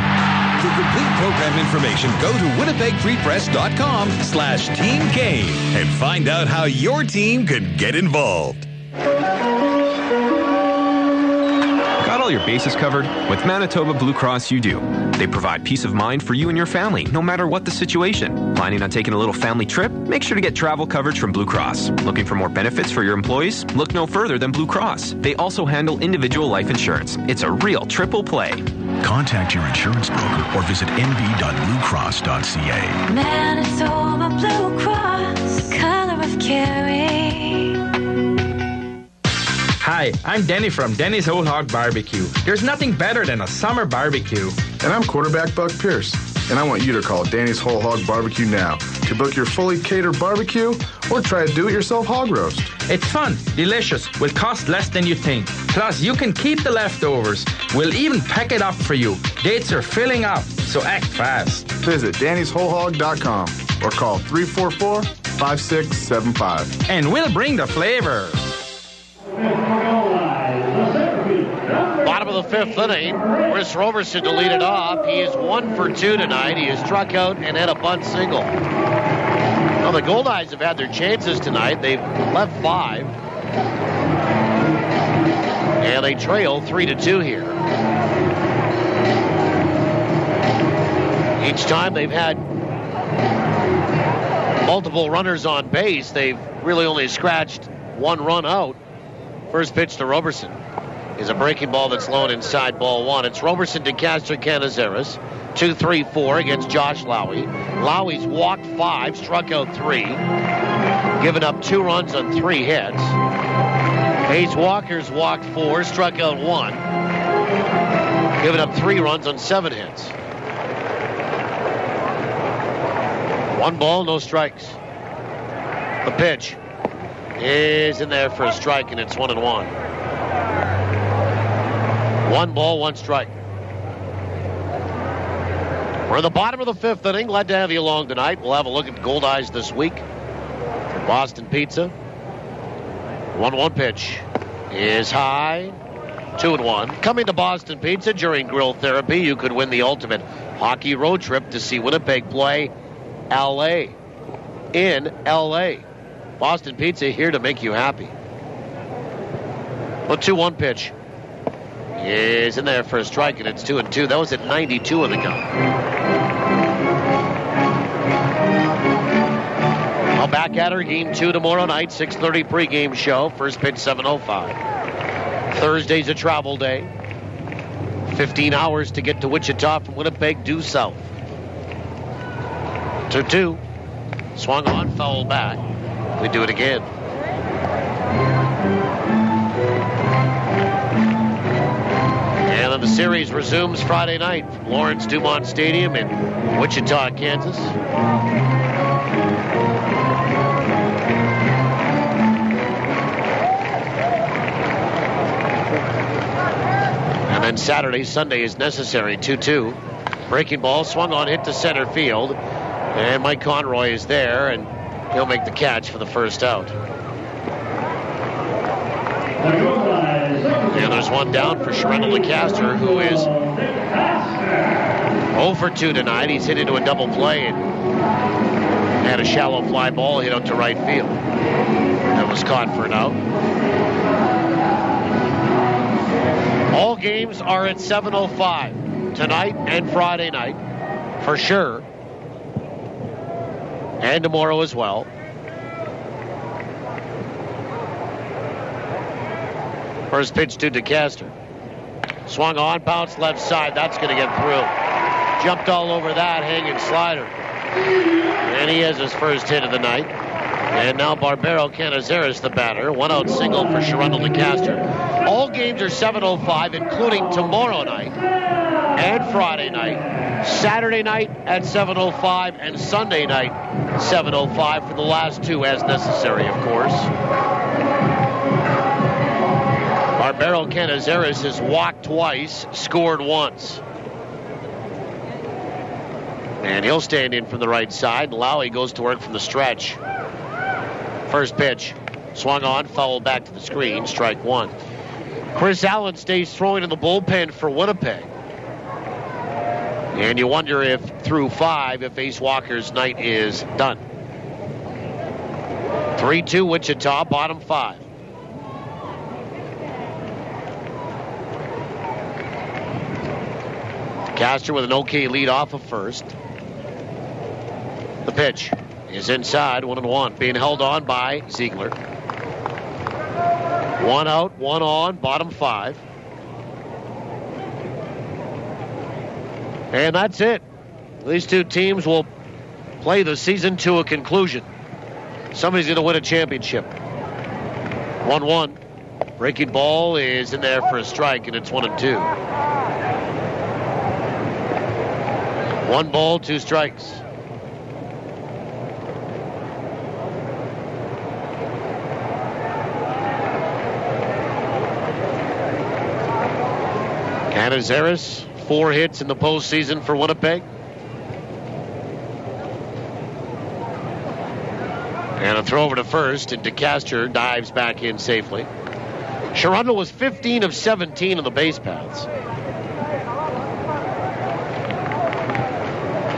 For complete program information, go to winnipegfreepress.com/Team Kane and find out how your team can get involved. Got all all your bases covered? With Manitoba Blue Cross, you do. They provide peace of mind for you and your family, no matter what the situation. Planning on taking a little family trip? Make sure to get travel coverage from Blue Cross. Looking for more benefits for your employees? Look no further than Blue Cross. They also handle individual life insurance. It's a real triple play. Contact your insurance broker or visit nb.bluecross.ca. Manitoba Blue Cross, color of caring. Hi, I'm Denny from Denny's Whole Hog Barbecue. There's nothing better than a summer barbecue. And I'm quarterback Buck Pierce. And I want you to call Danny's Whole Hog Barbecue now to book your fully catered barbecue or try a do-it-yourself hog roast. It's fun, delicious, will cost less than you think. Plus, you can keep the leftovers. We'll even pack it up for you. Dates are filling up, so act fast. Visit Danny'sWholeHog.com or call 344-5675. And we'll bring the flavor. Bottom of the fifth inning, Chris Roberson to lead it off. He is 1 for 2 tonight. He has struck out and had a bunt single. Well, the Goldeyes have had their chances tonight. They've left 5. And they trail 3-2 here. Each time they've had multiple runners on base, they've really only scratched 1 run out. First pitch to Roberson is a breaking ball that's low and inside ball 1. It's Roberson to Castro Canizares. 2-3-4 against Josh Lowy. Lowy's walked 5, struck out 3, given up 2 runs on 3 hits. Ace Walker's walked 4, struck out 1, given up 3 runs on 7 hits. 1 ball, no strikes. The pitch is in there for a strike, and it's 1-1. 1 ball, 1 strike. We're at the bottom of the fifth inning. Glad to have you along tonight. We'll have a look at Goldeyes this week. Boston Pizza. 1-1 pitch is high. 2-1. Coming to Boston Pizza during grill therapy, you could win the ultimate hockey road trip to see Winnipeg play L.A. in L.A. Boston Pizza here to make you happy. The 2-1 pitch is in there for a strike, and it's 2-2. That was at 92 in the count. Well, back at her, game 2 tomorrow night, 6:30 pregame show. First pitch 7:05. Thursday's a travel day. 15 hours to get to Wichita from Winnipeg due south. 2-2. Swung on, foul back. We do it again. And then the series resumes Friday night from Lawrence Dumont Stadium in Wichita, Kansas. And then Saturday, Sunday is necessary. 2-2. Breaking ball, swung on, hit to center field. And Mike Conroy is there, and he'll make the catch for the first out. And there's one down for Sherendel DeCaster, who is 0 for 2 tonight. He's hit into a double play and had a shallow fly ball hit out to right field. That was caught for an out. All games are at 7:05 tonight and Friday night for sure. And tomorrow as well. First pitch to DeCaster. Swung on, bounced left side. That's going to get through. Jumped all over that hanging slider. And he has his first hit of the night. And now Barbero Canizares, the batter. 1 out single for Sherendel DeCaster. All games are 7:05, including tomorrow night and Friday night. Saturday night at 7:05 and Sunday night 7:05 for the last 2 as necessary, of course. Barbero Canizares has walked twice, scored once. And he'll stand in from the right side. Lowy goes to work from the stretch. First pitch, swung on, fouled back to the screen, strike 1. Chris Allen stays throwing in the bullpen for Winnipeg. And you wonder if through 5, if Ace Walker's night is done. 3-2 Wichita, bottom 5. DeCaster with an okay lead off of first. The pitch is inside, 1-1, being held on by Ziegler. 1 out, 1 on, bottom 5. And that's it. These two teams will play the season to a conclusion. Somebody's going to win a championship. 1-1. Breaking ball is in there for a strike, and it's 1-2. 1 ball, 2 strikes. Canizares, 4 hits in the postseason for Winnipeg. And a throw over to first, and DeCaster dives back in safely. Sherundle was 15 of 17 on the base paths.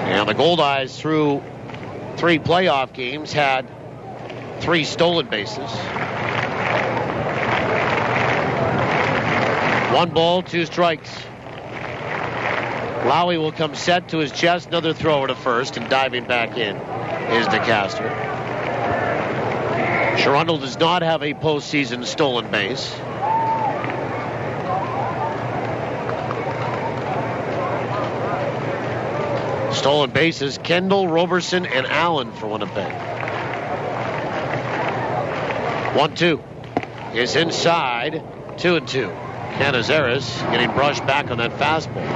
And the Goldeyes, through 3 playoff games, had 3 stolen bases. 1 ball, 2 strikes. Lowry will come set to his chest. Another throw over to first, and diving back in is DeCaster. Sherundle does not have a postseason stolen base. Stolen bases, Kendall, Roberson, and Allen for Winnipeg. 1-2 is inside, 2-2. Canizares getting brushed back on that fastball.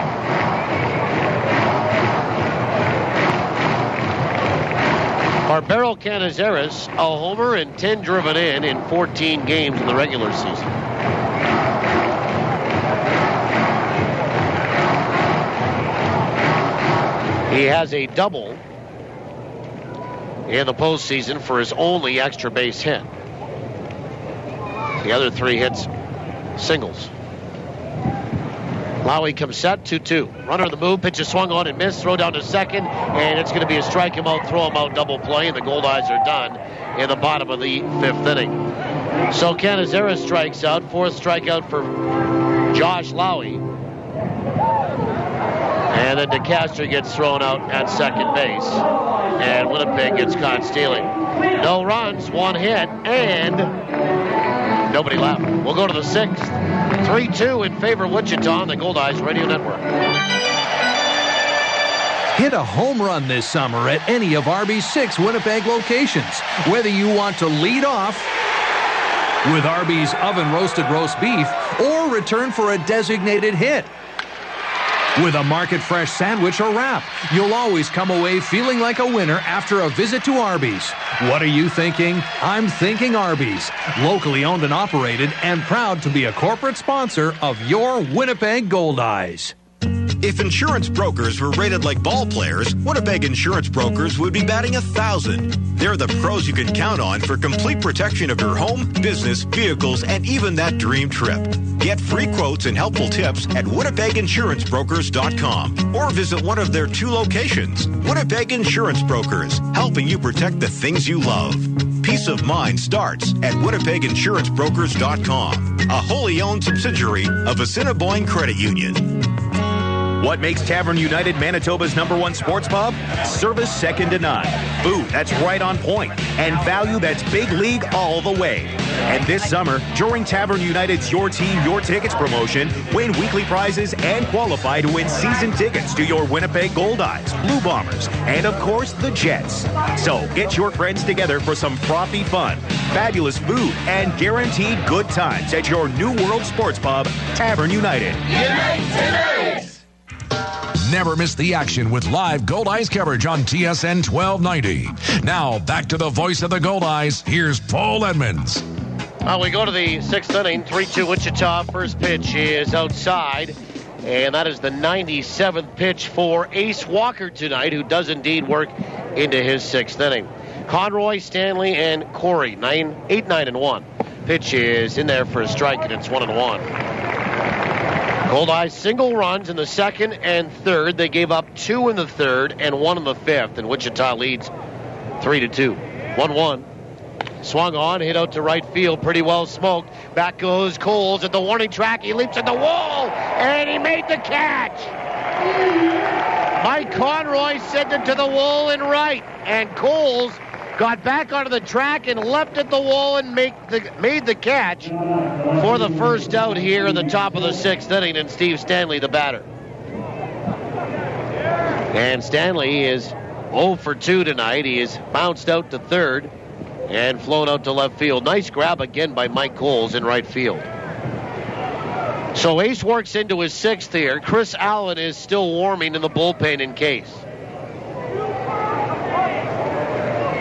Barbero Canizares, a homer and 10 driven in 14 games in the regular season. He has a double in the postseason for his only extra base hit. The other 3 hits, singles. Lowry comes set, 2-2. Runner on the move, pitch is swung on and missed, throw down to second, and it's going to be a strike him out, throw him out, double play, and the Goldeyes are done in the bottom of the 5th inning. So Canizares strikes out, 4th strikeout for Josh Lowry. And then DeCaster gets thrown out at second base, and Winnipeg gets caught stealing. No runs, 1 hit, and nobody left. We'll go to the 6th. 3-2 in favor of Wichita on the Goldeyes Radio Network. Hit a home run this summer at any of Arby's 6 Winnipeg locations. Whether you want to lead off with Arby's oven-roasted roast beef or return for a designated hit with a market-fresh sandwich or wrap, you'll always come away feeling like a winner after a visit to Arby's. What are you thinking? I'm thinking Arby's. Locally owned and operated, and proud to be a corporate sponsor of your Winnipeg Goldeyes. If insurance brokers were rated like ball players, Winnipeg Insurance Brokers would be batting 1,000. They're the pros you can count on for complete protection of your home, business, vehicles, and even that dream trip. Get free quotes and helpful tips at WinnipegInsuranceBrokers.com or visit one of their 2 locations. Winnipeg Insurance Brokers, helping you protect the things you love. Peace of mind starts at WinnipegInsuranceBrokers.com, a wholly owned subsidiary of Assiniboine Credit Union. What makes Tavern United Manitoba's #1 sports pub? Service second to none. Food that's right on point. And value that's big league all the way. And this summer, during Tavern United's Your Team, Your Tickets promotion, win weekly prizes and qualify to win season tickets to your Winnipeg Goldeyes, Blue Bombers, and of course, the Jets. So get your friends together for some frothy fun, fabulous food, and guaranteed good times at your New World Sports Pub, Tavern United. Never miss the action with live Goldeyes coverage on TSN 1290. Now, back to the voice of the Goldeyes. Here's Paul Edmonds. We go to the 6th inning, 3-2 Wichita. First pitch is outside, and that is the 97th pitch for Ace Walker tonight, who does indeed work into his 6th inning. Conroy, Stanley, and Corey, 8, 9, and 1. Pitch is in there for a strike, and it's 1-1. Goldeyes single runs in the 2nd and 3rd. They gave up 2 in the 3rd and 1 in the 5th, and Wichita leads 3-2. 1-1. Swung on, hit out to right field, pretty well smoked. Back goes Coles at the warning track. He leaps at the wall, and he made the catch. Mike Conroy sent it to the wall and right. And Coles got back onto the track and left at the wall and made the catch for the first out here in the top of the 6th inning. And Steve Stanley, the batter. And Stanley is 0 for 2 tonight. He is bounced out to third and flown out to left field. Nice grab again by Mike Coles in right field. So Ace works into his 6th here. Chris Allen is still warming in the bullpen in case.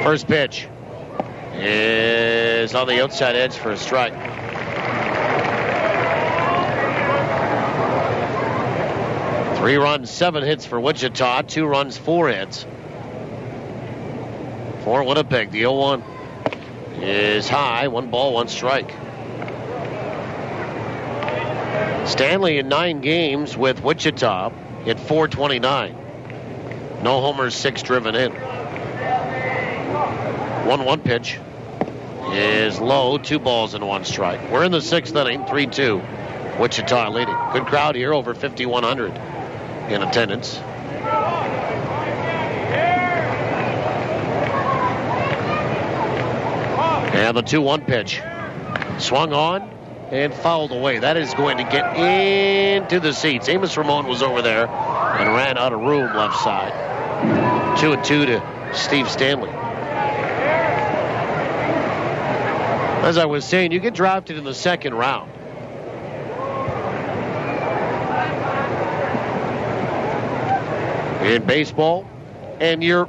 First pitch is on the outside edge for a strike. Three runs, 7 hits for Wichita. 2 runs, 4 hits for Winnipeg. The 0-1 is high. 1 ball, 1 strike. Stanley in 9 games with Wichita hit .429. No homers, 6 driven in. 1-1 pitch is low. 2 balls and 1 strike. We're in the 6th inning, 3-2. Wichita leading. Good crowd here, over 5,100 in attendance. And the 2-1 pitch. Swung on and fouled away. That is going to get into the seats. Amos Ramon was over there and ran out of room left side. 2-2 to Steve Stanley. As I was saying, you get drafted in the 2nd round. In baseball, and you're,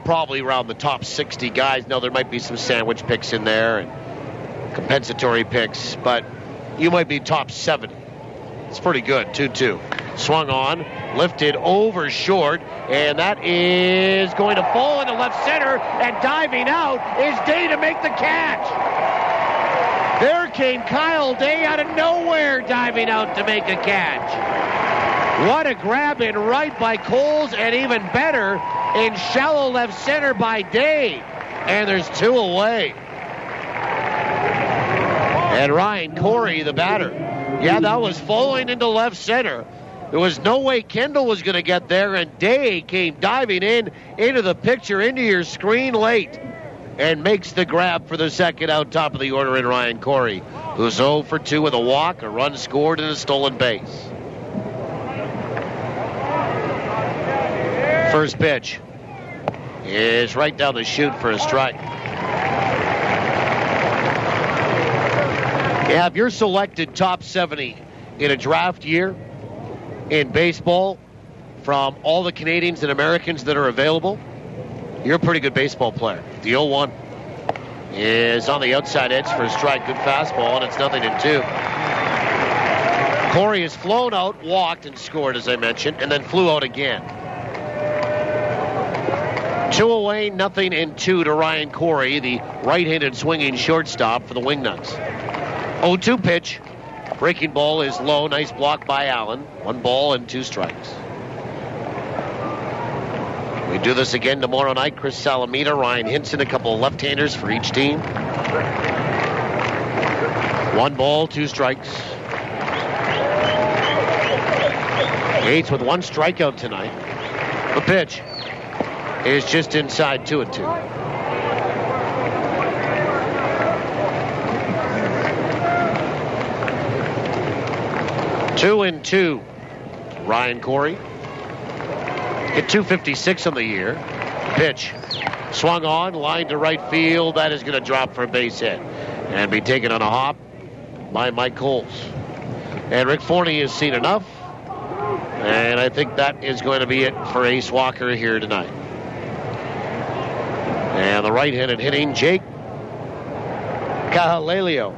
probably around the top 60 guys. Now, there might be some sandwich picks in there and compensatory picks, but you might be top 70. It's pretty good. 2-2. Swung on, lifted over short, and that is going to fall into left center, and diving out is Day to make the catch. There came Kyle Day out of nowhere, diving out to make a catch. What a grab in right by Coles, and even better in shallow left center by Day. And there's 2 away. And Ryan Corey, the batter. Yeah, that was falling into left center. There was no way Kendall was going to get there, and Day came diving into the picture, into your screen late, and makes the grab for the 2nd out, top of the order in Ryan Corey, who's 0 for 2 with a walk, a run scored, and a stolen base. First pitch is right down the chute for a strike. Yeah, if you're selected top 70 in a draft year in baseball from all the Canadians and Americans that are available, you're a pretty good baseball player. The 0-1 is on the outside edge for a strike. Good fastball, and it's 0-2. Corey has flown out, walked, and scored, as I mentioned, and then flew out again. 2 away, 0-2 to Ryan Corey, the right-handed swinging shortstop for the Wingnuts. 0-2 pitch. Breaking ball is low. Nice block by Allen. 1 ball and 2 strikes. We do this again tomorrow night. Chris Salamita, Ryan Hinson, a couple of left-handers for each team. 1 ball, 2 strikes. Yates with 1 strikeout tonight. The pitch is just inside 2-2. Two and 2. Ryan Corey hit .256 on the year. Pitch swung on, line to right field. That is going to drop for a base hit and be taken on a hop by Mike Coles. And Rick Forney has seen enough, and I think that is going to be it for Ace Walker here tonight. And the right-handed hitting Jake Cahalelio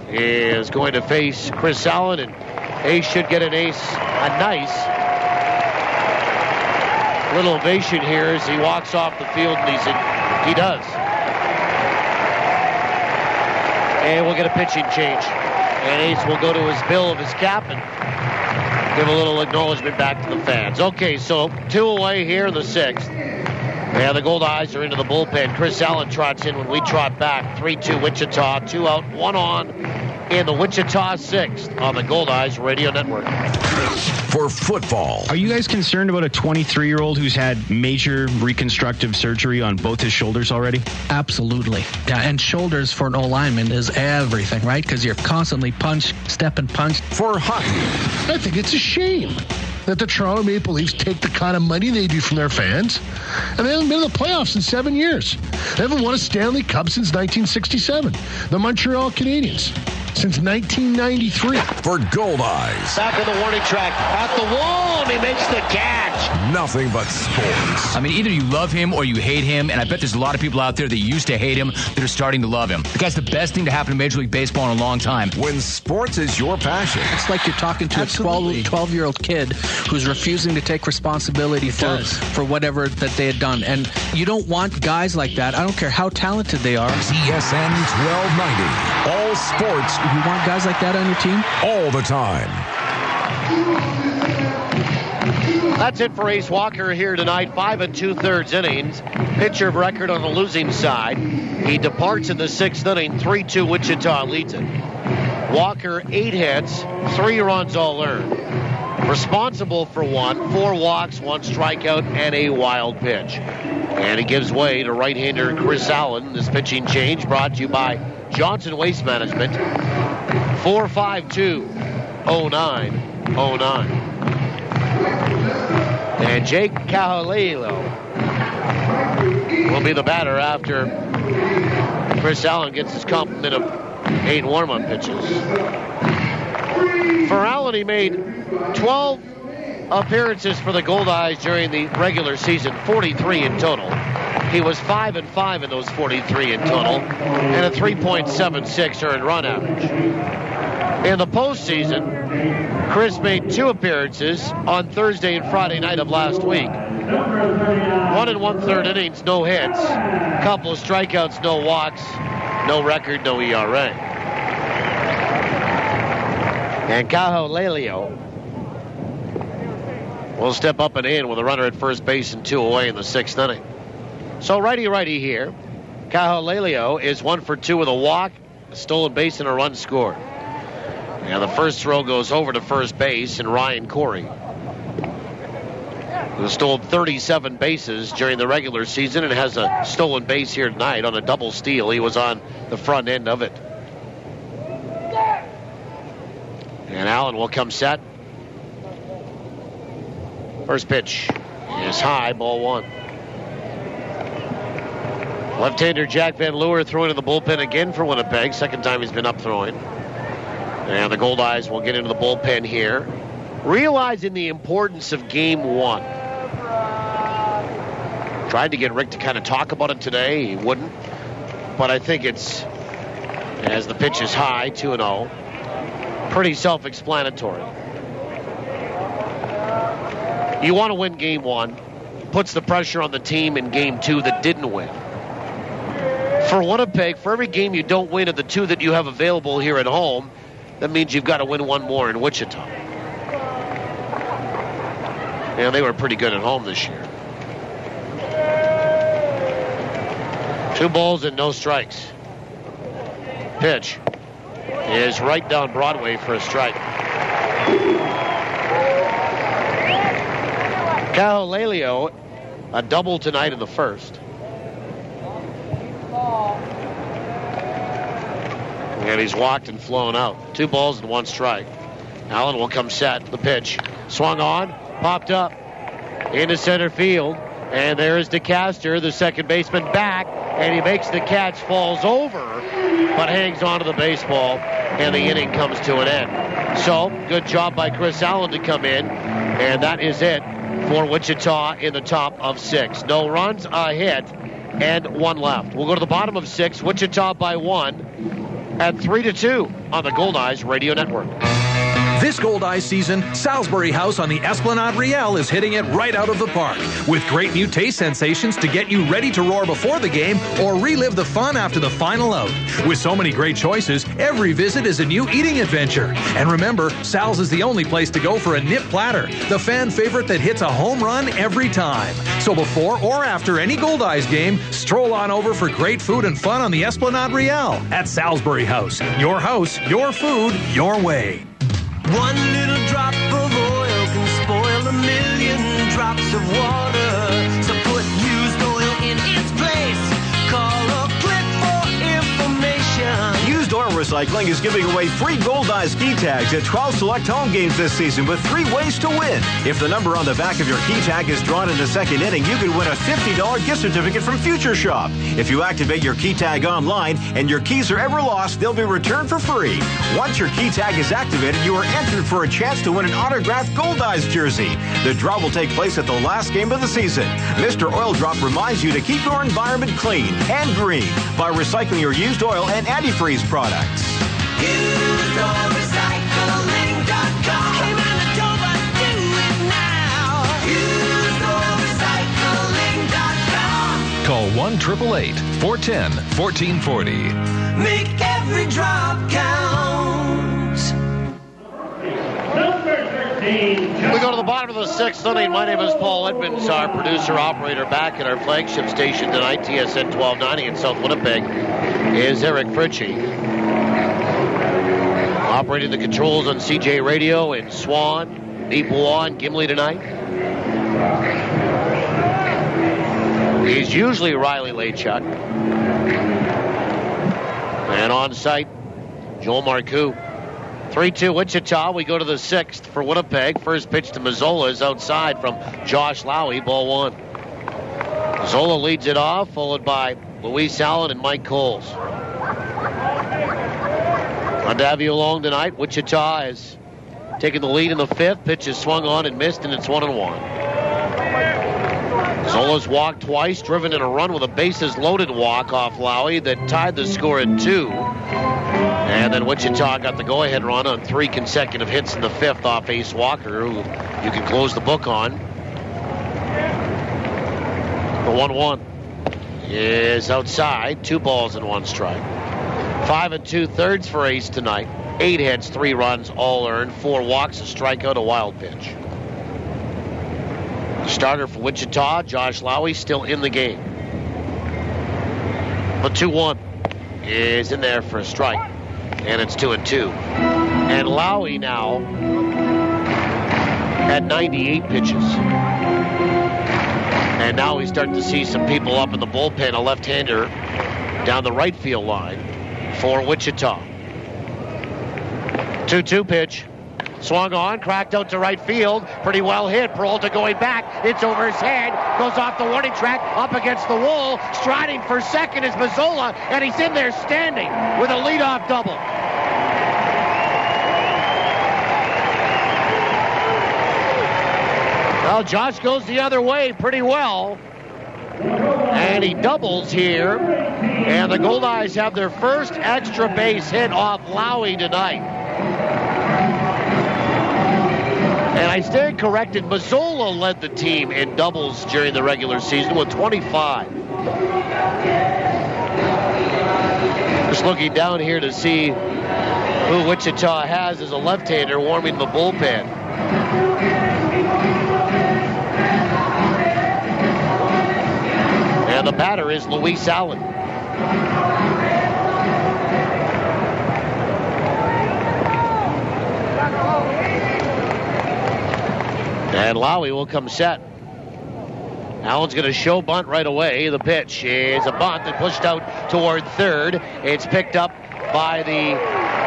is going to face Chris Allen, and Ace should get a nice little ovation here as he walks off the field, and he does. And we'll get a pitching change. And Ace will go to his bill of his cap and give a little acknowledgement back to the fans. Okay, so 2 away here in the 6th. Yeah, the Goldeyes are into the bullpen. Chris Allen trots in when we trot back. 3-2 Wichita, 2 out, 1 on. in the Wichita 6th on the Goldeyes Radio Network. For football. Are you guys concerned about a 23-year-old who's had major reconstructive surgery on both his shoulders already? Absolutely. Yeah, and shoulders for an O-lineman is everything, right? Because you're constantly step and punch. For hockey. I think it's a shame that the Toronto Maple Leafs take the kind of money they do from their fans, and they haven't been in the playoffs in 7 years. They haven't won a Stanley Cup since 1967. The Montreal Canadiens since 1993. For Goldeyes. Back in the warning track, at the wall, and he makes the catch. Nothing but sports. I mean, either you love him or you hate him, and I bet there's a lot of people out there that used to hate him that are starting to love him. The guy's the best thing to happen to Major League Baseball in a long time. When sports is your passion. It's like you're talking to a 12-year-old kid who's refusing to take responsibility for whatever that they had done. And you don't want guys like that. I don't care how talented they are. TSN 1290. All sports. You want guys like that on your team? All the time. That's it for Ace Walker here tonight. 5 2/3 innings. Pitcher of record on the losing side. He departs in the 6th inning. 3-2 Wichita leads it. Walker, 8 hits, 3 runs all earned. Responsible for 1, 4 walks, 1 strikeout, and a wild pitch. And he gives way to right-hander Chris Allen. This pitching change brought to you by Johnson Waste Management. 452-0909. And Jake Cahalelo will be the batter after Chris Allen gets his complement of 8 warm-up pitches. For Allen, he made 12 appearances for the Goldeyes during the regular season, 43 in total. He was 5-5 in those 43 in total, and a 3.76 earned run average. In the postseason, Chris made 2 appearances on Thursday and Friday night of last week. 1 1/3 innings, no hits, couple of strikeouts, no walks, no record, no ERA. And Cahalelio will step up and in with a runner at first base and 2 away in the 6th inning. So righty here. Cahalelio is 1 for 2 with a walk, a stolen base, and a run scored. And the first throw goes over to first base, and Ryan Corey, who stole 37 bases during the regular season and has a stolen base here tonight on a double steal. He was on the front end of it. And Allen will come set. First pitch is high, ball 1. Left-hander Jack Van Leeuwen throwing to the bullpen again for Winnipeg. Second time he's been up throwing. And the Goldeyes will get into the bullpen here, realizing the importance of Game 1. Tried to get Rick to kind of talk about it today. He wouldn't. But I think it's, as the pitch is high, 2-0, pretty self-explanatory. You want to win Game 1. Puts the pressure on the team in Game 2 that didn't win. For Winnipeg, for every game you don't win of the 2 that you have available here at home, that means you've got to win 1 more in Wichita. And they were pretty good at home this year. 2 balls and no strikes. Pitch is right down Broadway for a strike. Cahalelio, a double tonight in the first. And he's walked and flown out. 2 balls and 1 strike. Allen will come set. The pitch swung on, popped up into center field. And there's DeCaster, the second baseman, back. And he makes the catch, falls over, but hangs onto the baseball. And the inning comes to an end. So, good job by Chris Allen to come in. And that is it for Wichita in the top of 6. No runs, a hit, and 1 left. We'll go to the bottom of 6. Wichita by 1 at 3-2 on the Goldeyes Radio Network. This Goldeyes season, Salisbury House on the Esplanade Riel is hitting it right out of the park with great new taste sensations to get you ready to roar before the game or relive the fun after the final out. With so many great choices, every visit is a new eating adventure. And remember, Sal's is the only place to go for a nip platter, the fan favorite that hits a home run every time. So before or after any Goldeyes game, stroll on over for great food and fun on the Esplanade Riel at Salisbury House. Your house, your food, your way. One little drop of oil can spoil a million drops of water. So put used oil in its place. Call or click for information. Used Oil Recycling is giving away free Goldeyes key tags at 12 select home games this season with 3 ways to win. If the number on the back of your key tag is drawn in the second inning, you can win a $50 gift certificate from Future Shop. If you activate your key tag online and your keys are ever lost, they'll be returned for free. Once your key tag is activated, you are entered for a chance to win an autographed Goldeyes jersey. The draw will take place at the last game of the season. Mr. Oil Drop reminds you to keep your environment clean and green by recycling your used oil and antifreeze products. UseOilRecycling.com. Hey, Manitoba, do it now. UseOilRecycling.com. Call 1-888-410-1440. Make every drop count. We go to the bottom of the 6th inning. My name is Paul Edmonds, our producer-operator back at our flagship station tonight, TSN 1290 in South Winnipeg, is Eric Fritchie. Operating the controls on CJ Radio in Swan, Neepawa, and Gimli tonight. He's usually Riley Lachuk. And on site, Joel Marcoux. 3-2 Wichita. We go to the 6th for Winnipeg. First pitch to Mazzola is outside from Josh Lowy, ball 1. Mazzola leads it off, followed by Luis Allen and Mike Coles. On to have you along tonight. Wichita has taken the lead in the 5th. Pitch is swung on and missed, and it's 1-1. Zola's walked twice, driven in a run with a bases-loaded walk off Lowy that tied the score at 2. And then Wichita got the go-ahead run on 3 consecutive hits in the 5th off Ace Walker, who you can close the book on. The 1-1 is outside. 2 balls and 1 strike. 5 2/3 for Ace tonight. 8 hits, 3 runs, all earned. 4 walks, a strikeout, a wild pitch. The starter for Wichita, Josh Lowy, still in the game. The 2-1 is in there for a strike. And it's 2-2. And Lowy now had 98 pitches. And now we start to see some people up in the bullpen, a left-hander down the right field line for Wichita. 2-2 pitch. Swung on, cracked out to right field. Pretty well hit. Peralta going back. It's over his head. Goes off the warning track, up against the wall. Striding for second is Mazzola, and he's in there standing with a leadoff double. Well, Josh goes the other way pretty well. And he doubles here. And the Goldeyes have their first extra base hit off Lowy tonight. And I stand corrected. Mazzola led the team in doubles during the regular season with 25. Just looking down here to see who Wichita has as a left-hander warming the bullpen. And the batter is Luis Allen. And Lowy will come set. Allen's going to show bunt right away. The pitch is a bunt that pushed out toward third. It's picked up by the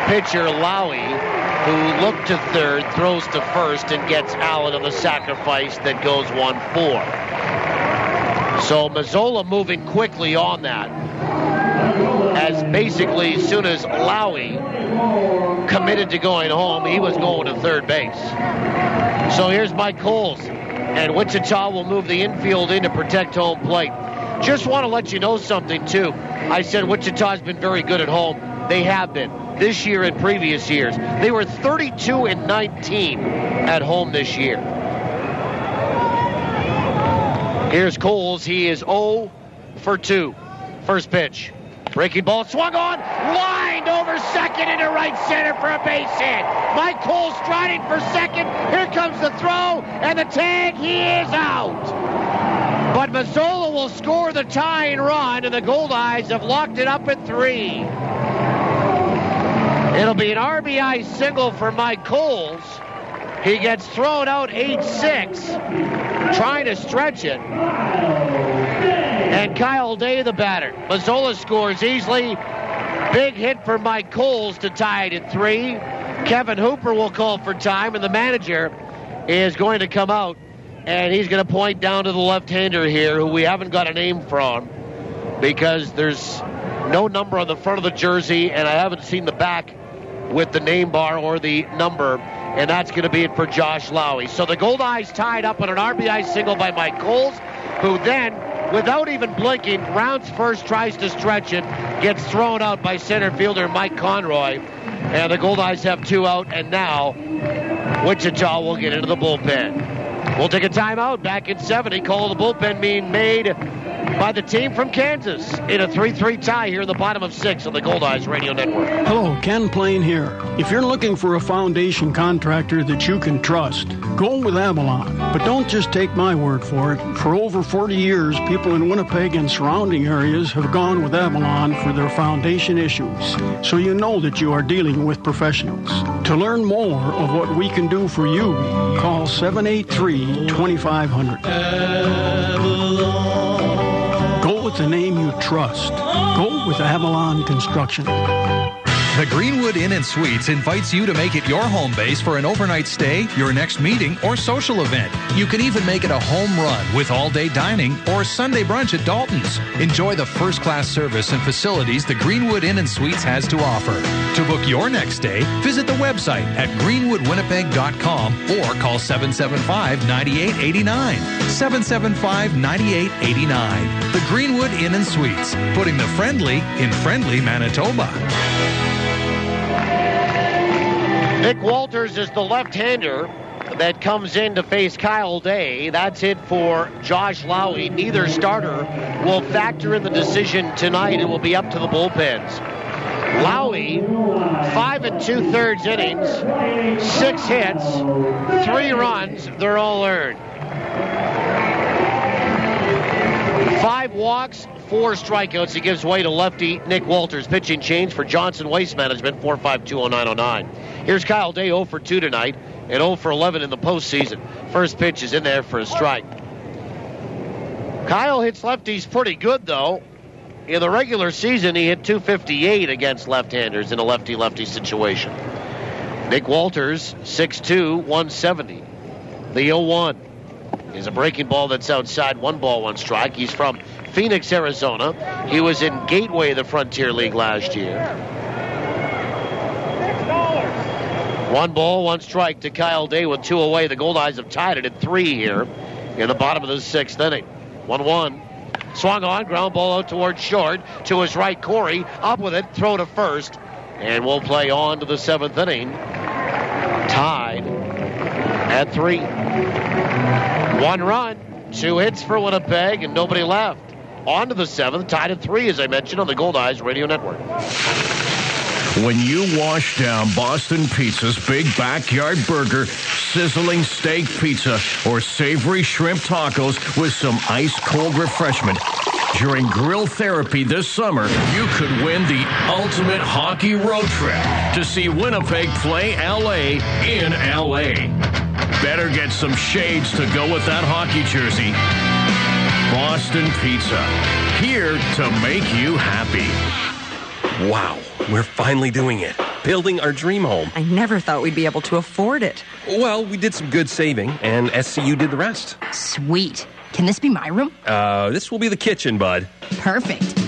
pitcher Lowy, who looked to third, throws to first, and gets Allen on the sacrifice that goes 1-4. So Mazzola moving quickly on that. As basically as soon as Lowy committed to going home, he was going to third base. So here's Mike Coles, and Wichita will move the infield in to protect home plate. Just want to let you know something, too. I said Wichita's been very good at home. They have been. this year and previous years. They were 32-19 at home this year. Here's Coles. He is 0 for 2. First pitch. Breaking ball swung on. Lined over second into right center for a base hit. Mike Coles striding for second. Here comes the throw and the tag. He is out. But Mazzola will score the tying run, and the Goldeyes have locked it up at 3. It'll be an RBI single for Mike Coles. He gets thrown out 8-6, trying to stretch it. And Kyle Day, the batter. Mazzola scores easily. Big hit for Mike Coles to tie it at 3. Kevin Hooper will call for time, and the manager is going to come out, and he's going to point down to the left-hander here, who we haven't got a name from because there's no number on the front of the jersey, and I haven't seen the back with the name bar or the number, and that's going to be it for Josh Lowy. So the Goldeyes tied up on an RBI single by Mike Coles, who then, without even blinking, rounds first, tries to stretch it, gets thrown out by center fielder Mike Conroy, and the Goldeyes have 2 out, and now Wichita will get into the bullpen. We'll take a timeout. Back in 70. Call of the bullpen being made by the team from Kansas in a 3-3 tie here in the bottom of 6 on the Goldeyes Radio Network. Hello, Ken Plain here. If you're looking for a foundation contractor that you can trust, go with Avalon. But don't just take my word for it. For over 40 years, people in Winnipeg and surrounding areas have gone with Avalon for their foundation issues. So you know that you are dealing with professionals. To learn more of what we can do for you, call 783-2500. Go with the name you trust. Go with Avalon Construction. The Greenwood Inn and Suites invites you to make it your home base for an overnight stay, your next meeting, or social event. You can even make it a home run with all-day dining or Sunday brunch at Dalton's. Enjoy the first-class service and facilities the Greenwood Inn and Suites has to offer. To book your next stay, visit the website at greenwoodwinnipeg.com or call 775-9889. 775-9889. The Greenwood Inn and Suites, putting the friendly in friendly Manitoba. Nick Walters is the left-hander that comes in to face Kyle Day. That's it for Josh Lowy. Neither starter will factor in the decision tonight. It will be up to the bullpens. Lowy, 5 2/3 innings, 6 hits, 3 runs. They're all earned. 5 walks, 4 strikeouts. He gives way to lefty Nick Walters. Pitching change for Johnson Waste Management, 4520909. Here's Kyle Day, 0 for 2 tonight, and 0 for 11 in the postseason. First pitch is in there for a strike. Kyle hits lefties pretty good, though. In the regular season, he hit .258 against left-handers in a lefty-lefty situation. Nick Walters, 6'2", 170. The 0-1 is a breaking ball that's outside. 1 ball, 1 strike. He's from Phoenix, Arizona. He was in Gateway, the Frontier League last year. 1 ball, 1 strike to Kyle Day with 2 away. The Goldeyes have tied it at 3 here in the bottom of the 6th inning. 1-1. Swung on, ground ball out towards short. To his right, Corey. Up with it, throw to first. And we'll play on to the 7th inning. Tied at 3. 1 run, 2 hits for Winnipeg, and nobody left. On to the 7th, tied at 3, as I mentioned, on the Goldeyes Radio Network. When you wash down Boston Pizza's Big Backyard Burger, sizzling steak pizza, or savory shrimp tacos with some ice-cold refreshment during grill therapy this summer, you could win the ultimate hockey road trip to see Winnipeg play L.A. in L.A. Better get some shades to go with that hockey jersey. Boston Pizza, here to make you happy. Wow, we're finally doing it. Building our dream home. I never thought we'd be able to afford it. Well, we did some good saving, and SCU did the rest. Sweet. Can this be my room? This will be the kitchen, bud. Perfect.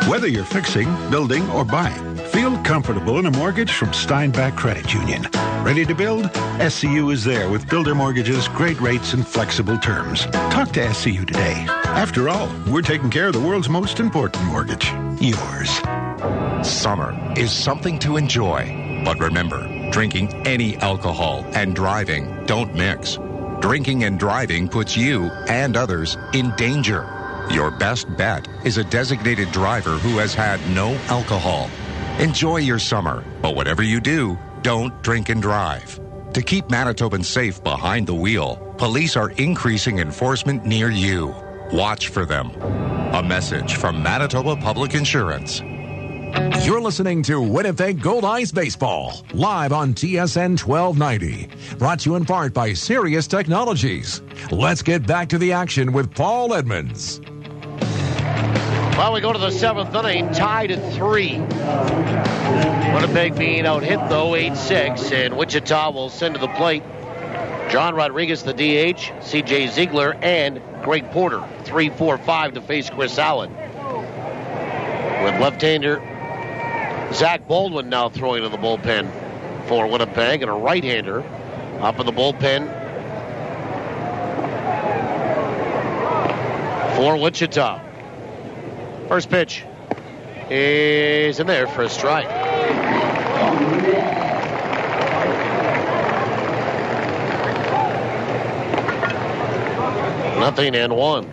Whether you're fixing, building, or buying, feel comfortable in a mortgage from Steinbach Credit Union. Ready to build? SCU is there with builder mortgages, great rates, and flexible terms. Talk to SCU today. After all, we're taking care of the world's most important mortgage, yours. Summer is something to enjoy. But remember, drinking any alcohol and driving don't mix. Drinking and driving puts you and others in danger. Your best bet is a designated driver who has had no alcohol. Enjoy your summer, but whatever you do, don't drink and drive. To keep Manitobans safe behind the wheel, police are increasing enforcement near you. Watch for them. A message from Manitoba Public Insurance. You're listening to Winnipeg Goldeyes Baseball, live on TSN 1290. Brought to you in part by Sirius Technologies. Let's get back to the action with Paul Edmonds. Well, we go to the 7th inning, tied at 3. Winnipeg being out hit, though, 8-6, and Wichita will send to the plate John Rodriguez, the DH, C.J. Ziegler, and Greg Porter, 3-4-5 to face Chris Allen. With left-hander Zach Baldwin now throwing in the bullpen for Winnipeg, and a right-hander up in the bullpen for Wichita. First pitch is in there for a strike. Nothing and one.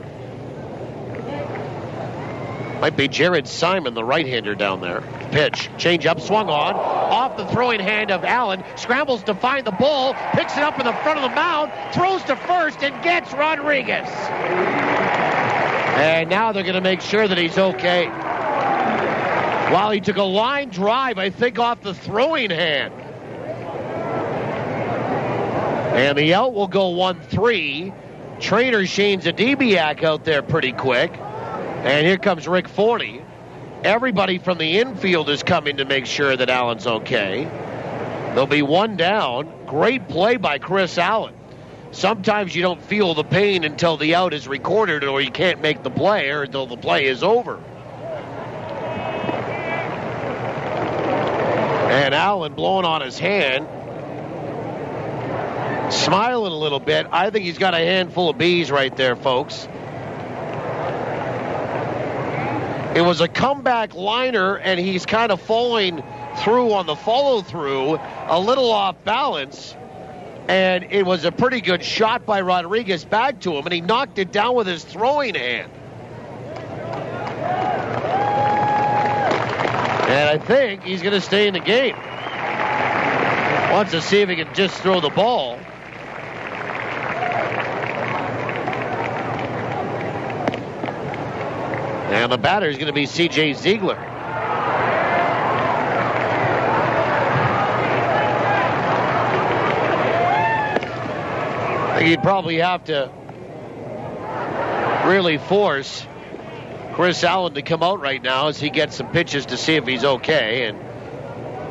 Might be Jared Simon, the right-hander down there. Pitch, change up, swung on, off the throwing hand of Allen, scrambles to find the ball, picks it up in the front of the mound, throws to first, and gets Rodriguez. And now they're going to make sure that he's okay. While he took a line drive, I think, off the throwing hand. And the out will go 1-3. Trainer Shane Zadibiak out there pretty quick. And here comes Rick Forney. Everybody from the infield is coming to make sure that Allen's okay. There'll be one down. Great play by Chris Allen. Sometimes you don't feel the pain until the out is recorded or you can't make the play or until the play is over. And Allen blowing on his hand, smiling a little bit. I think he's got a handful of bees right there, folks. It was a comeback liner, and he's kind of falling through on the follow-through, a little off balance. And it was a pretty good shot by Rodriguez back to him, and he knocked it down with his throwing hand. And I think he's going to stay in the game. Wants to see if he can just throw the ball. And the batter is going to be C.J. Ziegler. I think he'd probably have to really force Chris Allen to come out right now as he gets some pitches to see if he's okay. And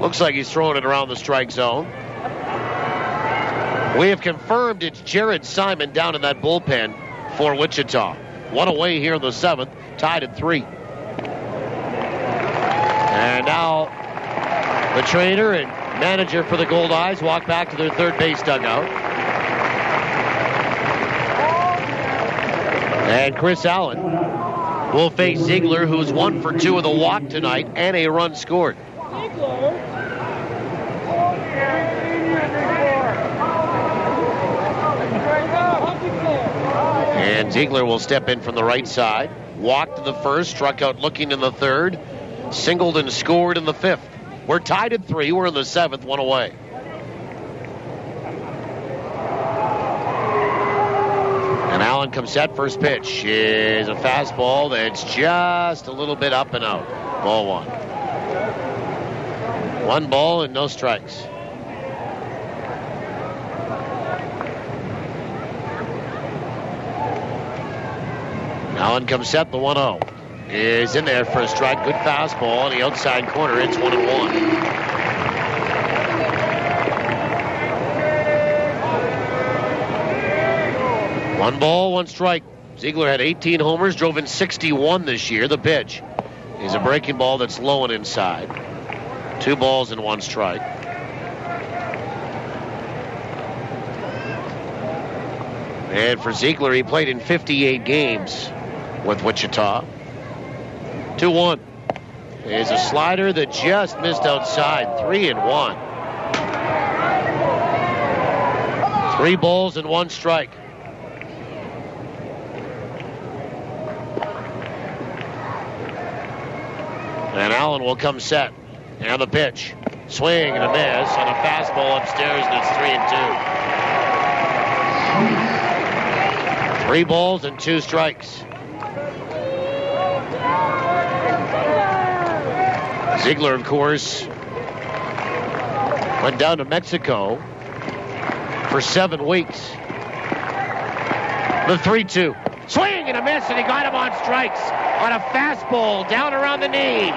looks like he's throwing it around the strike zone. We have confirmed it's Jared Simon down in that bullpen for Wichita. One away here in the 7th, tied at 3. And now the trainer and manager for the Goldeyes walk back to their third base dugout. And Chris Allen will face Ziegler, who's 1 for 2 with a walk tonight and a run scored. And Ziegler will step in from the right side. Walked to the first, struck out looking in the third, singled and scored in the 5th. We're tied at 3. We're in the 7th, one away. And Allen comes set. First pitch is a fastball that's just a little bit up and out. Ball 1. 1 ball and no strikes. Allen comes set. The 1-0 is in there for a strike. Good fastball on the outside corner. It's 1-1. One ball, one strike. Ziegler had 18 homers, drove in 61 this year. The pitch is a breaking ball that's low and inside. 2 balls and 1 strike. And for Ziegler, he played in 58 games with Wichita. 2-1. is a slider that just missed outside. 3-1. 3 balls and 1 strike. And Allen will come set. Now the pitch. Swing and a miss on a fastball upstairs, and it's 3-2. 3 balls and 2 strikes. Ziegler, of course, went down to Mexico for 7 weeks. The 3-2. Swing and a miss, and he got him on strikes on a fastball down around the knees.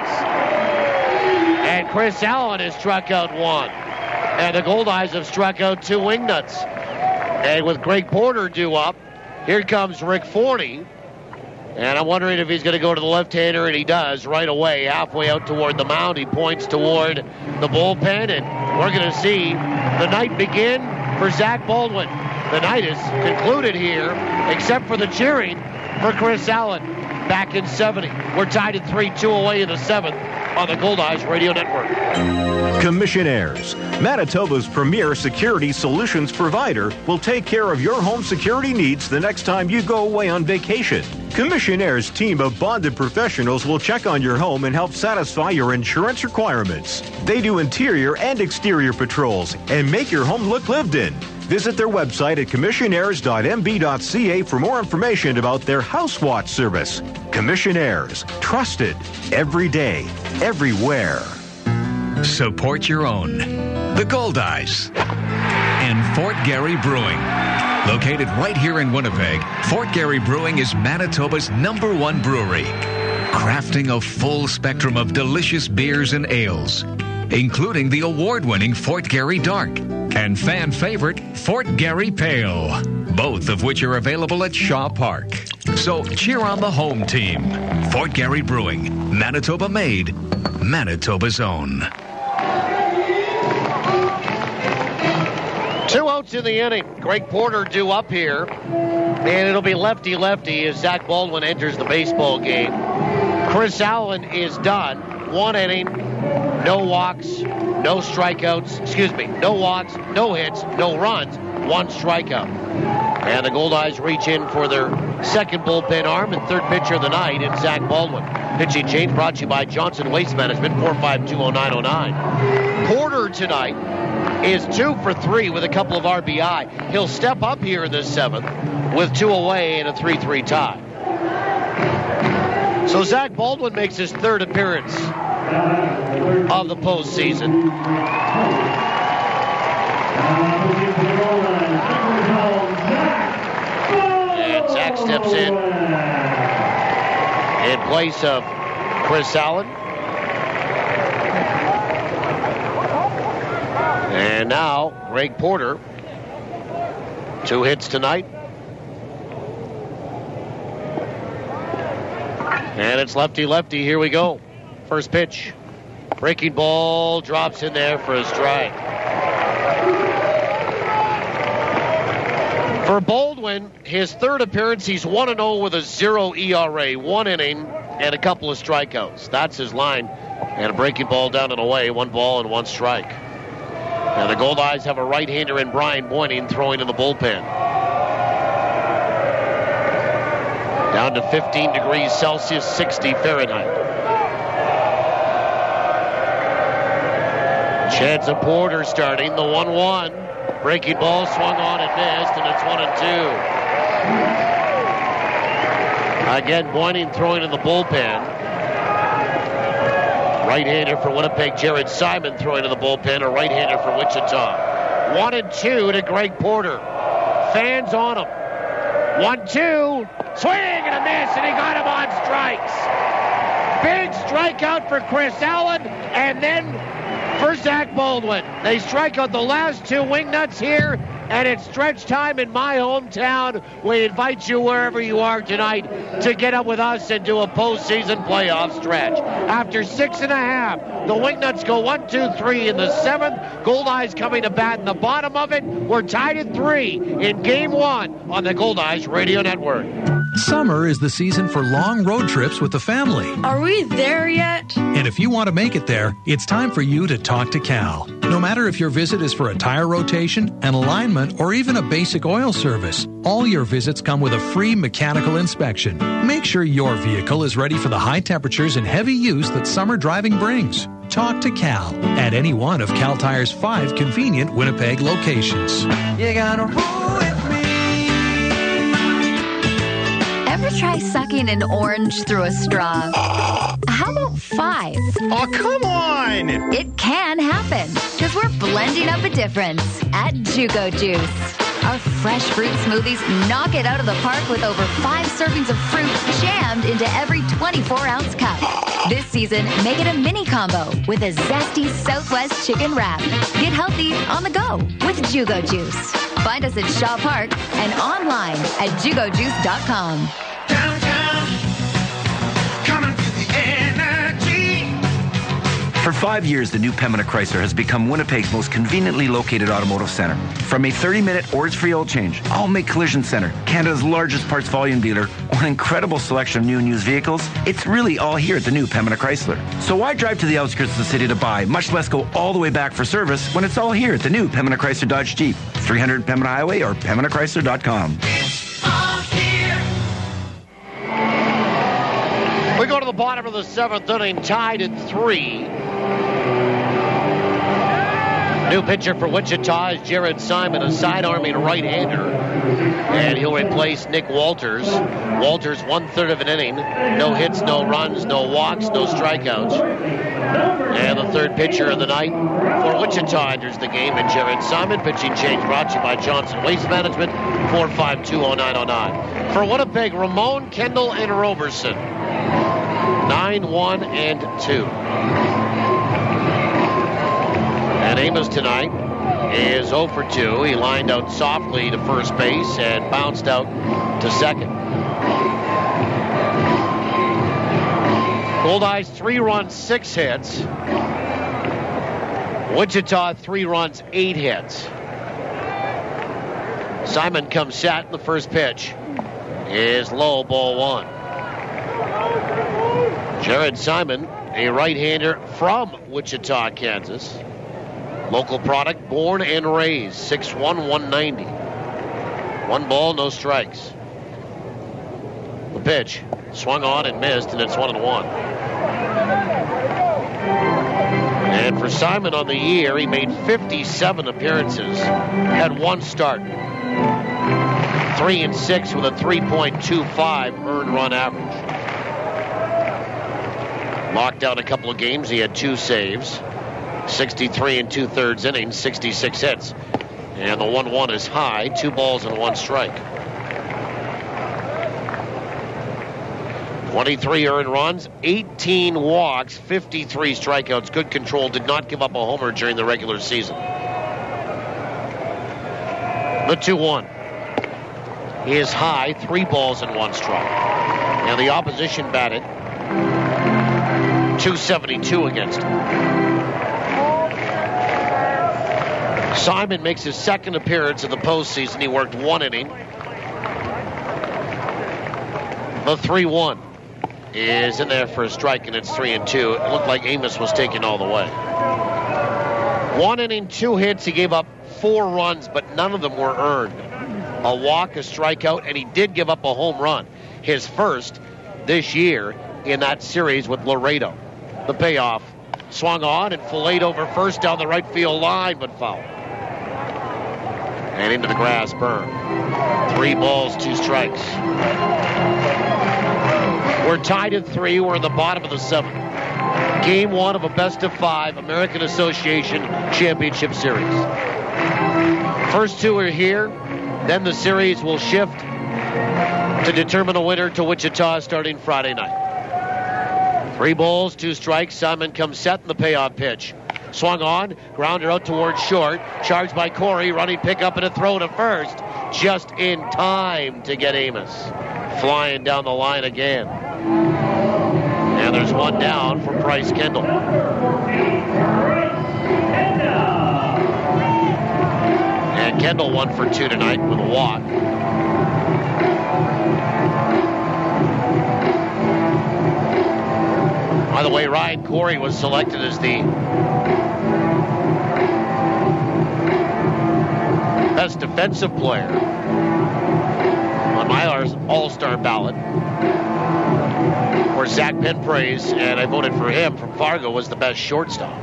And Chris Allen has struck out 1. And the Goldeyes have struck out 2 Wingnuts. And with Greg Porter due up, here comes Rick Forney. And I'm wondering if he's going to go to the left-hander, and he does right away. Halfway out toward the mound, he points toward the bullpen, and we're going to see the night begin for Zach Baldwin. The night is concluded here, except for the cheering for Chris Allen back in 70. We're tied at 3-2 away in the 7th on the Goldeyes Radio Network. Commissionaires, Manitoba's premier security solutions provider, will take care of your home security needs the next time you go away on vacation. Commissionaires' team of bonded professionals will check on your home and help satisfy your insurance requirements. They do interior and exterior patrols and make your home look lived in. Visit their website at commissionaires.mb.ca for more information about their House Watch service. Commissionaires, trusted every day, everywhere. Support your own. The Goldeyes and Fort Garry Brewing. Located right here in Winnipeg, Fort Garry Brewing is Manitoba's #1 brewery, crafting a full spectrum of delicious beers and ales, including the award-winning Fort Garry Dark and fan favorite Fort Garry Pale, both of which are available at Shaw Park. So cheer on the home team. Fort Garry Brewing, Manitoba made, Manitoba's own. 2 outs in the inning. Greg Porter due up here. And it'll be lefty-lefty as Zach Baldwin enters the baseball game. Chris Allen is done. 1 inning, no walks, no strikeouts. No walks, no hits, no runs, 1 strikeout. And the Goldeyes reach in for their second bullpen arm and third pitcher of the night in Zach Baldwin. Pitching change brought to you by Johnson Waste Management, 4520909. Porter tonight is 2 for 3 with a couple of RBI. He'll step up here in the 7th with 2 away and a 3-3 tie. So Zach Baldwin makes his 3rd appearance of the postseason. And Zach steps in place of Chris Allen. And now, Greg Porter, 2 hits tonight. And it's lefty-lefty. Here we go. First pitch. Breaking ball drops in there for a strike. For Baldwin, his 3rd appearance, he's 1-0 with a 0 ERA. 1 inning and a couple of strikeouts. That's his line. And a breaking ball down and away. 1 ball and 1 strike. Now the Goldeyes have a right-hander in Brian Boyning throwing in the bullpen. Down to 15 degrees Celsius, 60 Fahrenheit. Chance of Porter starting the 1-1. Breaking ball swung on and missed, and it's 1-2. Again, Boyning throwing in the bullpen. Right-hander for Winnipeg, Jared Simon throwing in the bullpen. A right-hander for Wichita. 1-2 to Greg Porter. Fans on him. 1-2. Swing and a miss, and he got him on strikes. Big strikeout for Chris Allen, and then for Zach Baldwin. They strike out the last 2 Wingnuts here, and it's stretch time in my hometown. We invite you wherever you are tonight to get up with us and do a postseason playoff stretch. After 6.5, the Wingnuts go 1-2-3 in the 7th. Goldeyes coming to bat in the bottom of it. We're tied at 3 in Game 1 on the Goldeyes Radio Network. Summer is the season for long road trips with the family. Are we there yet? And if you want to make it there, it's time for you to talk to Cal. No matter if your visit is for a tire rotation, an alignment, or even a basic oil service, all your visits come with a free mechanical inspection. Make sure your vehicle is ready for the high temperatures and heavy use that summer driving brings. Talk to Cal at any one of Cal Tire's 5 convenient Winnipeg locations. You gotta roll with me. Ever try sucking an orange through a straw? How about 5? Oh, come on! It can happen, because we're blending up a difference at Jugo Juice. Our fresh fruit smoothies knock it out of the park with over 5 servings of fruit jammed into every 24-ounce cup. This season, make it a mini combo with a zesty Southwest chicken wrap. Get healthy on the go with Jugo Juice. Find us at Shaw Park and online at jugojuice.com. For 5 years, the new Pembina Chrysler has become Winnipeg's most conveniently located automotive center. From a 30-minute ORS-free oil change, All-Make Collision Center, Canada's largest parts volume dealer, or an incredible selection of new and used vehicles, it's really all here at the new Pembina Chrysler. So why drive to the outskirts of the city to buy, much less go all the way back for service, when it's all here at the new Pembina Chrysler Dodge Jeep, 300 Pembina Highway or PembinaChrysler.com. We go to the bottom of the 7th inning, tied at 3. New pitcher for Wichita is Jared Simon, a side-arming right-hander. And he'll replace Nick Walters. Walters, 1/3 of an inning. No hits, no runs, no walks, no strikeouts. And the third pitcher of the night for Wichita enters the game, and Jared Simon. Pitching change brought to you by Johnson Waste Management, 4520909. For Winnipeg, Ramon, Kendall, and Roberson. 9-1-2. And Amos tonight is 0 for 2. He lined out softly to first base and bounced out to second. Goldeyes, 3 runs, 6 hits. Wichita, 3 runs, 8 hits. Simon comes set. The first pitch is low, ball 1. Jared Simon, a right-hander from Wichita, Kansas. Local product, born and raised, 6'1", 190. 1 ball, no strikes. The pitch, swung on and missed, and it's 1-1. And for Simon on the year, he made 57 appearances, had 1 start. 3-6 with a 3.25 earned run average. Locked out a couple of games. He had 2 saves. 63 2/3 innings, 66 hits. And the 1-1 is high. 2 balls and 1 strike. 23 earned runs, 18 walks, 53 strikeouts. Good control. Did not give up a homer during the regular season. The 2-1 is high. 3 balls and 1 strike. And the opposition batted .272 against him. Simon makes his second appearance in the postseason. He worked 1 inning. The 3-1 is in there for a strike, and it's 3-2. It looked like Amos was taking all the way. 1 inning, 2 hits. He gave up 4 runs, but none of them were earned. A walk, a strikeout, and he did give up a home run. His first this year in that series with Laredo. The payoff, swung on and filleted over first down the right field line, but foul. And into the grass, Byrne. 3 balls, 2 strikes. We're tied at 3. We're in the bottom of the 7th. Game 1 of a best-of-5 American Association Championship Series. First 2 are here. Then the series will shift to determine a winner to Wichita starting Friday night. 3 balls, 2 strikes. Simon comes set in the payoff pitch. Swung on, grounder out towards short. Charged by Corey, running pickup and a throw to first. Just in time to get Amos. Flying down the line again. And there's 1 down for Bryce Kendall. And Kendall 1 for 2 tonight with a walk. By the way, Ryan Corey was selected as the best defensive player on my All-Star ballot. Where Zach Penpraise, and I voted for him from Fargo, was the best shortstop.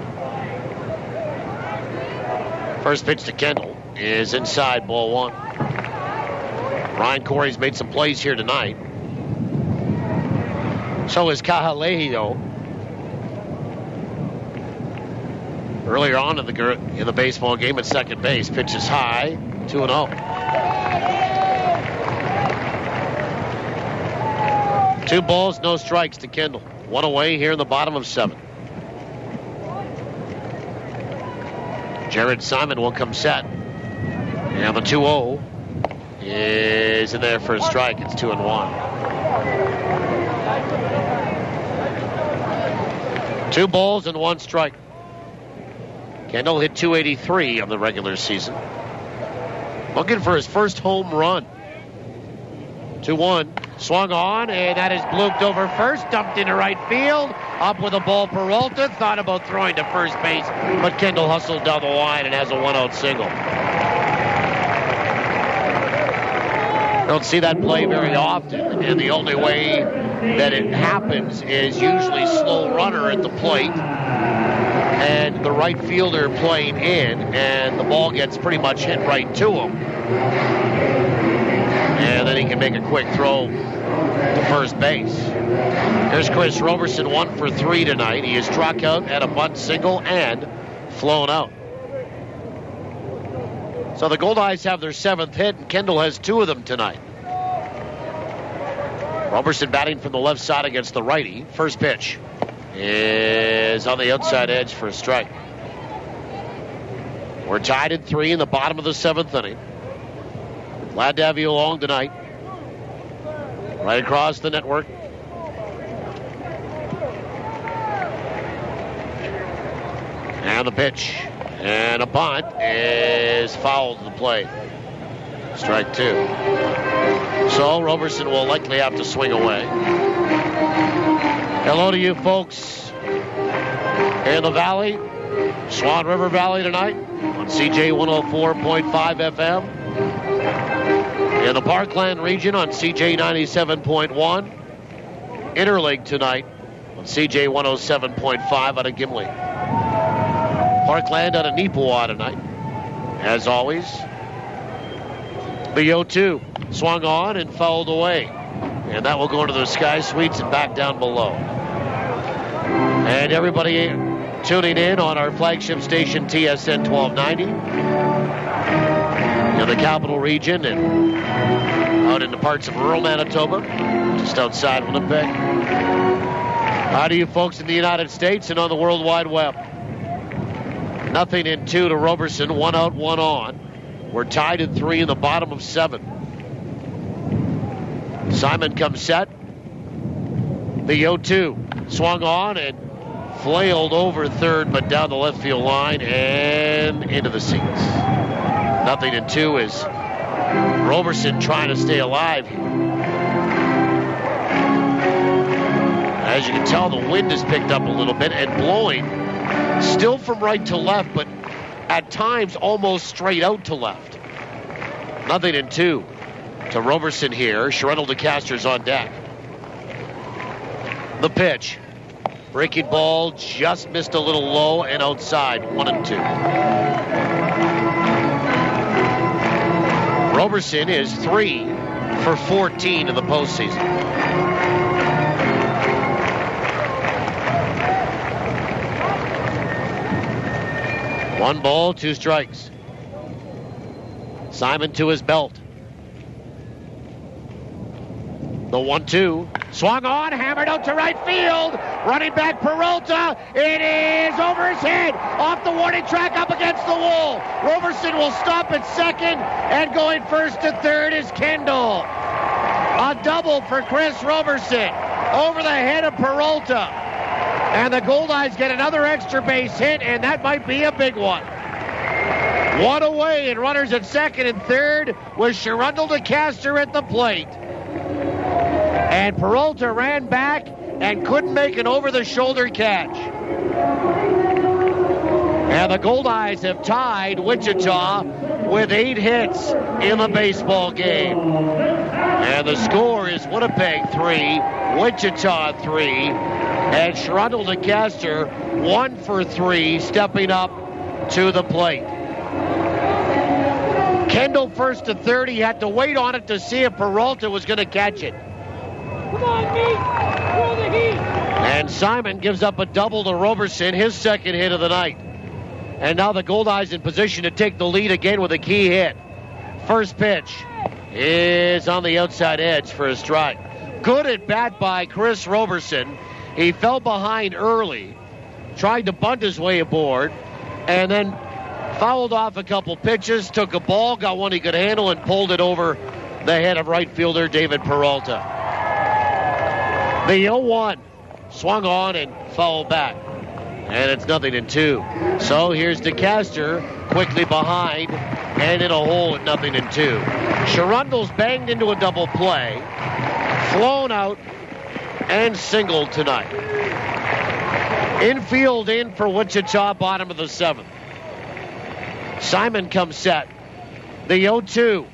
First pitch to Kendall is inside, ball one. Ryan Corey's made some plays here tonight. So is Kahalehi, though. Earlier on in the baseball game at second base, pitches high, 2-0. 2 balls, no strikes to Kendall. 1 away here in the bottom of 7. Jared Simon will come set. And the 2-0 is in there for a strike. It's 2-1. 2 balls and 1 strike. Kendall hit .283 of the regular season. Looking for his first home run. 2-1. Swung on, and that is blooped over first. Dumped into right field. Up with a ball, Peralta. Thought about throwing to first base, but Kendall hustled down the line and has a 1-out single. Don't see that play very often, and the only way that it happens is usually slow runner at the plate and the right fielder playing in, and the ball gets pretty much hit right to him. And then he can make a quick throw to first base. Here's Chris Roberson, 1 for 3 tonight. He is struck out at a bunt single and flown out. So the Goldeyes have their 7th hit, and Kendall has 2 of them tonight. Roberson batting from the left side against the righty. First pitch is on the outside edge for a strike. We're tied at 3 in the bottom of the 7th inning. Glad to have you along tonight. Right across the network. And the pitch. And a bunt is fouled to the plate. Strike 2. So Roberson will likely have to swing away. Hello to you folks in the valley. Swan River Valley tonight on CJ 104.5 FM. In the Parkland region on CJ 97.1. Interlake tonight on CJ 107.5 out of Gimli. Parkland out of Neepawa tonight. As always, the 0-2 swung on and fouled away. And that will go into the Sky Suites and back down below. And everybody tuning in on our flagship station, TSN 1290. In the capital region and out in the parts of rural Manitoba, just outside Winnipeg. How do you folks in the United States and on the World Wide Web? 0-2 to Roberson, 1 out, 1 on. We're tied at 3 in the bottom of 7. Simon comes set. The 0-2 swung on and flailed over third, but down the left field line and into the seats. 0-2 is Roberson trying to stay alive here. As you can tell, the wind has picked up a little bit and blowing still from right to left, but at times almost straight out to left. 0-2 to Roberson here. Sherrell DeCaster's on deck. The pitch. Breaking ball just missed a little low and outside. 1-2. Roberson is 3 for 14 in the postseason. One ball, 2 strikes. Simon to his belt. The 1-2. Swung on, hammered out to right field. Running back Peralta. It is over his head. Off the warning track, up against the wall. Roberson will stop at second, and going first to third is Kendall. A double for Chris Roberson. Over the head of Peralta. And the Goldeyes get another extra base hit, and that might be a big one. 1 away, and runners at second and third with Sherrell DeCaster at the plate. And Peralta ran back and couldn't make an over-the-shoulder catch. And the Goldeyes have tied Wichita with 8 hits in the baseball game. And the score is Winnipeg 3, Wichita 3, and Shrundle DeCaster 1 for 3, stepping up to the plate. Kendall first to third. He had to wait on it to see if Peralta was going to catch it. Come on, Pete. Throw the heat. And Simon gives up a double to Roberson, his second hit of the night. And now the Goldeyes in position to take the lead again with a key hit. First pitch is on the outside edge for a strike. Good at bat by Chris Roberson. He fell behind early, tried to bunt his way aboard, and then fouled off a couple pitches, took a ball, got one he could handle, and pulled it over the head of right fielder David Peralta. The 0-1 swung on and fouled back. And it's 0-2. So here's DeCaster quickly behind and in a hole at 0-2. Shrundle's banged into a double play, flown out, and singled tonight. Infield in for Wichita, bottom of the 7th. Simon comes set. The 0-2.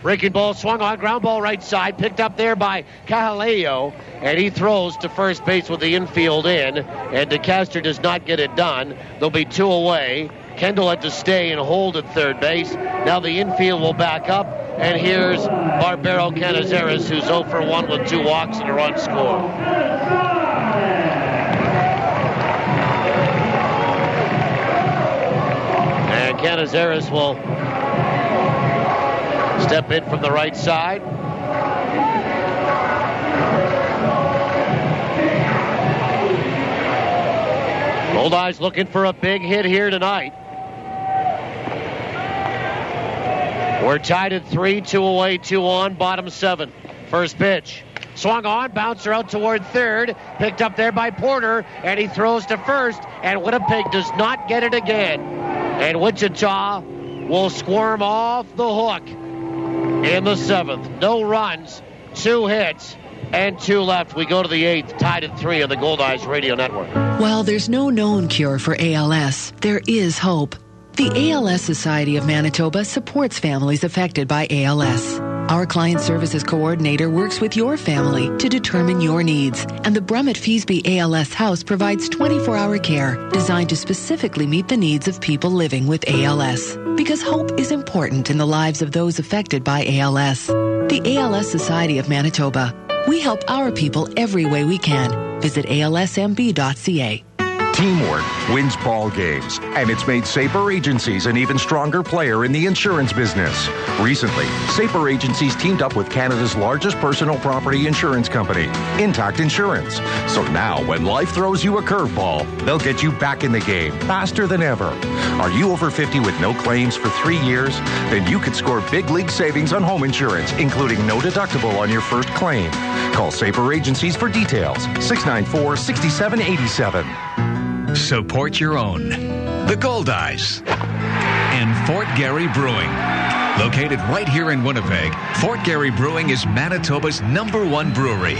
Breaking ball swung on, ground ball right side, picked up there by Cajaleo, and he throws to first base with the infield in, and DeCaster does not get it done. There'll be 2 away. Kendall had to stay and hold at third base. Now the infield will back up, and here's Barbero Canizares, who's 0 for 1 with 2 walks and a run scored. And Canizares will step in from the right side. Goldeyes looking for a big hit here tonight. We're tied at 3, 2 away, 2 on, bottom 7. First pitch. Swung on, bouncer out toward third, picked up there by Porter, and he throws to first, and Winnipeg does not get it again. And Wichita will squirm off the hook in the 7th. No runs, 2 hits, and 2 left. We go to the 8th, tied at 3 on the Goldeyes Radio Network. While there's no known cure for ALS, there is hope. The ALS Society of Manitoba supports families affected by ALS. Our Client Services Coordinator works with your family to determine your needs, and the Brummett Feesby ALS House provides 24-hour care designed to specifically meet the needs of people living with ALS. Because hope is important in the lives of those affected by ALS. The ALS Society of Manitoba. We help our people every way we can. Visit alsmb.ca. Teamwork wins ball games, and it's made Safer Agencies an even stronger player in the insurance business. Recently, Safer Agencies teamed up with Canada's largest personal property insurance company, Intact Insurance. So now, when life throws you a curveball, they'll get you back in the game faster than ever. Are you over 50 with no claims for 3 years? Then you could score big league savings on home insurance, including no deductible on your first claim. Call Safer Agencies for details. 694-6787. Support your own. The Goldeyes and Fort Garry Brewing. Located right here in Winnipeg, Fort Garry Brewing is Manitoba's #1 brewery,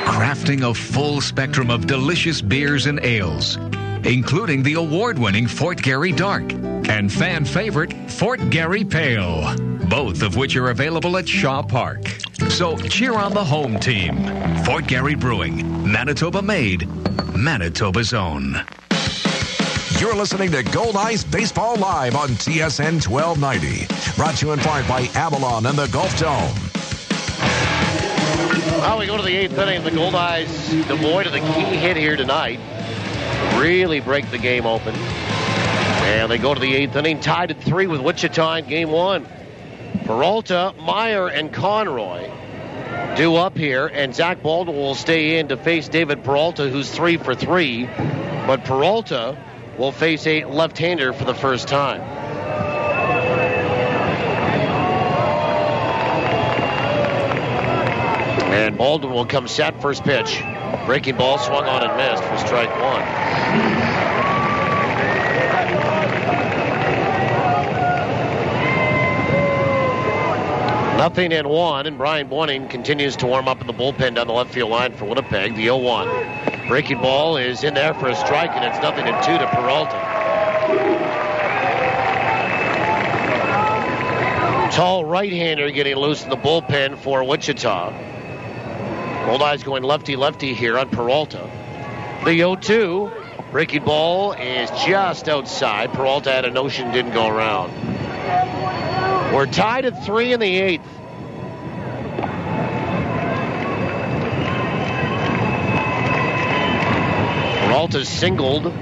crafting a full spectrum of delicious beers and ales, including the award-winning Fort Garry Dark and fan favorite Fort Garry Pale, both of which are available at Shaw Park. So cheer on the home team. Fort Garry Brewing, Manitoba made, Manitoba's own. You're listening to Goldeyes Baseball Live on TSN 1290. Brought to you in part by Avalon and the Gulf Dome. Well, we go to the 8th inning. The Goldeyes devoid of the key hit here tonight. Really break the game open. And they go to the 8th inning, tied at 3 with Wichita in game 1. Peralta, Meyer, and Conroy due up here, and Zach Baldwin will stay in to face David Peralta, who's 3 for 3. But Peralta will face a left-hander for the first time. And Baldwin will come set. First pitch. Breaking ball swung on and missed for strike 1. 0-1, and Brian Boyning continues to warm up in the bullpen down the left field line for Winnipeg. The 0-1. Breaking ball is in there for a strike, and it's 0-2 to Peralta. Tall right-hander getting loose in the bullpen for Wichita. Goldeyes going lefty-lefty here on Peralta. The 0-2. Breaking ball is just outside. Peralta had a notion, didn't go around. We're tied at 3 in the 8th. Peralta's singled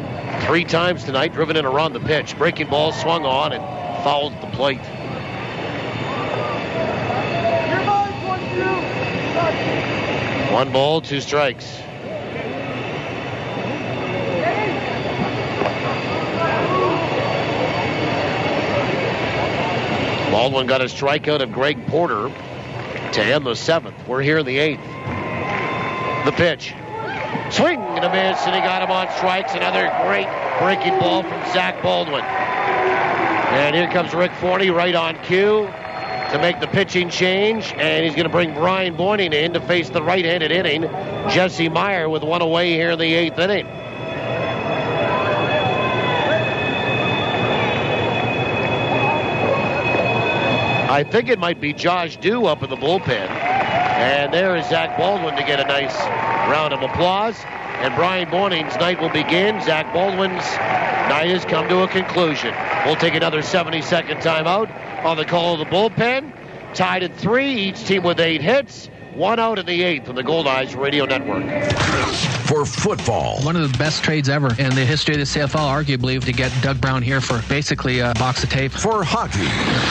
3 times tonight, driven in a run. The pitch. Breaking ball swung on and fouled at the plate. One ball, 2 strikes. Baldwin got a strikeout of Greg Porter to end the 7th. We're here in the 8th. The pitch. Swing and a miss, and he got him on strikes. Another great breaking ball from Zach Baldwin. And here comes Rick Forney right on cue to make the pitching change, and he's going to bring Brian Boyning in to face the right-handed inning. Jesse Meyer with one away here in the 8th inning. I think it might be Josh Dew up in the bullpen. And there is Zach Baldwin to get a nice round of applause. And Brian Boyning's night will begin. Zach Baldwin's night has come to a conclusion. We'll take another 70-second timeout on the call of the bullpen. Tied at 3, each team with 8 hits. 1 out in the 8th on the Goldeyes Radio Network. For football. One of the best trades ever in the history of the CFL, arguably, to get Doug Brown here for basically a box of tape. For hockey.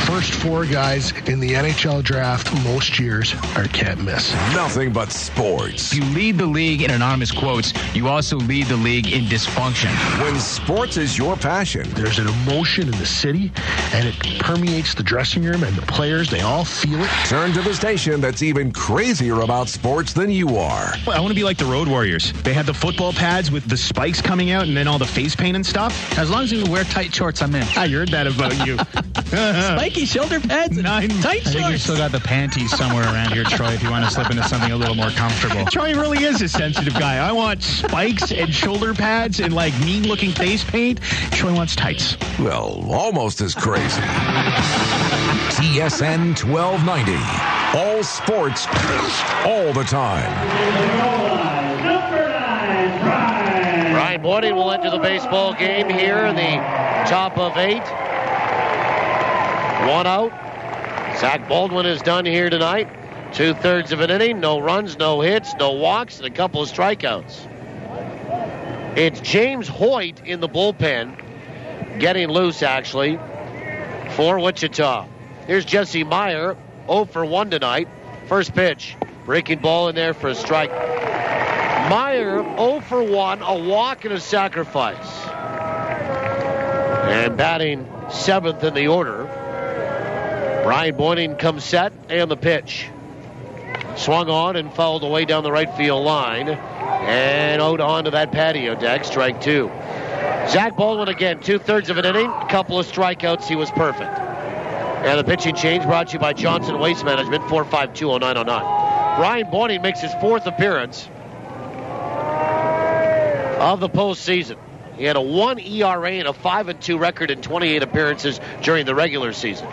First 4 guys in the NHL draft most years are can't miss. Nothing but sports. You lead the league in anonymous quotes. You also lead the league in dysfunction. When sports is your passion. There's an emotion in the city, and it permeates the dressing room, and the players, they all feel it. Turn to the station that's even crazier about sports than you are. I want to be like the Road Warriors. They had the football pads with the spikes coming out and then all the face paint and stuff. As long as you wear tight shorts, I'm in. I heard that about you. Spiky shoulder pads and tight shorts. I think you still got the panties somewhere around here, Troy, if you want to slip into something a little more comfortable. Troy really is a sensitive guy. I want spikes and shoulder pads and like mean-looking face paint. Troy wants tights. Well, almost as crazy. TSN 1290. All sports, all the time. Brian Boyning will enter the baseball game here in the top of 8. 1 out. Zach Baldwin is done here tonight. 2/3 of an inning. No runs, no hits, no walks, and a couple of strikeouts. It's James Hoyt in the bullpen. Getting loose, actually, for Wichita. Here's Jesse Meyer. 0 for 1 tonight. First pitch. Breaking ball in there for a strike. Meyer 0 for 1, a walk and a sacrifice. And batting 7th in the order. Brian Boyning comes set, and the pitch. Swung on and fouled away down the right field line. And out onto that patio deck, strike 2. Zach Baldwin again, 2/3 of an inning, a couple of strikeouts, he was perfect. And the pitching change brought to you by Johnson Waste Management, 4520909. Brian Boyning makes his 4th appearance of the postseason. He had a 1 ERA and a 5-2 record in 28 appearances during the regular season.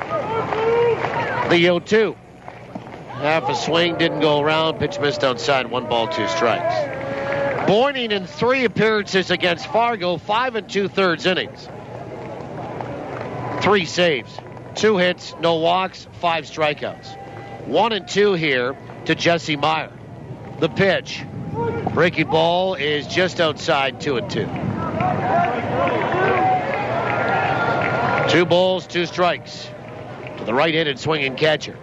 The 0-2. Half a swing, didn't go around, pitch missed outside, 1 ball, 2 strikes. Boyning in 3 appearances against Fargo, 5 2/3 innings. 3 saves. 2 hits, no walks, 5 strikeouts. 1 and 2 here to Jesse Meyer. The pitch. Breaking ball is just outside, 2-2. 2 balls, 2 strikes to the right-handed swinging catcher.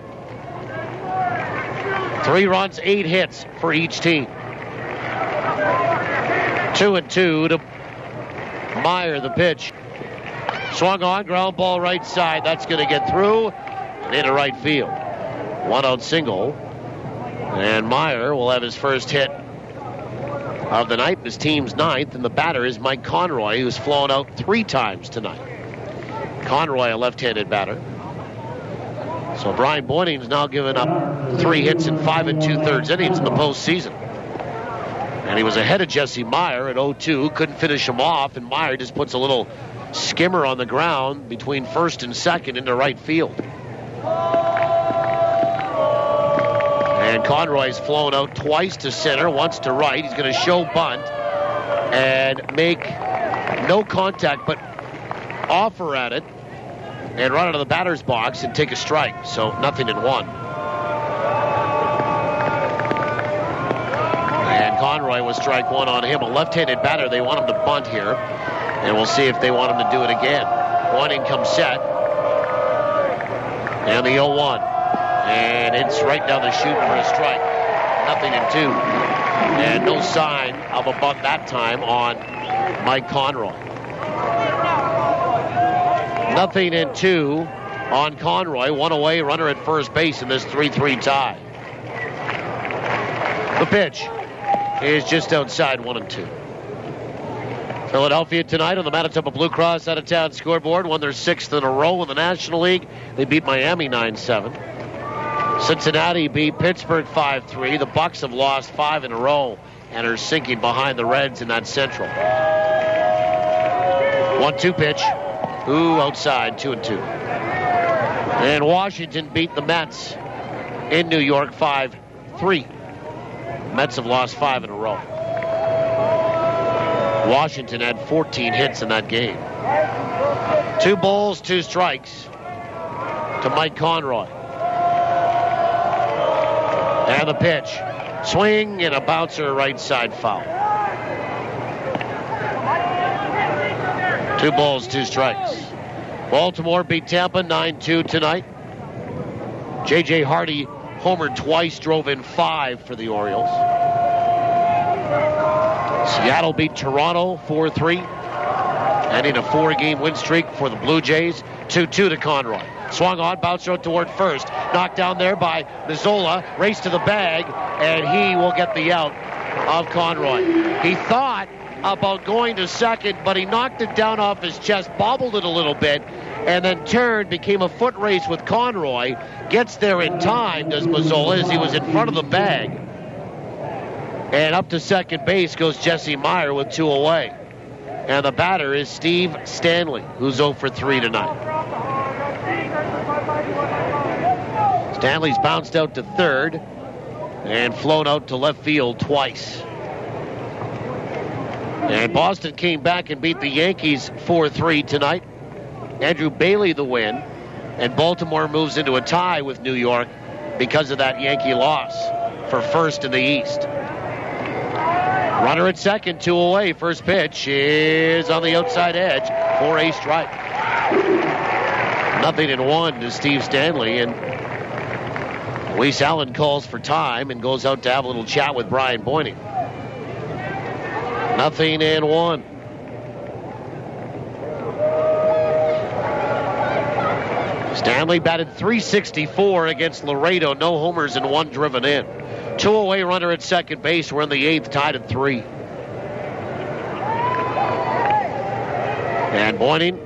3 runs, 8 hits for each team. 2-2 to Meyer, the pitch. Swung on, ground ball right side. That's going to get through and into right field. 1 out single. And Meyer will have his first hit of the night, his team's 9th. And the batter is Mike Conroy, who's flown out 3 times tonight. Conroy, a left-handed batter. So Brian Boyning's now given up 3 hits in 5 2/3 innings in the postseason. And he was ahead of Jesse Meyer at 0-2. Couldn't finish him off, and Meyer just puts a little skimmer on the ground between first and second into right field. And Conroy's flown out twice to center, once to right. He's going to show bunt and make no contact, but offer at it and run out of the batter's box and take a strike. So 0-1. And Conroy was strike one on him. A left-handed batter. They want him to bunt here. And we'll see if they want him to do it again. Boyning comes set. And the 0-1. And it's right down the chute for a strike. 0-2. And no sign of a bunt that time on Mike Conroy. 0-2 on Conroy. 1 away, runner at first base in this 3-3 tie. The pitch is just outside 1-2. Philadelphia tonight on the Manitoba Blue Cross out-of-town scoreboard. Won their 6th in a row in the National League. They beat Miami 9-7. Cincinnati beat Pittsburgh 5-3. The Bucks have lost 5 in a row and are sinking behind the Reds in that Central. 1-2 pitch. Ooh, outside, 2-2. And Washington beat the Mets in New York 5-3. Mets have lost 5 in a row. Washington had 14 hits in that game. 2 balls, 2 strikes to Mike Conroy. And the pitch. Swing and a bouncer right side foul. 2 balls, 2 strikes. Baltimore beat Tampa 9-2 tonight. J.J. Hardy homered twice, drove in 5 for the Orioles. Seattle beat Toronto 4-3. Ending a 4-game win streak for the Blue Jays. 2-2 to Conroy. Swung on, bounced out toward first. Knocked down there by Mazzola. Race to the bag, and he will get the out of Conroy. He thought about going to second, but he knocked it down off his chest, bobbled it a little bit, and then turned, became a foot race with Conroy. Gets there in time, does Mazzola, as he was in front of the bag. And up to second base goes Jesse Meyer with 2 away. And the batter is Steve Stanley, who's 0 for 3 tonight. Stanley's bounced out to third and flown out to left field twice. And Boston came back and beat the Yankees 4-3 tonight. Andrew Bailey the win. And Baltimore moves into a tie with New York because of that Yankee loss for first in the East. Runner at second, 2 away. First pitch is on the outside edge for a strike. 0-1 to Steve Stanley. And Luis Allen calls for time and goes out to have a little chat with Brian Boynning. 0-1. Stanley batted .364 against Laredo. No homers and 1 driven in. 2 away runner at second base. We're in the 8th, tied at 3. And Boynning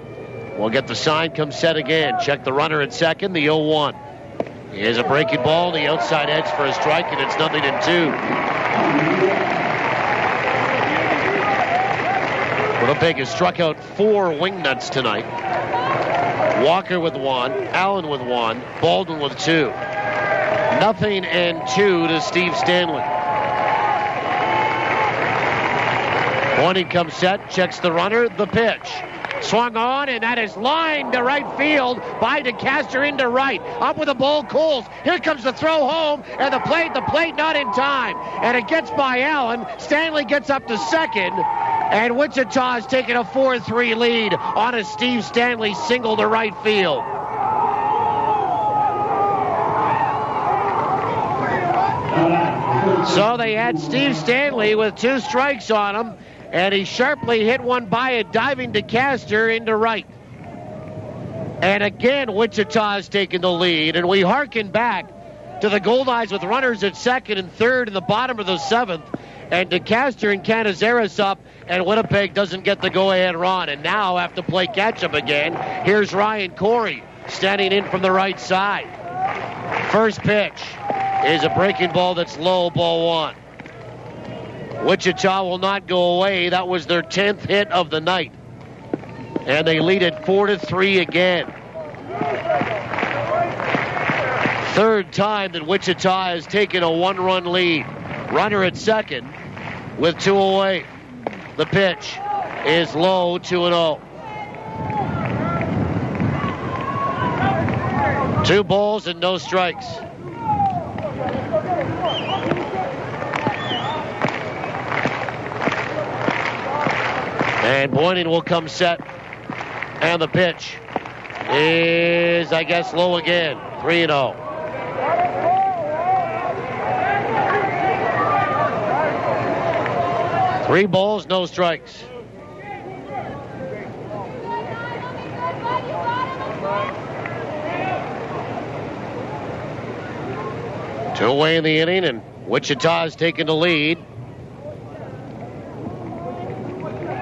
will get the sign, come set again. Check the runner at second, the 0-1. Here's a breaking ball, the outside edge for a strike, and it's 0-2. Winnipeg has struck out 4 Wingnuts tonight. Walker with 1, Allen with 1, Baldwin with 2. 0-2 to Steve Stanley. Boynning comes set, checks the runner, the pitch. Swung on, and that is lined to right field by DeCaster into right. Up with the ball, Coles. Here comes the throw home, and the plate not in time. And it gets by Allen. Stanley gets up to second, and Wichita has taken a 4-3 lead on a Steve Stanley single to right field. So they had Steve Stanley with 2 strikes on him, and he sharply hit one by a diving DeCaster into right. And again, Wichita has taken the lead, and we hearken back to the Goldeyes with runners at second and third in the bottom of the 7th, and DeCaster and Canizares up, and Winnipeg doesn't get the go-ahead run, and now have to play catch-up again. Here's Ryan Corey standing in from the right side. First pitch is a breaking ball that's low, ball one. Wichita will not go away. That was their 10th hit of the night. And they lead it 4-3 again. Third time that Wichita has taken a one-run lead. Runner at second with 2 away. The pitch is low, 2-0. 2 balls and no strikes. And Boyning will come set. And the pitch is, I guess, low again. 3-0. Three balls, no strikes. Two away in the inning, and Wichita has taken the lead.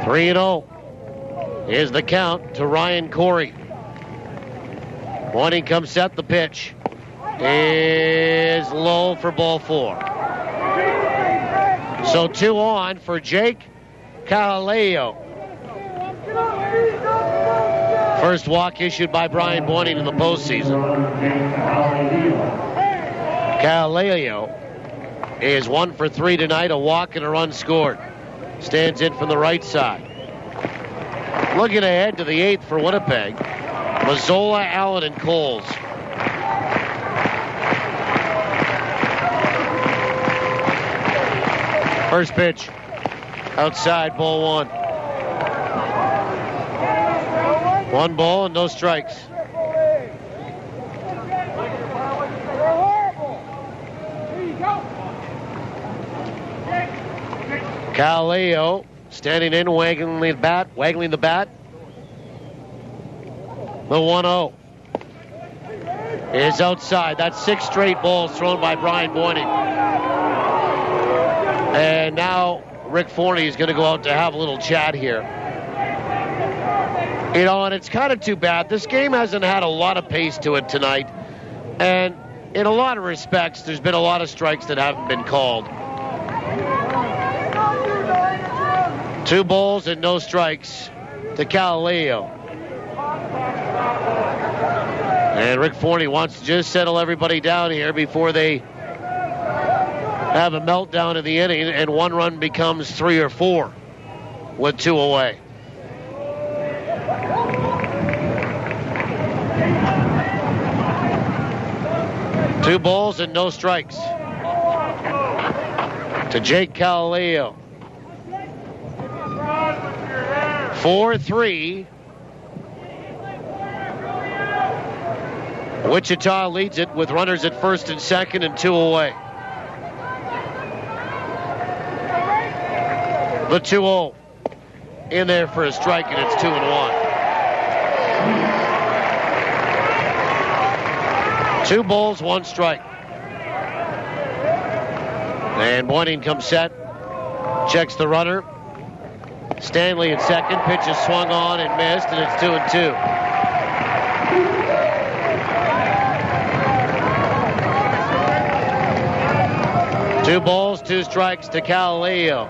3-0 is the count to Ryan Corey. Boyning comes set. The pitch is low for ball 4. So 2 on for Jake Cahaleo. First walk issued by Brian Boyning in the postseason. Cahaleo is 1 for 3 tonight, a walk and a run scored. Stands in from the right side. Looking ahead to the 8th for Winnipeg, Mazzola, Allen, and Coles. First pitch, outside, ball 1. 1 ball and no strikes. Cahaleo standing in, waggling the bat. The 1-0 is outside. That's 6 straight balls thrown by Brian Boyning. And now Rick Forney is going to go out to have a little chat here. You know, and it's kind of too bad. This game hasn't had a lot of pace to it tonight. And in a lot of respects, there's been a lot of strikes that haven't been called. 2 balls and no strikes to Cahaleo. And Rick Forney wants to just settle everybody down here before they have a meltdown in the inning, and 1 run becomes 3 or 4 with 2 away. Two balls and no strikes to Jake Cahaleo. 4-3. Wichita leads it with runners at first and second and 2 away. The 2-0 in there for a strike, and it's 2-1. 2 balls, 1 strike. And Boyning comes set, checks the runner. Stanley at second, pitch is swung on and missed, and it's 2-2. Two balls, 2 strikes to Cahaleo.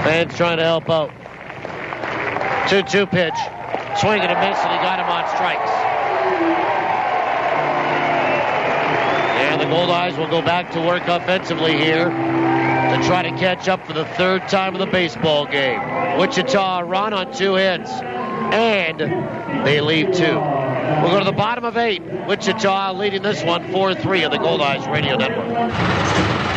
Fans trying to help out. 2-2 pitch. Swing and a miss, and he got him on strikes. And the Goldeyes will go back to work offensively here to try to catch up for the 3rd time of the baseball game. Wichita run on 2 hits, and they leave 2. We'll go to the bottom of 8. Wichita leading this one 4-3 on the Goldeyes Radio Network.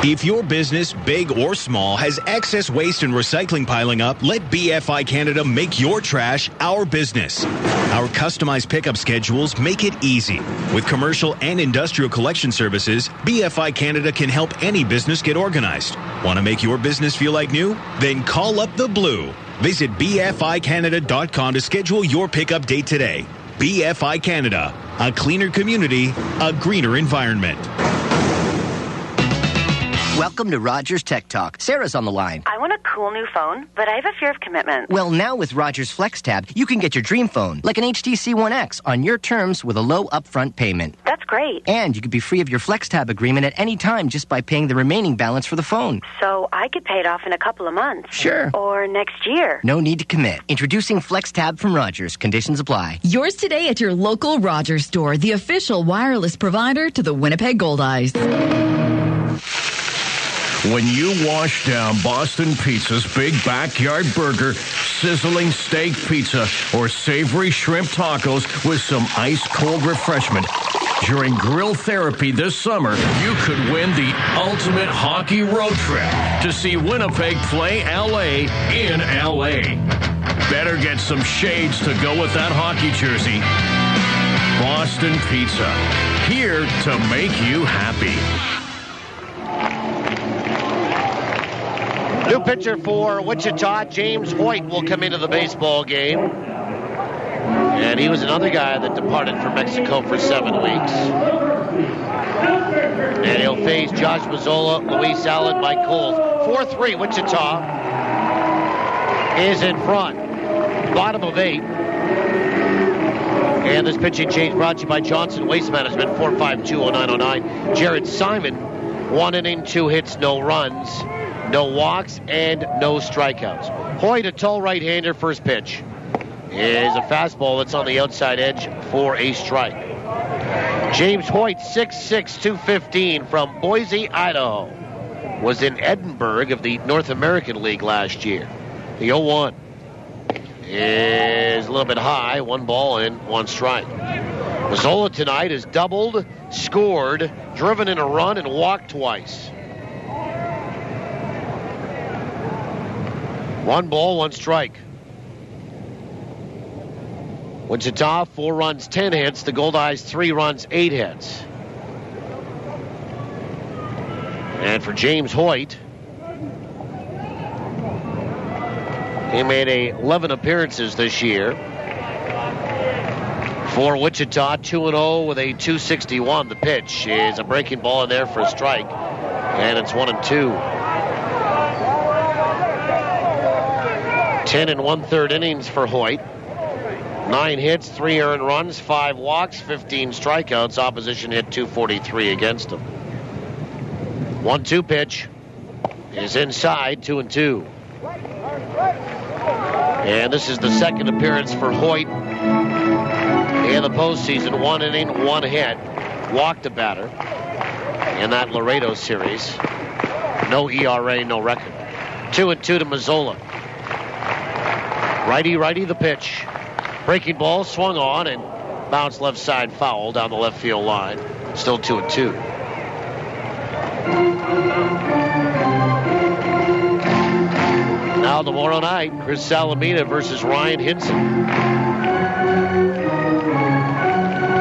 If your business, big or small, has excess waste and recycling piling up, let BFI Canada make your trash our business. Our customized pickup schedules make it easy. With commercial and industrial collection services, BFI Canada can help any business get organized. Want to make your business feel like new? Then call up the Blue. Visit BFICanada.com to schedule your pickup date today. BFI Canada, a cleaner community, a greener environment. Welcome to Rogers Tech Talk. Sarah's on the line. I want a cool new phone, but I have a fear of commitment. Well, now with Rogers FlexTab, you can get your dream phone, like an HTC One X, on your terms with a low upfront payment. That's great. And you could be free of your FlexTab agreement at any time just by paying the remaining balance for the phone. So I could pay it off in a couple of months. Sure. Or next year. No need to commit. Introducing FlexTab from Rogers. Conditions apply. Yours today at your local Rogers store, the official wireless provider to the Winnipeg Goldeyes. When you wash down Boston Pizza's Big Backyard Burger, sizzling steak pizza, or savory shrimp tacos with some ice-cold refreshment during grill therapy this summer, you could win the ultimate hockey road trip to see Winnipeg play LA in LA. Better get some shades to go with that hockey jersey. Boston Pizza, here to make you happy. New pitcher for Wichita, James Hoyt, will come into the baseball game. And he was another guy that departed for Mexico for 7 weeks. And he'll face Josh Mazzola, Luis Allen, Mike Coles. 4-3, Wichita is in front. Bottom of 8. And this pitching change brought to you by Johnson Waste Management, 452-0909. Jared Simon, 1 inning, 2 hits, no runs. No walks and no strikeouts. Hoyt, a tall right-hander, first pitch is a fastball that's on the outside edge for a strike. James Hoyt, 6'6", 215 from Boise, Idaho. Was in Edinburgh of the North American League last year. The 0-1 is a little bit high. 1 ball and 1 strike. Mazzola tonight has doubled, scored, driven in a run, and walked twice. 1 ball, 1 strike. Wichita, 4 runs, 10 hits. The Goldeyes, 3 runs, 8 hits. And for James Hoyt, he made 11 appearances this year. For Wichita, 2-0 with a 261. The pitch is a breaking ball in there for a strike. And it's 1-2. 10 1/3 innings for Hoyt. 9 hits, 3 earned runs, 5 walks, 15 strikeouts. Opposition hit 243 against him. 1-2 pitch is inside, 2-2. And this is the second appearance for Hoyt in the postseason. 1 inning, 1 hit. Walked a batter in that Laredo series. No ERA, no record. 2-2 to Mazzola. Righty, the pitch. Breaking ball, swung on, and bounced left side foul down the left field line. Still 2-2. Now tomorrow night, Chris Salamina versus Ryan Hinson.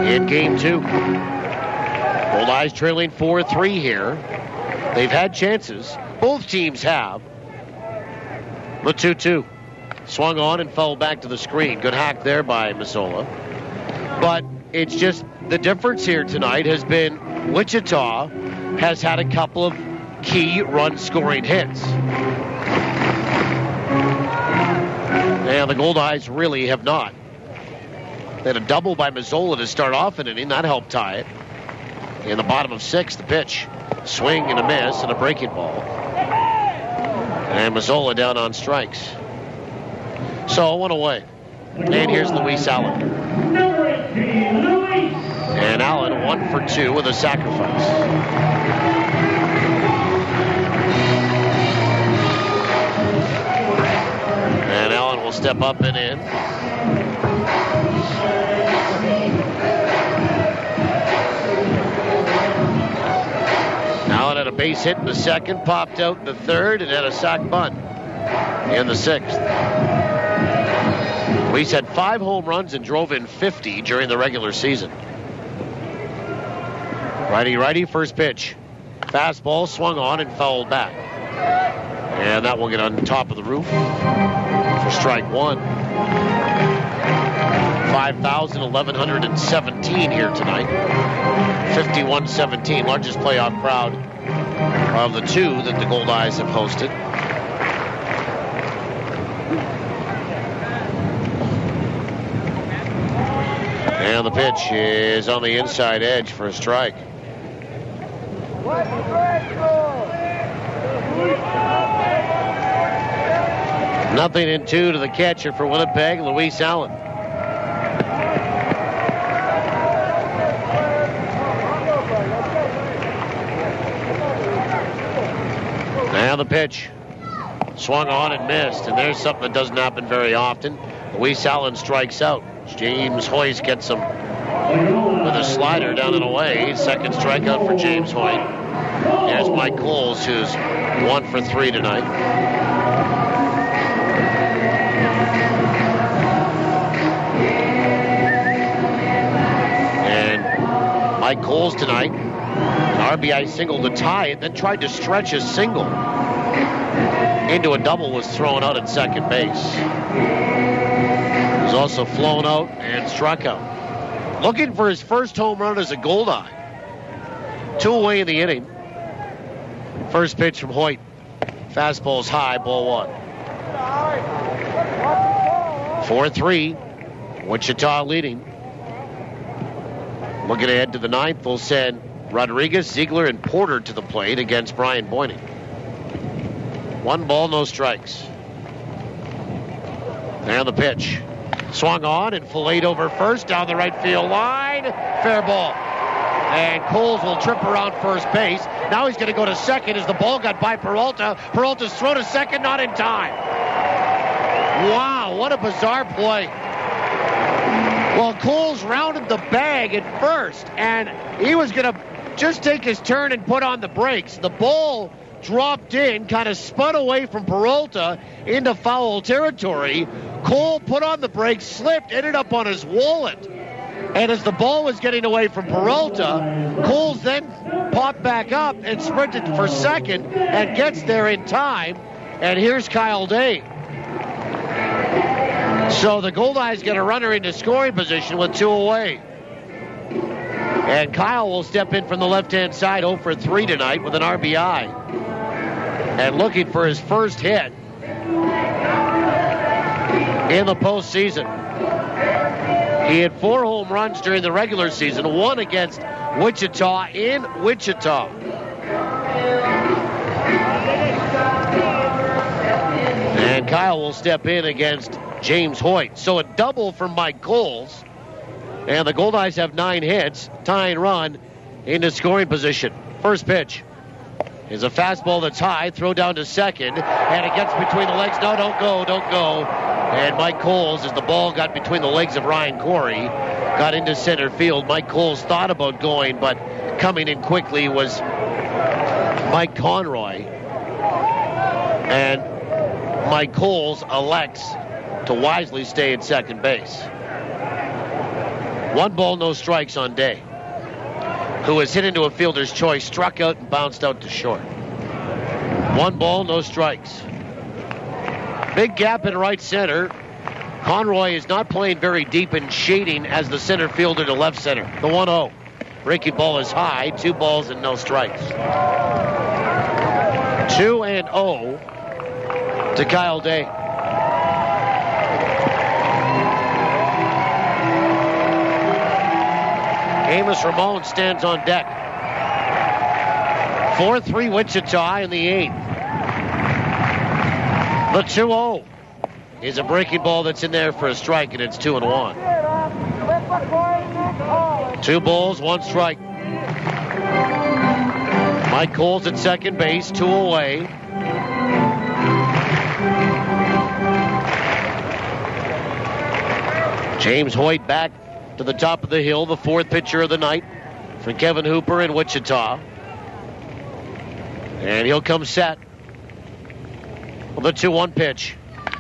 In game 2. Goldeyes trailing 4-3 here. They've had chances. Both teams have. The 2-2. Swung on and fell back to the screen. Good hack there by Mazzola. But it's just the difference here tonight has been Wichita has had a couple of key run-scoring hits. And the Goldeyes really have not. They had a double by Mazzola to start off an inning. That helped tie it. In the bottom of 6, the pitch. Swing and a miss and a breaking ball. And Mazzola down on strikes. So 1 away. And here's Luis Allen. And Allen 1 for 2 with a sacrifice. And Allen will step up and in. Allen had a base hit in the 2nd, popped out in the 3rd, and had a sac bunt in the 6th. Luis had 5 home runs and drove in 50 during the regular season. Righty, first pitch. Fastball swung on and fouled back. And that will get on top of the roof for strike 1. 5,117 here tonight. 51-17, largest playoff crowd of the two that the Goldeyes have hosted. And the pitch is on the inside edge for a strike. Nothing in two to the catcher for Winnipeg, Luis Allen. Now the pitch. Swung on and missed, and there's something that doesn't happen very often. Luis Allen strikes out. James Hoyt gets him with a slider down and away. Second strikeout for James Hoyt. There's Mike Coles, who's 1 for 3 tonight. And Mike Coles tonight, an RBI single to tie it, then tried to stretch a single into a double, was thrown out at second base. He was also flown out and struck out. Looking for his first home run as a Goldeye. 2 away in the inning. First pitch from Hoyt. Fastball's high, ball 1. 4-3. Wichita leading. Looking ahead to the 9th, we'll send Rodriguez, Ziegler, and Porter to the plate against Brian Boynton. 1 ball, no strikes. And the pitch. Swung on and filleted over first down the right field line. Fair ball. And Coles will trip around first base. Now he's going to go to second as the ball got by Peralta. Peralta's throw to second, not in time. Wow, what a bizarre play. Well, Coles rounded the bag at first, and he was going to just take his turn and put on the brakes. The ball dropped in, kind of spun away from Peralta into foul territory. Cole put on the brakes, slipped, ended up on his wallet. And as the ball was getting away from Peralta, Coles then popped back up and sprinted for second and gets there in time. And here's Kyle Day. So the Goldeyes get a runner into scoring position with 2 away. And Kyle will step in from the left-hand side, 0 for 3 tonight with an RBI. And looking for his first hit in the postseason. He had 4 home runs during the regular season, 1 against Wichita in Wichita. And Kyle will step in against James Hoyt. So a double from Mike Coles. And the Goldeyes have 9 hits, tying run into scoring position. First pitch is a fastball that's high, throw down to second, and it gets between the legs. No, don't go. And Mike Coles, as the ball got between the legs of Ryan Corey, got into center field. Mike Coles thought about going, but coming in quickly was Mike Conroy. And Mike Coles elects to wisely stay at second base. 1 ball, no strikes on Day, who was hit into a fielder's choice, struck out and bounced out to short. 1 ball, no strikes. Big gap in right center. Conroy is not playing very deep and shading as the center fielder to left center. The 1-0. Breaking ball is high. 2 balls and no strikes. 2-0 to Kyle Day. Amos Ramon stands on deck. 4-3 Wichita in the 8th. The 2-0 is a breaking ball that's in there for a strike, and it's 2-1. 2 balls, 1 strike. Mike Coles at second base, 2 away. James Hoyt back to the top of the hill, the 4th pitcher of the night for Kevin Hooper in Wichita. And he'll come set. The 2-1 pitch.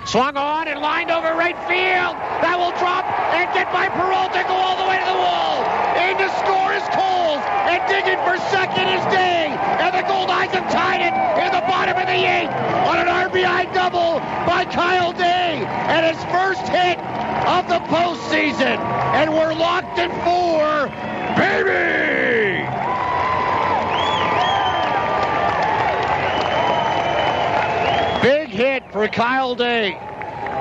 Swung on and lined over right field. That will drop and get by Peralta, go all the way to the wall. In to score is Coles. And digging for second is Day. And the Goldeyes have tied it in the bottom of the 8th on an RBI double by Kyle Day. And his first hit of the postseason. And we're locked in 4. Baby! for Kyle Day.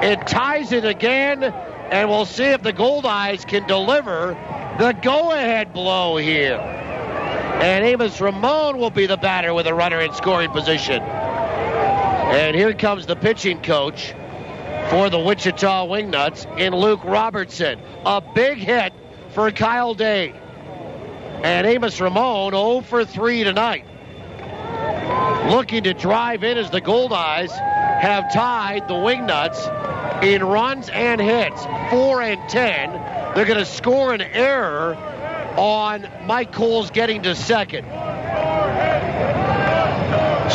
It ties it again, and we'll see if the Goldeyes can deliver the go-ahead blow here. And Amos Ramon will be the batter with a runner in scoring position. And here comes the pitching coach for the Wichita Wingnuts in Luke Robertson. A big hit for Kyle Day. And Amos Ramon 0 for 3 tonight. Looking to drive in as the Goldeyes have tied the Wingnuts in runs and hits, 4 and 10. They're going to score an error on Mike Coles getting to second.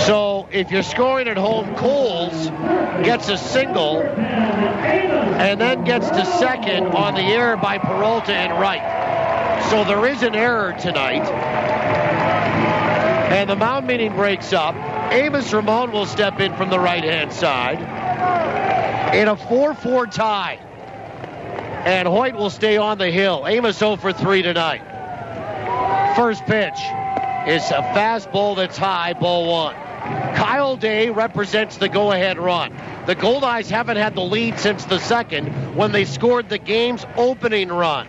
So if you're scoring at home, Coles gets a single and then gets to second on the error by Peralta and right. So there is an error tonight. And the mound meeting breaks up. Amos Ramon will step in from the right-hand side in a 4-4 tie. And Hoyt will stay on the hill. Amos 0 for 3 tonight. First pitch is a fastball that's high, ball 1. Kyle Day represents the go-ahead run. The Goldeyes haven't had the lead since the second when they scored the game's opening run.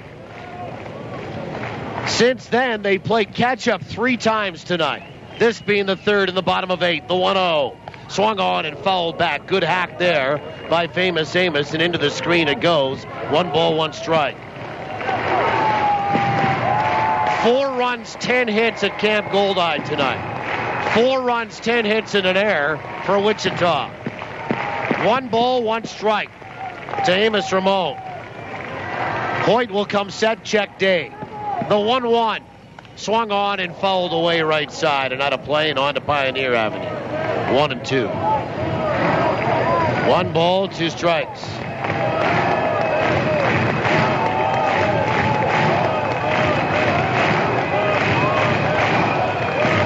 Since then, they played catch-up 3 times tonight. This being the third in the bottom of 8, the 1-0. Swung on and fouled back. Good hack there by Famous Amos, and into the screen it goes. 1 ball, 1 strike. 4 runs, 10 hits at Camp Goldeye tonight. 4 runs, 10 hits and an error for Wichita. 1 ball, 1 strike to Amos Ramon. Hoyt will come set, check Day. The 1-1. Swung on and fouled away right side and out of play and on to Pioneer Avenue. 1 and 2. 1 ball, 2 strikes.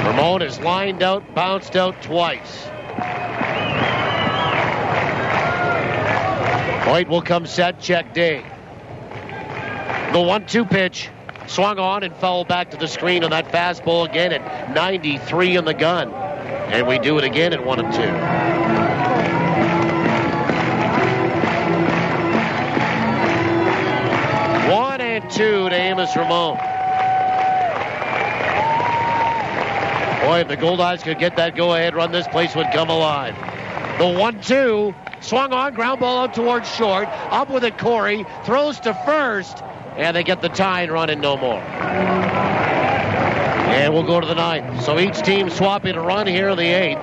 Ramon is lined out, bounced out twice. Hoyt will come set, check Day. The 1-2 pitch. Swung on and fouled back to the screen on that fastball again at 93 in the gun. And we do it again at 1 and 2. 1 and 2 to Amos Ramon. Boy, if the Goldeyes could get that go-ahead run, this place would come alive. The 1-2, swung on, ground ball out towards short. Up with it, Corey, throws to first. And they get the tying run and no more. And we'll go to the 9th. So each team swapping a run here in the 8th.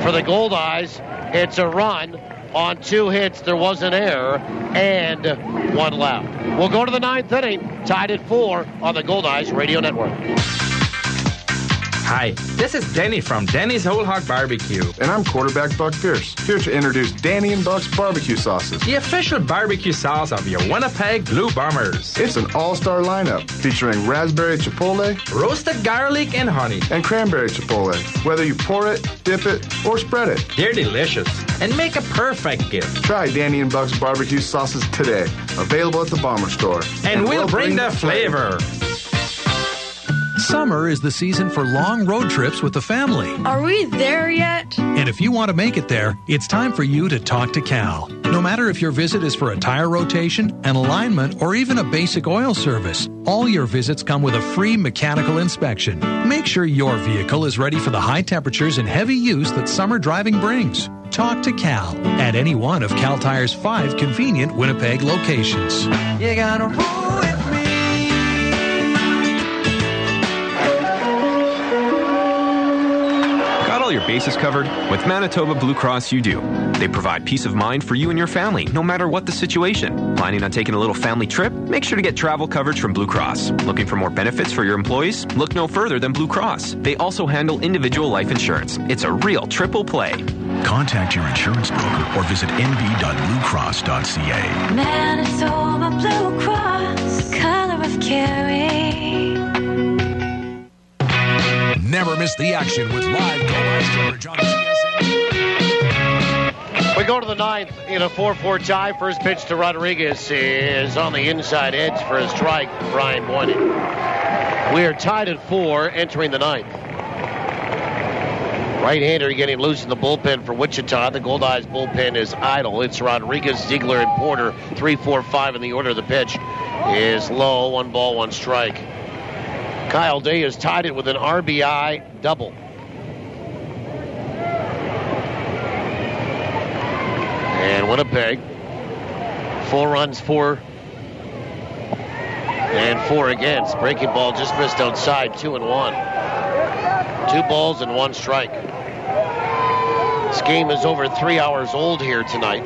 For the Goldeyes, it's a run on 2 hits. There was an error and 1 left. We'll go to the 9th inning. Tied at 4 on the Goldeyes Radio Network. Hi, this is Denny from Denny's Whole Hog Barbecue. And I'm quarterback Buck Pierce, here to introduce Danny and Buck's barbecue sauces. The official barbecue sauce of your Winnipeg Blue Bombers. It's an all-star lineup featuring raspberry chipotle, roasted garlic and honey, and cranberry chipotle. Whether you pour it, dip it, or spread it. They're delicious and make a perfect gift. Try Danny and Buck's barbecue sauces today. Available at the Bomber Store. And we'll bring the flavor. Summer is the season for long road trips with the family. Are we there yet? And if you want to make it there, it's time for you to talk to Cal. No matter if your visit is for a tire rotation, an alignment, or even a basic oil service, all your visits come with a free mechanical inspection. Make sure your vehicle is ready for the high temperatures and heavy use that summer driving brings. Talk to Cal at any one of Cal Tire's 5 convenient Winnipeg locations. You gotta roll with me. All your bases covered? With Manitoba Blue Cross you do. They provide peace of mind for you and your family, no matter what the situation. Planning on taking a little family trip? Make sure to get travel coverage from Blue Cross. Looking for more benefits for your employees? Look no further than Blue Cross. They also handle individual life insurance. It's a real triple play. Contact your insurance broker or visit nb.bluecross.ca. Manitoba Blue Cross, color of caring. Never miss the action with live Goldeyes coverage on TSN. We go to the 9th in a 4-4 tie. First pitch to Rodriguez is on the inside edge for a strike. Brian Boyden. We are tied at 4 entering the 9th. Right-hander getting loose in the bullpen for Wichita. The Goldeyes bullpen is idle. It's Rodriguez, Ziegler, and Porter. 3, 4, 5 in the order. The pitch is low. 1 ball, 1 strike. Kyle Day has tied it with an RBI double. And Winnipeg, 4 runs, 4 and 4 against. Breaking ball just missed outside, 2-1. 2 balls and 1 strike. This game is over 3 hours old here tonight.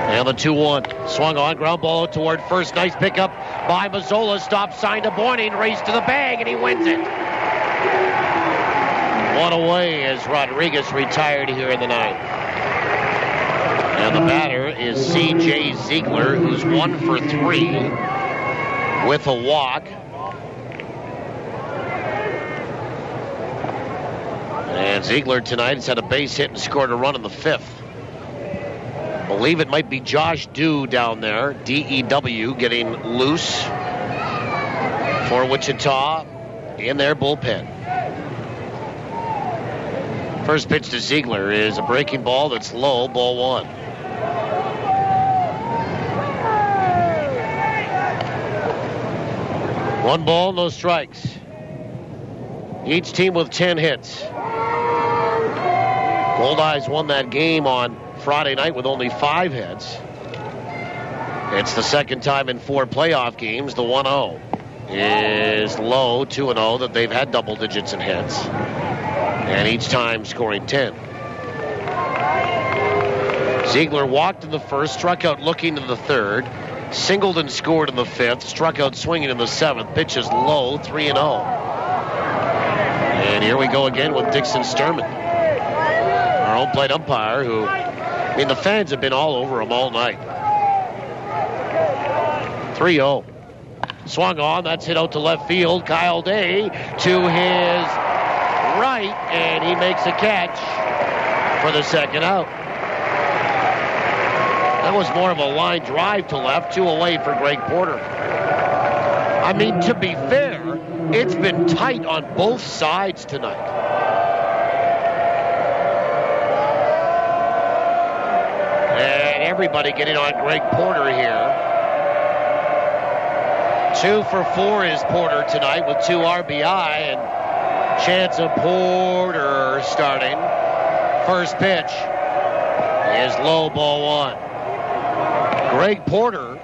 And the 2-1. Swung on, ground ball toward first. Nice pickup by Mazzola. Stop sign to Boyning. Race to the bag, and he wins it. 1 away as Rodriguez retired here in the 9th. And the batter is C.J. Ziegler, who's 1 for 3 with a walk. And Ziegler tonight has had a base hit and scored a run in the 5th. I believe it might be Josh Dew down there, D-E-W, getting loose for Wichita in their bullpen. First pitch to Ziegler is a breaking ball that's low, ball 1. One ball, no strikes. Each team with 10 hits. Goldeyes won that game on Friday night with only 5 hits. It's the second time in 4 playoff games. The 1-0 is low, 2-0, that they've had double digits in hits. And each time scoring 10. Ziegler walked in the 1st, struck out looking in the 3rd, singled and scored in the 5th, struck out swinging in the 7th. Pitch is low, 3-0. And here we go again with Dixon Sturman, our home plate umpire, who, I mean, the fans have been all over him all night. 3-0. Swung on, that's hit out to left field. Kyle Day to his right, and he makes a catch for the second out. That was more of a line drive to left, 2 away for Greg Porter. I mean, to be fair, it's been tight on both sides tonight. And everybody getting on Greg Porter here. 2 for 4 is Porter tonight with 2 RBI, and chance of Porter starting. First pitch is low, ball 1. Greg Porter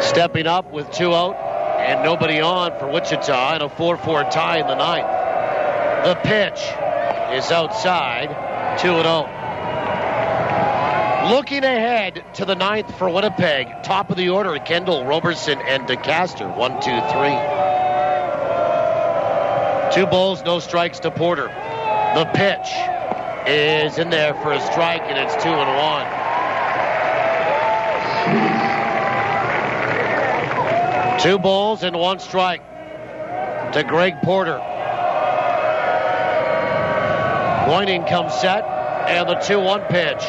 stepping up with 2 out and nobody on for Wichita, and a 4-4 tie in the 9th. The pitch is outside, 2-0. Looking ahead to the 9th for Winnipeg, top of the order, Kendall, Roberson, and DeCaster. 1, 2, 3. 2 balls, no strikes to Porter. The pitch is in there for a strike, and it's 2-1. Two balls and 1 strike to Greg Porter. Boyning comes set, and the 2-1 pitch.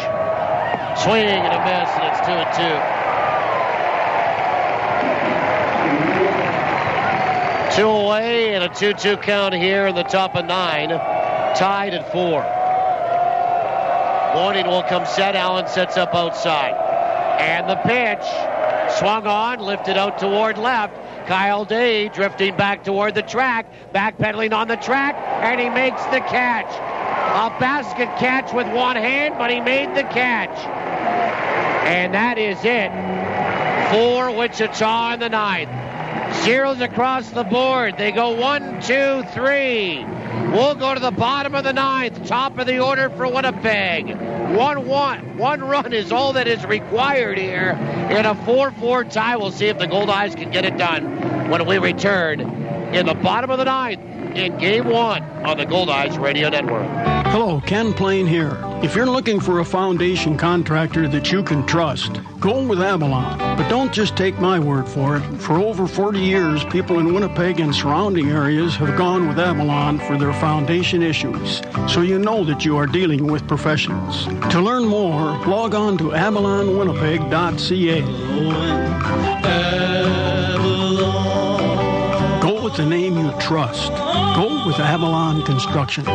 Swing and a miss, and it's 2-2. 2 away, and a 2-2 count here in the top of 9. Tied at 4. Boyning will come set. Allen sets up outside. And the pitch. Swung on, lifted out toward left. Kyle Day drifting back toward the track. Backpedaling on the track, and he makes the catch. A basket catch with one hand, but he made the catch. And that is it for Wichita in the 9th. Zeros across the board. They go 1, 2, 3. We'll go to the bottom of the 9th. Top of the order for Winnipeg. 1-1. 1 run is all that is required here in a 4-4 tie. We'll see if the Goldeyes can get it done when we return in the bottom of the 9th in Game 1 on the Goldeyes Radio Network. Hello, Ken Plain here. If you're looking for a foundation contractor that you can trust, go with Avalon. But don't just take my word for it. For over 40 years, people in Winnipeg and surrounding areas have gone with Avalon for their foundation issues, so you know that you are dealing with professionals. To learn more, log on to AvalonWinnipeg.ca. Avalon. to trust. Go with Avalon Construction.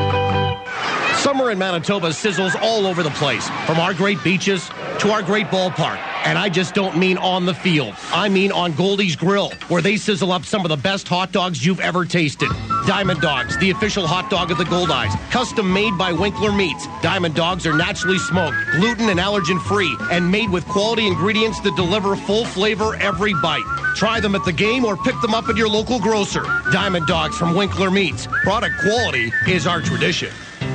Summer in Manitoba sizzles all over the place, from our great beaches to our great ballpark. And I just don't mean on the field. I mean on Goldeyes Grill, where they sizzle up some of the best hot dogs you've ever tasted. Diamond Dogs, the official hot dog of the Goldeyes, custom made by Winkler Meats. Diamond Dogs are naturally smoked, gluten and allergen free, and made with quality ingredients that deliver full flavor every bite. Try them at the game or pick them up at your local grocer. Diamond Dogs from Winkler Meats. Product quality is our tradition.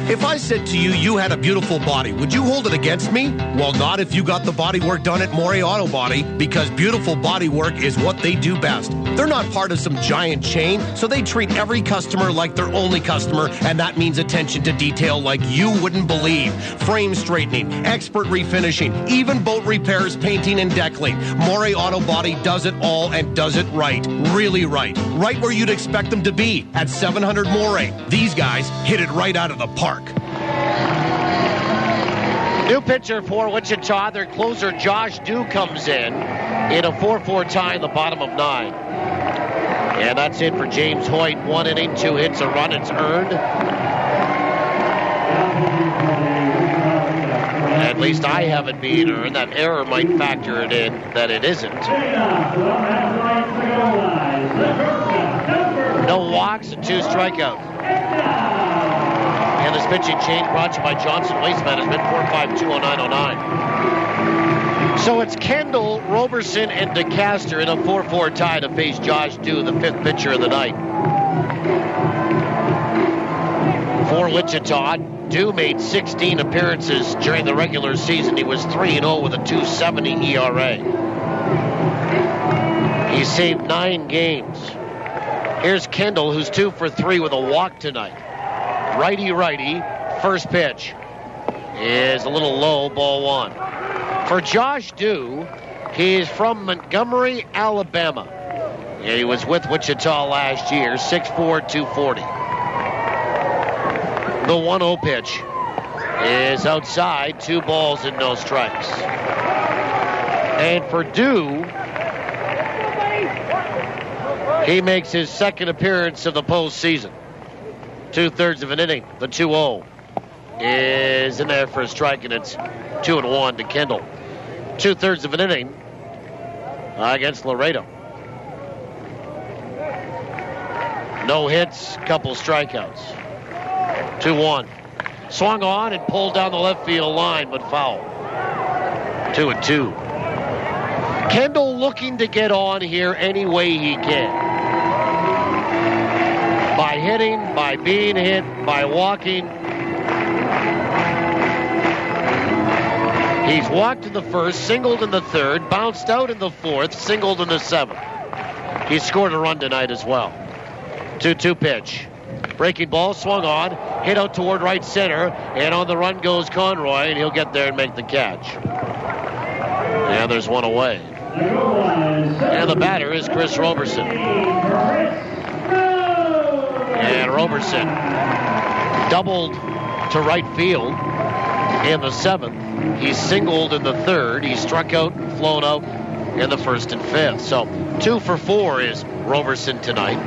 If I said to you, you had a beautiful body, would you hold it against me? Well, not if you got the body work done at Moray Auto Body, because beautiful body work is what they do best. They're not part of some giant chain, so they treat every customer like their only customer, and that means attention to detail like you wouldn't believe. Frame straightening, expert refinishing, even boat repairs, painting, and deckling. Moray Auto Body does it all and does it right. Really right. Right where you'd expect them to be, at 700 Moray. These guys hit it right out of the park. New pitcher for Wichita. Their closer, Josh Dew, comes in a 4-4 tie in the bottom of 9. And that's it for James Hoyt. 1 inning, 2 hits, a run. It's earned. At least I have it being earned. That error might factor it in that it isn't. No walks and 2 strikeouts. And this pitching change brought to you by Johnson Waste Management, 4520909. So it's Kendall, Roberson, and DeCaster in a 4-4 tie to face Josh Dew, the 5th pitcher of the night. For Wichita, Dew made 16 appearances during the regular season. He was 3-0 with a 2.70 ERA. He saved 9 games. Here's Kendall, who's 2 for 3 with a walk tonight. Righty, first pitch is a little low, ball 1. For Josh Dew, he is from Montgomery, Alabama. And he was with Wichita last year, 6'4", 240. The 1-0 pitch is outside, 2 balls and no strikes. And for Dew, he makes his 2nd appearance of the postseason. 2/3 of an inning. The 2-0 is in there for a strike, and it's 2-1 to Kendall. 2/3 of an inning against Laredo. No hits, couple strikeouts. 2-1. Swung on and pulled down the left field line, but foul. 2-2. Kendall looking to get on here any way he can. By hitting, by being hit, by walking. He's walked in the 1st, singled in the 3rd, bounced out in the 4th, singled in the 7th. He scored a run tonight as well. 2-2 pitch. Breaking ball, swung on, hit out toward right center, and on the run goes Conroy, and he'll get there and make the catch. And there's one away. And the batter is Chris Roberson. And Roberson doubled to right field in the 7th. He singled in the 3rd. He struck out and flown out in the 1st and 5th. So 2 for 4 is Roberson tonight.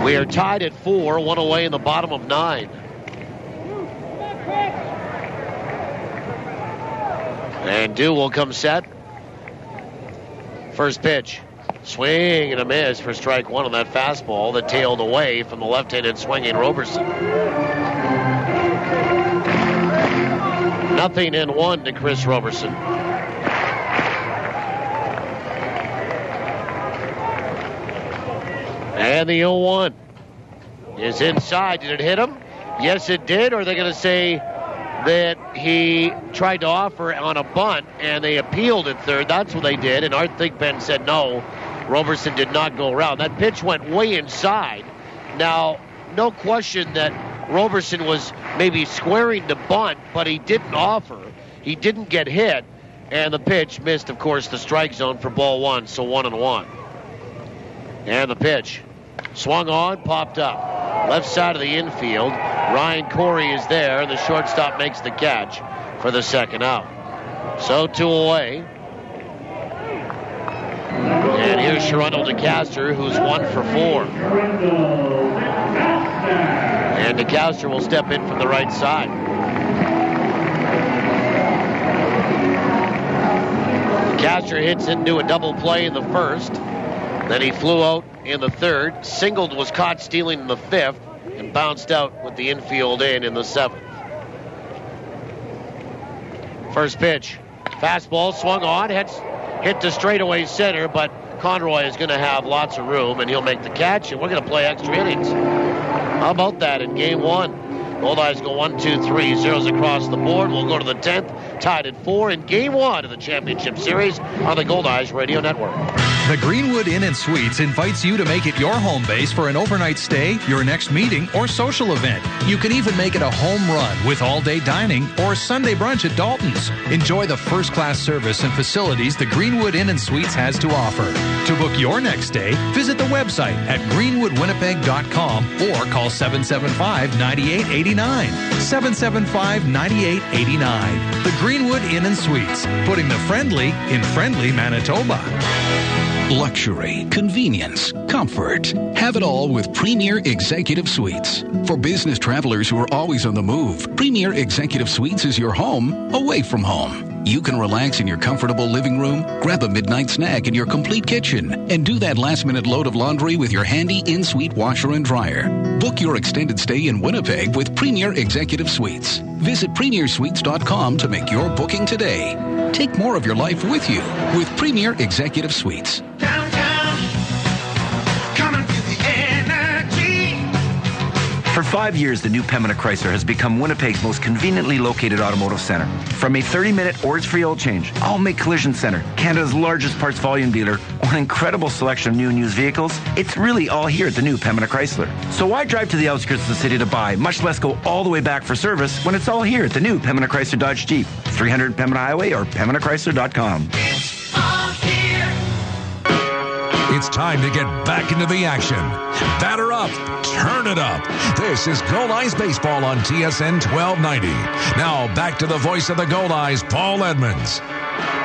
We are tied at 4, 1 away in the bottom of 9. And Dew will come set. First pitch. Swing and a miss for strike 1 on that fastball that tailed away from the left-handed swinging Roberson. 0-1 to Chris Roberson. And the 0-1 is inside. Did it hit him? Yes, it did. Or are they going to say that he tried to offer on a bunt and they appealed at 3rd? That's what they did. And Art Thigpen said no. Roberson did not go around. That pitch went way inside. Now, no question that Roberson was maybe squaring the bunt, but he didn't offer. He didn't get hit, and the pitch missed, of course, the strike zone for ball 1, so 1-1. And the pitch. Swung on, popped up. Left side of the infield. Ryan Corey is there, and the shortstop makes the catch for the 2nd out. So 2 away. And Here's Sharonda DeCaster, who's 1 for 4. And DeCaster will step in from the right side. DeCaster hits into a double play in the first. Then he flew out in the third. Singled was caught stealing in the fifth and bounced out with the infield in the seventh. First pitch. Fastball swung on. Hit to straightaway center, but Conroy is going to have lots of room, and he'll make the catch, and we're going to play extra innings. How about that in game 1? Goldeyes go 1, 2, 3, zeros across the board. We'll go to the 10th, tied at 4 in game 1 of the championship series on the Goldeyes Radio Network. The Greenwood Inn & Suites invites you to make it your home base for an overnight stay, your next meeting, or social event. You can even make it a home run with all-day dining or Sunday brunch at Dalton's. Enjoy the first-class service and facilities the Greenwood Inn & Suites has to offer. To book your next stay, visit the website at greenwoodwinnipeg.com or call 775-9889. 775-9889. The Greenwood Inn & Suites, putting the friendly in friendly Manitoba. Luxury, convenience, comfort. Have it all with Premier Executive Suites. For business travelers who are always on the move, Premier Executive Suites is your home away from home. You can relax in your comfortable living room, grab a midnight snack in your complete kitchen, and do that last-minute load of laundry with your handy in-suite washer and dryer. Book your extended stay in Winnipeg with Premier Executive Suites. Visit premiersuites.com to make your booking today. Take more of your life with you with Premier Executive Suites. For 5 years, the new Pembina Chrysler has become Winnipeg's most conveniently located automotive center. From a 30-minute or it's free oil change, I'll Make Collision Center, Canada's largest parts volume dealer, or an incredible selection of new and used vehicles, it's really all here at the new Pembina Chrysler. So why drive to the outskirts of the city to buy, much less go all the way back for service, when it's all here at the new Pembina Chrysler Dodge Jeep, 300 Pembina Highway or PembinaChrysler.com. It's time to get back into the action. Batter up, turn it up. This is Goldeyes Baseball on TSN 1290. Now back to the voice of the Goldeyes, Paul Edmonds.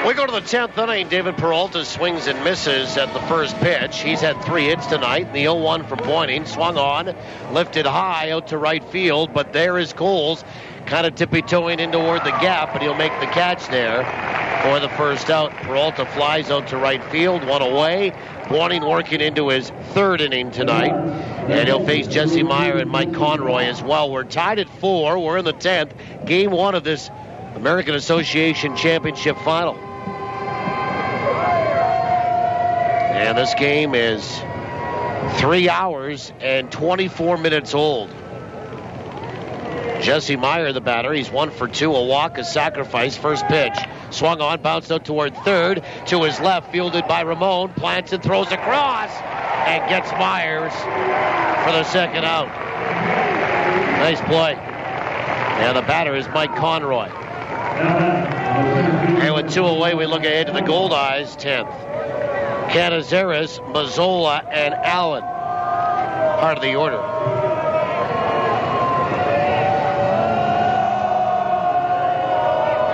We go to the 10th inning. David Peralta swings and misses at the first pitch. He's had 3 hits tonight. The 0-1 from Boyning. Swung on, lifted high out to right field, but there is Coles kind of tippy-toeing in toward the gap, but he'll make the catch there for the first out. Peralta flies out to right field, 1 away. Boyning working into his 3rd inning tonight, and he'll face Jesse Meyer and Mike Conroy as well. We're tied at 4. We're in the 10th. Game 1 of this American Association Championship Final. And this game is 3 hours and 24 minutes old. Jesse Meyer, the batter, he's 1 for 2, a walk, a sacrifice. First pitch, swung on, bounced out toward third, to his left, fielded by Ramon, plants and throws across, and gets Myers for the second out. Nice play. And the batter is Mike Conroy. And with 2 away, we look ahead to the Goldeyes 10th. Canizares, Mazzola, and Allen, part of the order.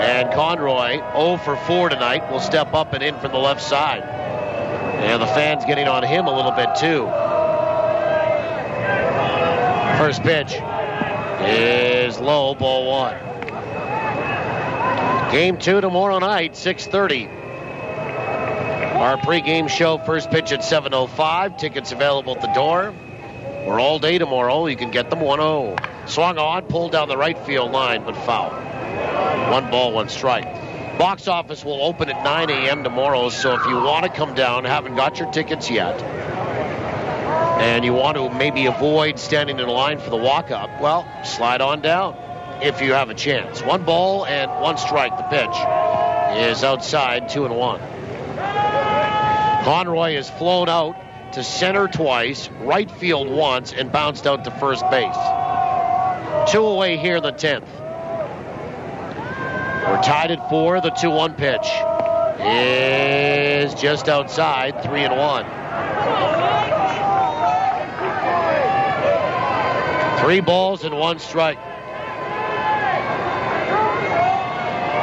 And Conroy, 0 for 4 tonight, will step up and in from the left side. And the fans getting on him a little bit, too. First pitch is low, ball 1. Game 2 tomorrow night, 6:30. Our pregame show, first pitch at 7:05. Tickets available at the door. We're all day tomorrow. You can get them 1-0. Swung on, pulled down the right field line, but foul. 1 ball, 1 strike. Box office will open at 9 a.m. tomorrow, so if you want to come down, haven't got your tickets yet, and you want to maybe avoid standing in line for the walk-up, well, slide on down if you have a chance. 1 ball and 1 strike. The pitch is outside, 2-1. Conroy has flown out to center twice, right field once, and bounced out to first base. 2 away here in the 10th. We're tied at 4. The 2-1 pitch is just outside, 3-1. 3 balls and 1 strike.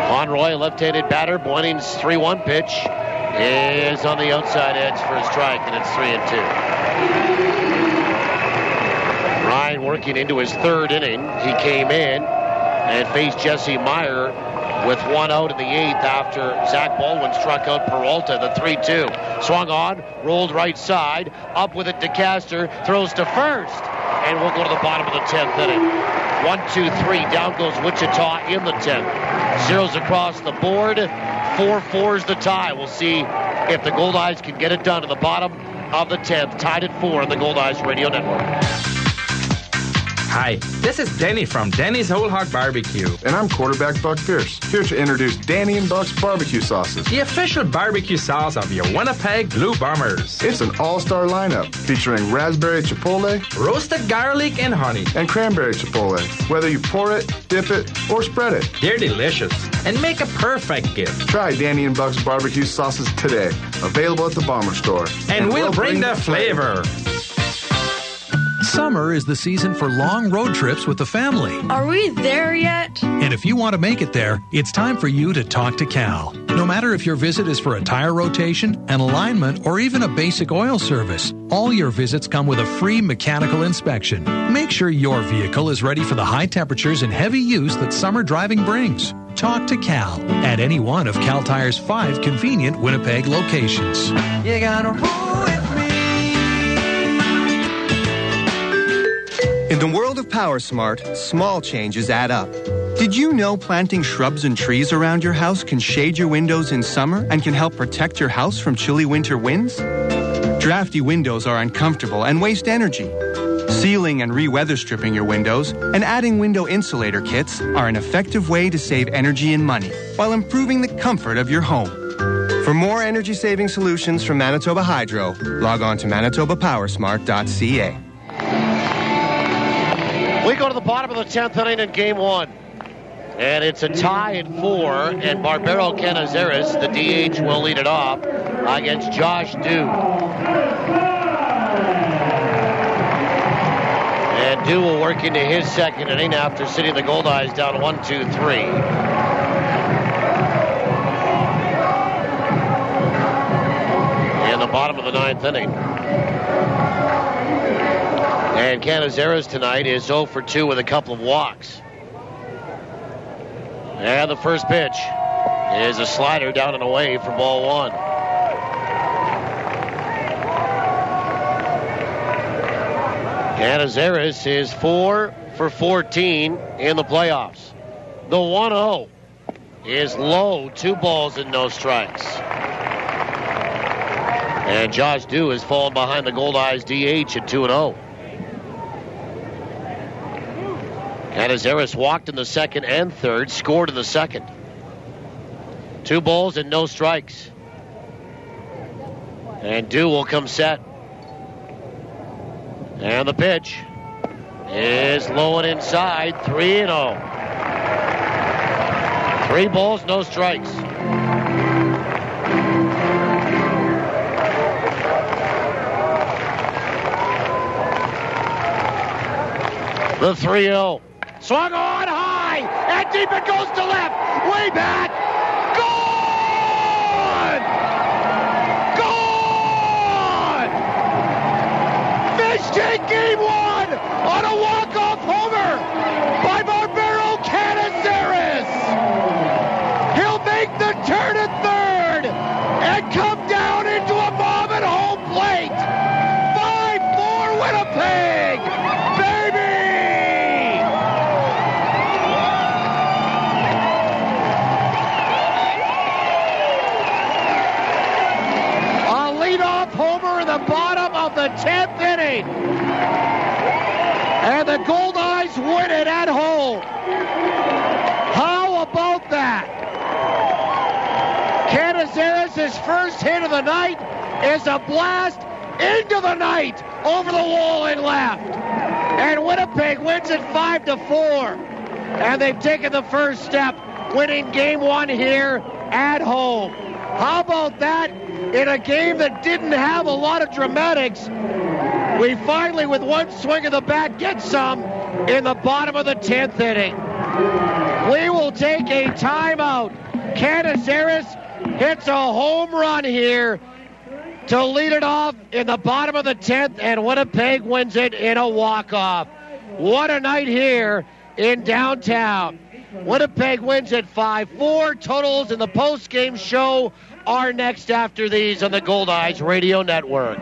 Conroy, left-handed batter. Boyning's 3-1 pitch is on the outside edge for a strike, and it's 3-2. Ryan working into his third inning. He came in and faced Jesse Meyer with one out in the eighth after Zach Baldwin struck out Peralta, the 3-2. Swung on, rolled right side, up with it to Castor, throws to first, and we'll go to the bottom of the 10th inning. 1-2-3, down goes Wichita in the 10th. Zeros across the board, 4-4 is the tie. We'll see if the Goldeyes can get it done in the bottom of the 10th, tied at 4 on the Goldeyes Radio Network. Hi, this is Denny from Denny's Whole Hog Barbecue. And I'm quarterback Buck Pierce, here to introduce Danny and Buck's barbecue sauces. The official barbecue sauce of your Winnipeg Blue Bombers. It's an all-star lineup featuring raspberry chipotle, roasted garlic and honey, and cranberry chipotle. Whether you pour it, dip it, or spread it, they're delicious and make a perfect gift. Try Danny and Buck's barbecue sauces today. Available at the Bomber Store. And we'll bring the flavor. Summer is the season for long road trips with the family. Are we there yet? And if you want to make it there, it's time for you to talk to Cal. No matter if your visit is for a tire rotation, an alignment, or even a basic oil service, all your visits come with a free mechanical inspection. Make sure your vehicle is ready for the high temperatures and heavy use that summer driving brings. Talk to Cal at any one of Cal Tire's 5 convenient Winnipeg locations. You gotta roll with me. In the world of PowerSmart, small changes add up. Did you know planting shrubs and trees around your house can shade your windows in summer and can help protect your house from chilly winter winds? Drafty windows are uncomfortable and waste energy. Sealing and re-weather stripping your windows and adding window insulator kits are an effective way to save energy and money while improving the comfort of your home. For more energy-saving solutions from Manitoba Hydro, log on to manitobapowersmart.ca. We go to the bottom of the 10th inning in Game 1. And it's a tie at 4, and Barbero Canizares, the DH, will lead it off against Josh Dew. And Dew will work into his second inning after sitting the Goldeyes down 1-2-3. In the bottom of the 9th inning. And Canizares tonight is 0 for 2 with a couple of walks. And the first pitch is a slider down and away for ball 1. Canizares is 4 for 14 in the playoffs. The 1-0 is low, 2 balls and no strikes. And Josh Dew has fallen behind the Goldeyes DH at 2-0. Canizares walked in the second and third, scored in the second. 2 balls and no strikes. And Dew will come set. And the pitch is low and inside, 3-0. 3 balls, no strikes. The 3-0. Swung on high, and deep it goes to left, way back, gone! Gone! Fish take Game 1 on a walk-off homer by Barbero Canizares. He'll make the turn at third and come down into a bomb at home plate. 5-4 Winnipeg, baby! Homer in the bottom of the 10th inning. And the Goldeyes win it at home. How about that? Canizares' first hit of the night is a blast into the night over the wall and left. And Winnipeg wins it 5-4. And they've taken the first step, winning Game 1 here at home. How about that? In a game that didn't have a lot of dramatics, we finally, with one swing of the bat, get some in the bottom of the 10th inning. We will take a timeout. Canizares hits a home run here to lead it off in the bottom of the 10th, and Winnipeg wins it in a walk-off. What a night here in downtown. Winnipeg wins at 5-4. Totals in the post-game show are next after these on the Goldeyes Radio Network.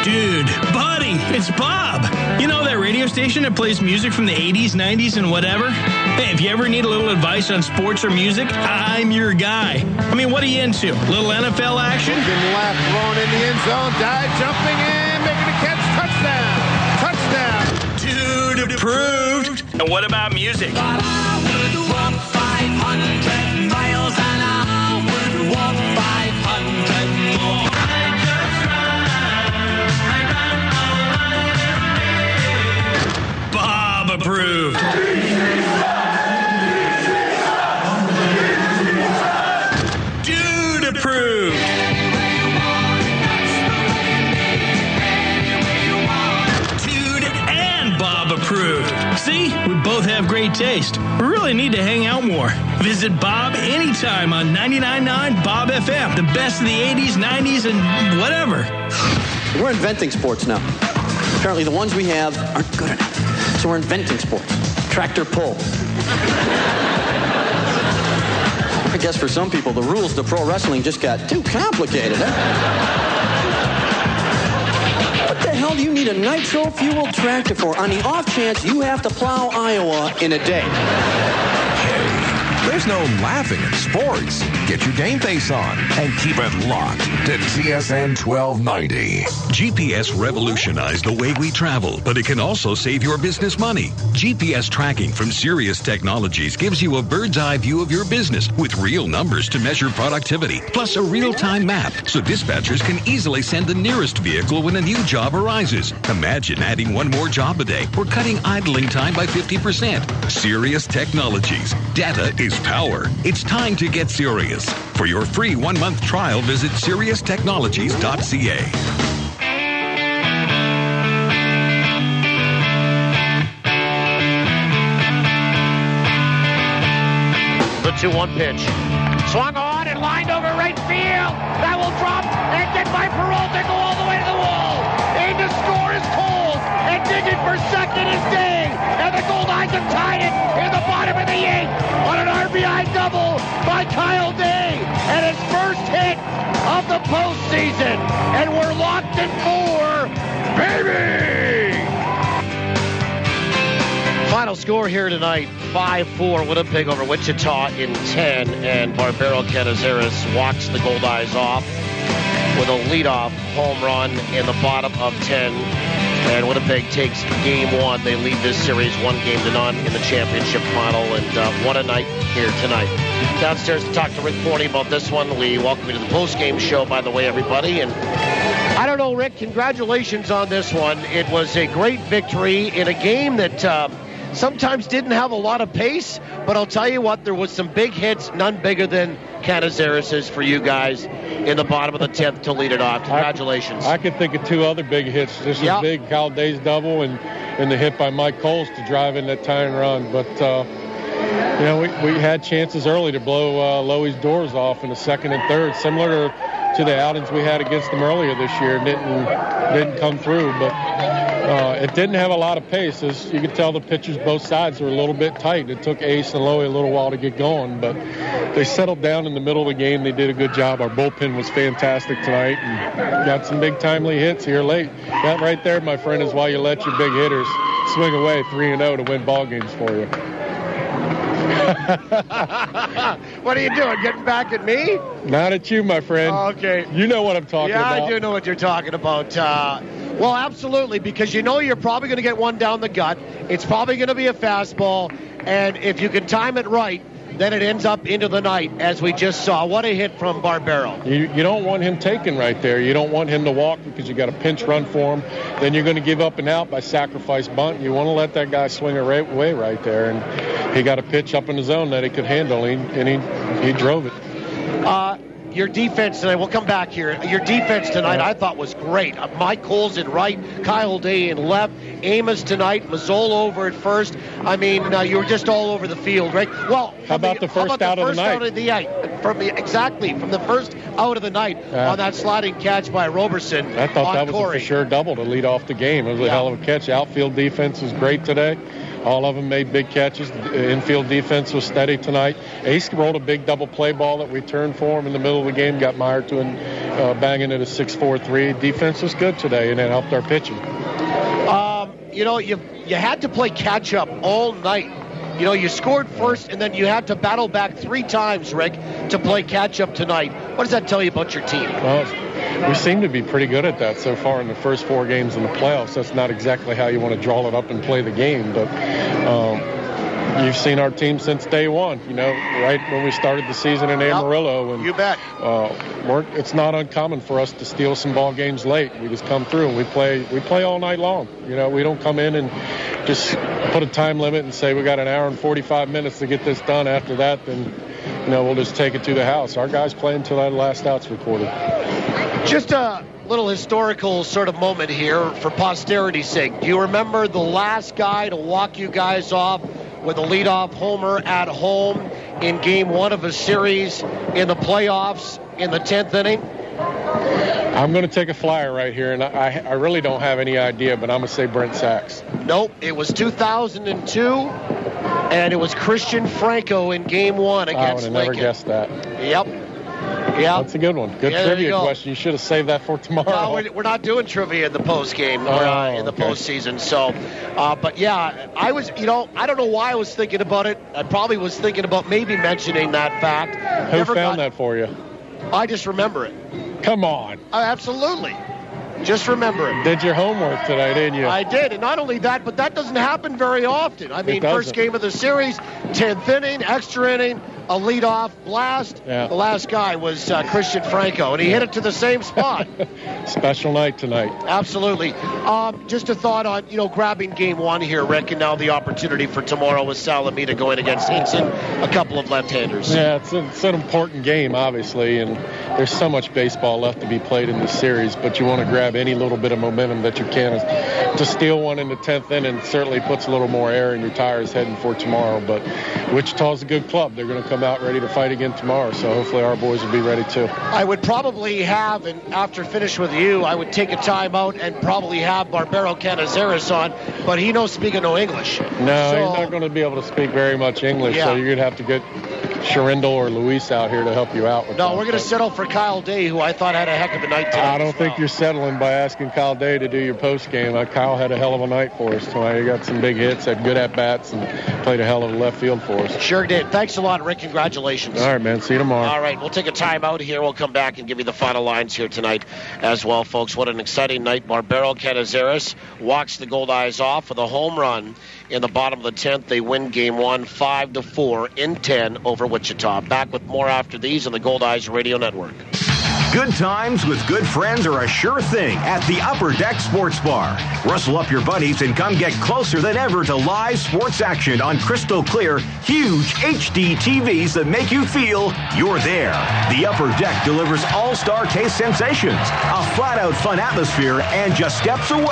Dude, buddy, it's Bob. You know that radio station that plays music from the 80s, 90s, and whatever? Hey, if you ever need a little advice on sports or music, I'm your guy. I mean, what are you into? A little NFL action? Looking left, throwing in the end zone, dive, jumping in, making a catch, touchdown. Dude, approved. And what about music? But I would walk 500 miles and I would walk 500 more. Bob approved. Dude approved. Dude and Bob approved. See, we both have great taste. We really need to hang out more. Visit Bob anytime on 99.9 Bob FM. The best of the 80s, 90s, and whatever. We're inventing sports now. Apparently the ones we have aren't good enough. So we're inventing sports. Tractor pull. I guess for some people, the rules to pro wrestling just got too complicated, huh? What the hell do you need a nitro-fueled tractor for on the off chance you have to plow Iowa in a day? There's no laughing at sports. Get your game face on and keep it locked to TSN 1290. GPS revolutionized the way we travel, but it can also save your business money. GPS tracking from Sirius Technologies gives you a bird's eye view of your business with real numbers to measure productivity, plus a real-time map so dispatchers can easily send the nearest vehicle when a new job arises. Imagine adding one more job a day or cutting idling time by 50%. Sirius Technologies. Data is power. It's time to get serious. For your free 1-month trial, visit SiriusTechnologies.ca. The 2-1 pitch. Swung on and lined over right field. That will drop and get by Peralta, go all the way to the wall. And to score is Cole. And digging for second is Day. And the Goldeyes have tied it in the bottom of the 8th on an RBI double by Kyle Day. And his first hit of the postseason. And we're locked in 4, baby! Final score here tonight, 5-4 Winnipeg over Wichita in 10, and Barbero Canizares walks the Goldeyes off with a leadoff home run in the bottom of 10, and Winnipeg takes game 1. They lead this series 1-0 in the championship final, and what a night here tonight. Downstairs to talk to Rick Forney about this one. We welcome you to the post-game show, by the way, everybody, and I don't know, Rick, congratulations on this one. It was a great victory in a game that sometimes didn't have a lot of pace, but I'll tell you what, there was some big hits, none bigger than Canizares' for you guys in the bottom of the 10th to lead it off. Congratulations. I could think of 2 other big hits. Just as big, Kyle Day's double and the hit by Mike Coles to drive in that tying run. But, you know, we had chances early to blow Loewy's doors off in the second and third, similar to the outings we had against them earlier this year. Didn't come through, but it didn't have a lot of pace. As you could tell, the pitchers both sides were a little bit tight. It took Ace and Loewy a little while to get going, but they settled down in the middle of the game. They did a good job. Our bullpen was fantastic tonight and got some big timely hits here late. That right there, my friend, is why you let your big hitters swing away 3-0 to win ball games for you. What are you doing, getting back at me? Not at you, my friend. Oh, okay. You know what I'm talking about. Yeah, I do know what you're talking about. Well, absolutely, because you know you're probably going to get one down the gut. It's probably going to be a fastball, and if you can time it right, then it ends up into the night, as we just saw. What a hit from Barbero. You don't want him taken right there. You don't want him to walk because you got a pinch run for him. Then you're going to give up and out by sacrifice bunt. You want to let that guy swing away right there. And he got a pitch up in the zone that he could handle, and he drove it. Your defense tonight, we'll come back here. Your defense tonight, I thought was great. Mike Coles in right, Kyle Day in left, Amos tonight, Mazzola over at first. I mean, you were just all over the field, right? Well, how about the first out of the night? from the first out of the night on that sliding catch by Roberson. I thought that was Corey. a for sure double to lead off the game. It was a hell of a catch. Outfield defense was great today. All of them made big catches. The infield defense was steady tonight. Ace rolled a big double play ball that we turned for him in the middle of the game, got Meyer to banging it a 6-4-3. Defense was good today, and it helped our pitching. You had to play catch-up all night. You scored first, and then you had to battle back 3 times, Rick, to play catch-up tonight. What does that tell you about your team? Well, we seem to be pretty good at that so far in the first 4 games in the playoffs. That's not exactly how you want to draw it up and play the game, but you've seen our team since day one, right when we started the season in Amarillo. And, you bet. It's not uncommon for us to steal some ball games late. We just come through and we play all night long. We don't come in and just put a time limit and say we got an hour and 45 minutes to get this done. After that, then we'll just take it to the house. Our guys play until that last out's recorded. Just a little historical sort of moment here for posterity's sake. Do you remember the last guy to walk you guys off with a leadoff homer at home in game 1 of a series in the playoffs in the 10th inning? I'm going to take a flyer right here, and I really don't have any idea, but I'm going to say Brent Sachs. Nope, it was 2002, and it was Christian Franco in game 1 against Lincoln. I would have never guessed that. Yep. That's a good one. Good trivia question. You should have saved that for tomorrow. No, we're not doing trivia in the post game or in the postseason. So, but yeah, I was, I don't know why I was thinking about it. I probably was thinking about maybe mentioning that fact. Who found that for you? I just remember it. Come on. Absolutely. Just remember it. Did your homework today, didn't you? I did, and not only that, but that doesn't happen very often. I mean, first game of the series, 10th inning, extra inning, a leadoff blast. Yeah. The last guy was Christian Franco, and he hit it to the same spot. Special night tonight. Absolutely. Just a thought on, grabbing game 1 here, Rick, and now the opportunity for tomorrow with Salamita going against Hinson, a couple of left-handers. Yeah, it's an important game, obviously, and there's so much baseball left to be played in this series, but you want to grab any little bit of momentum that you can. To steal one in the 10th inning certainly puts a little more air in your tires heading for tomorrow, but Wichita's a good club. They're going to come out ready to fight again tomorrow, so hopefully our boys will be ready too. I would probably have, and after finish with you, I would take a timeout and probably have Barbero Canizares on, but he knows speak no English. No, he's not going to be able to speak very much English, so you're going to have to get Sharindel or Luis out here to help you out with that. We're going to settle for Kyle Day, who I thought had a heck of a night today. I don't think you're settling by asking Kyle Day to do your post game. Kyle had a hell of a night for us tonight. He got some big hits, had good at-bats, and played a hell of a left field for us. Sure did. Thanks a lot, Rick. Congratulations. All right, man. See you tomorrow. All right, we'll take a timeout here. We'll come back and give you the final lines here tonight as well, folks. What an exciting night. Barbero Canizares walks the Goldeyes off with a home run in the bottom of the 10th. They win game 1 5-4 in 10 over Wichita. Back with more after these on the Goldeyes Radio Network. Good times with good friends are a sure thing at the Upper Deck Sports Bar. Rustle up your buddies and come get closer than ever to live sports action on crystal clear, huge HD TVs that make you feel you're there. The Upper Deck delivers all-star taste sensations, a flat-out fun atmosphere, and just steps away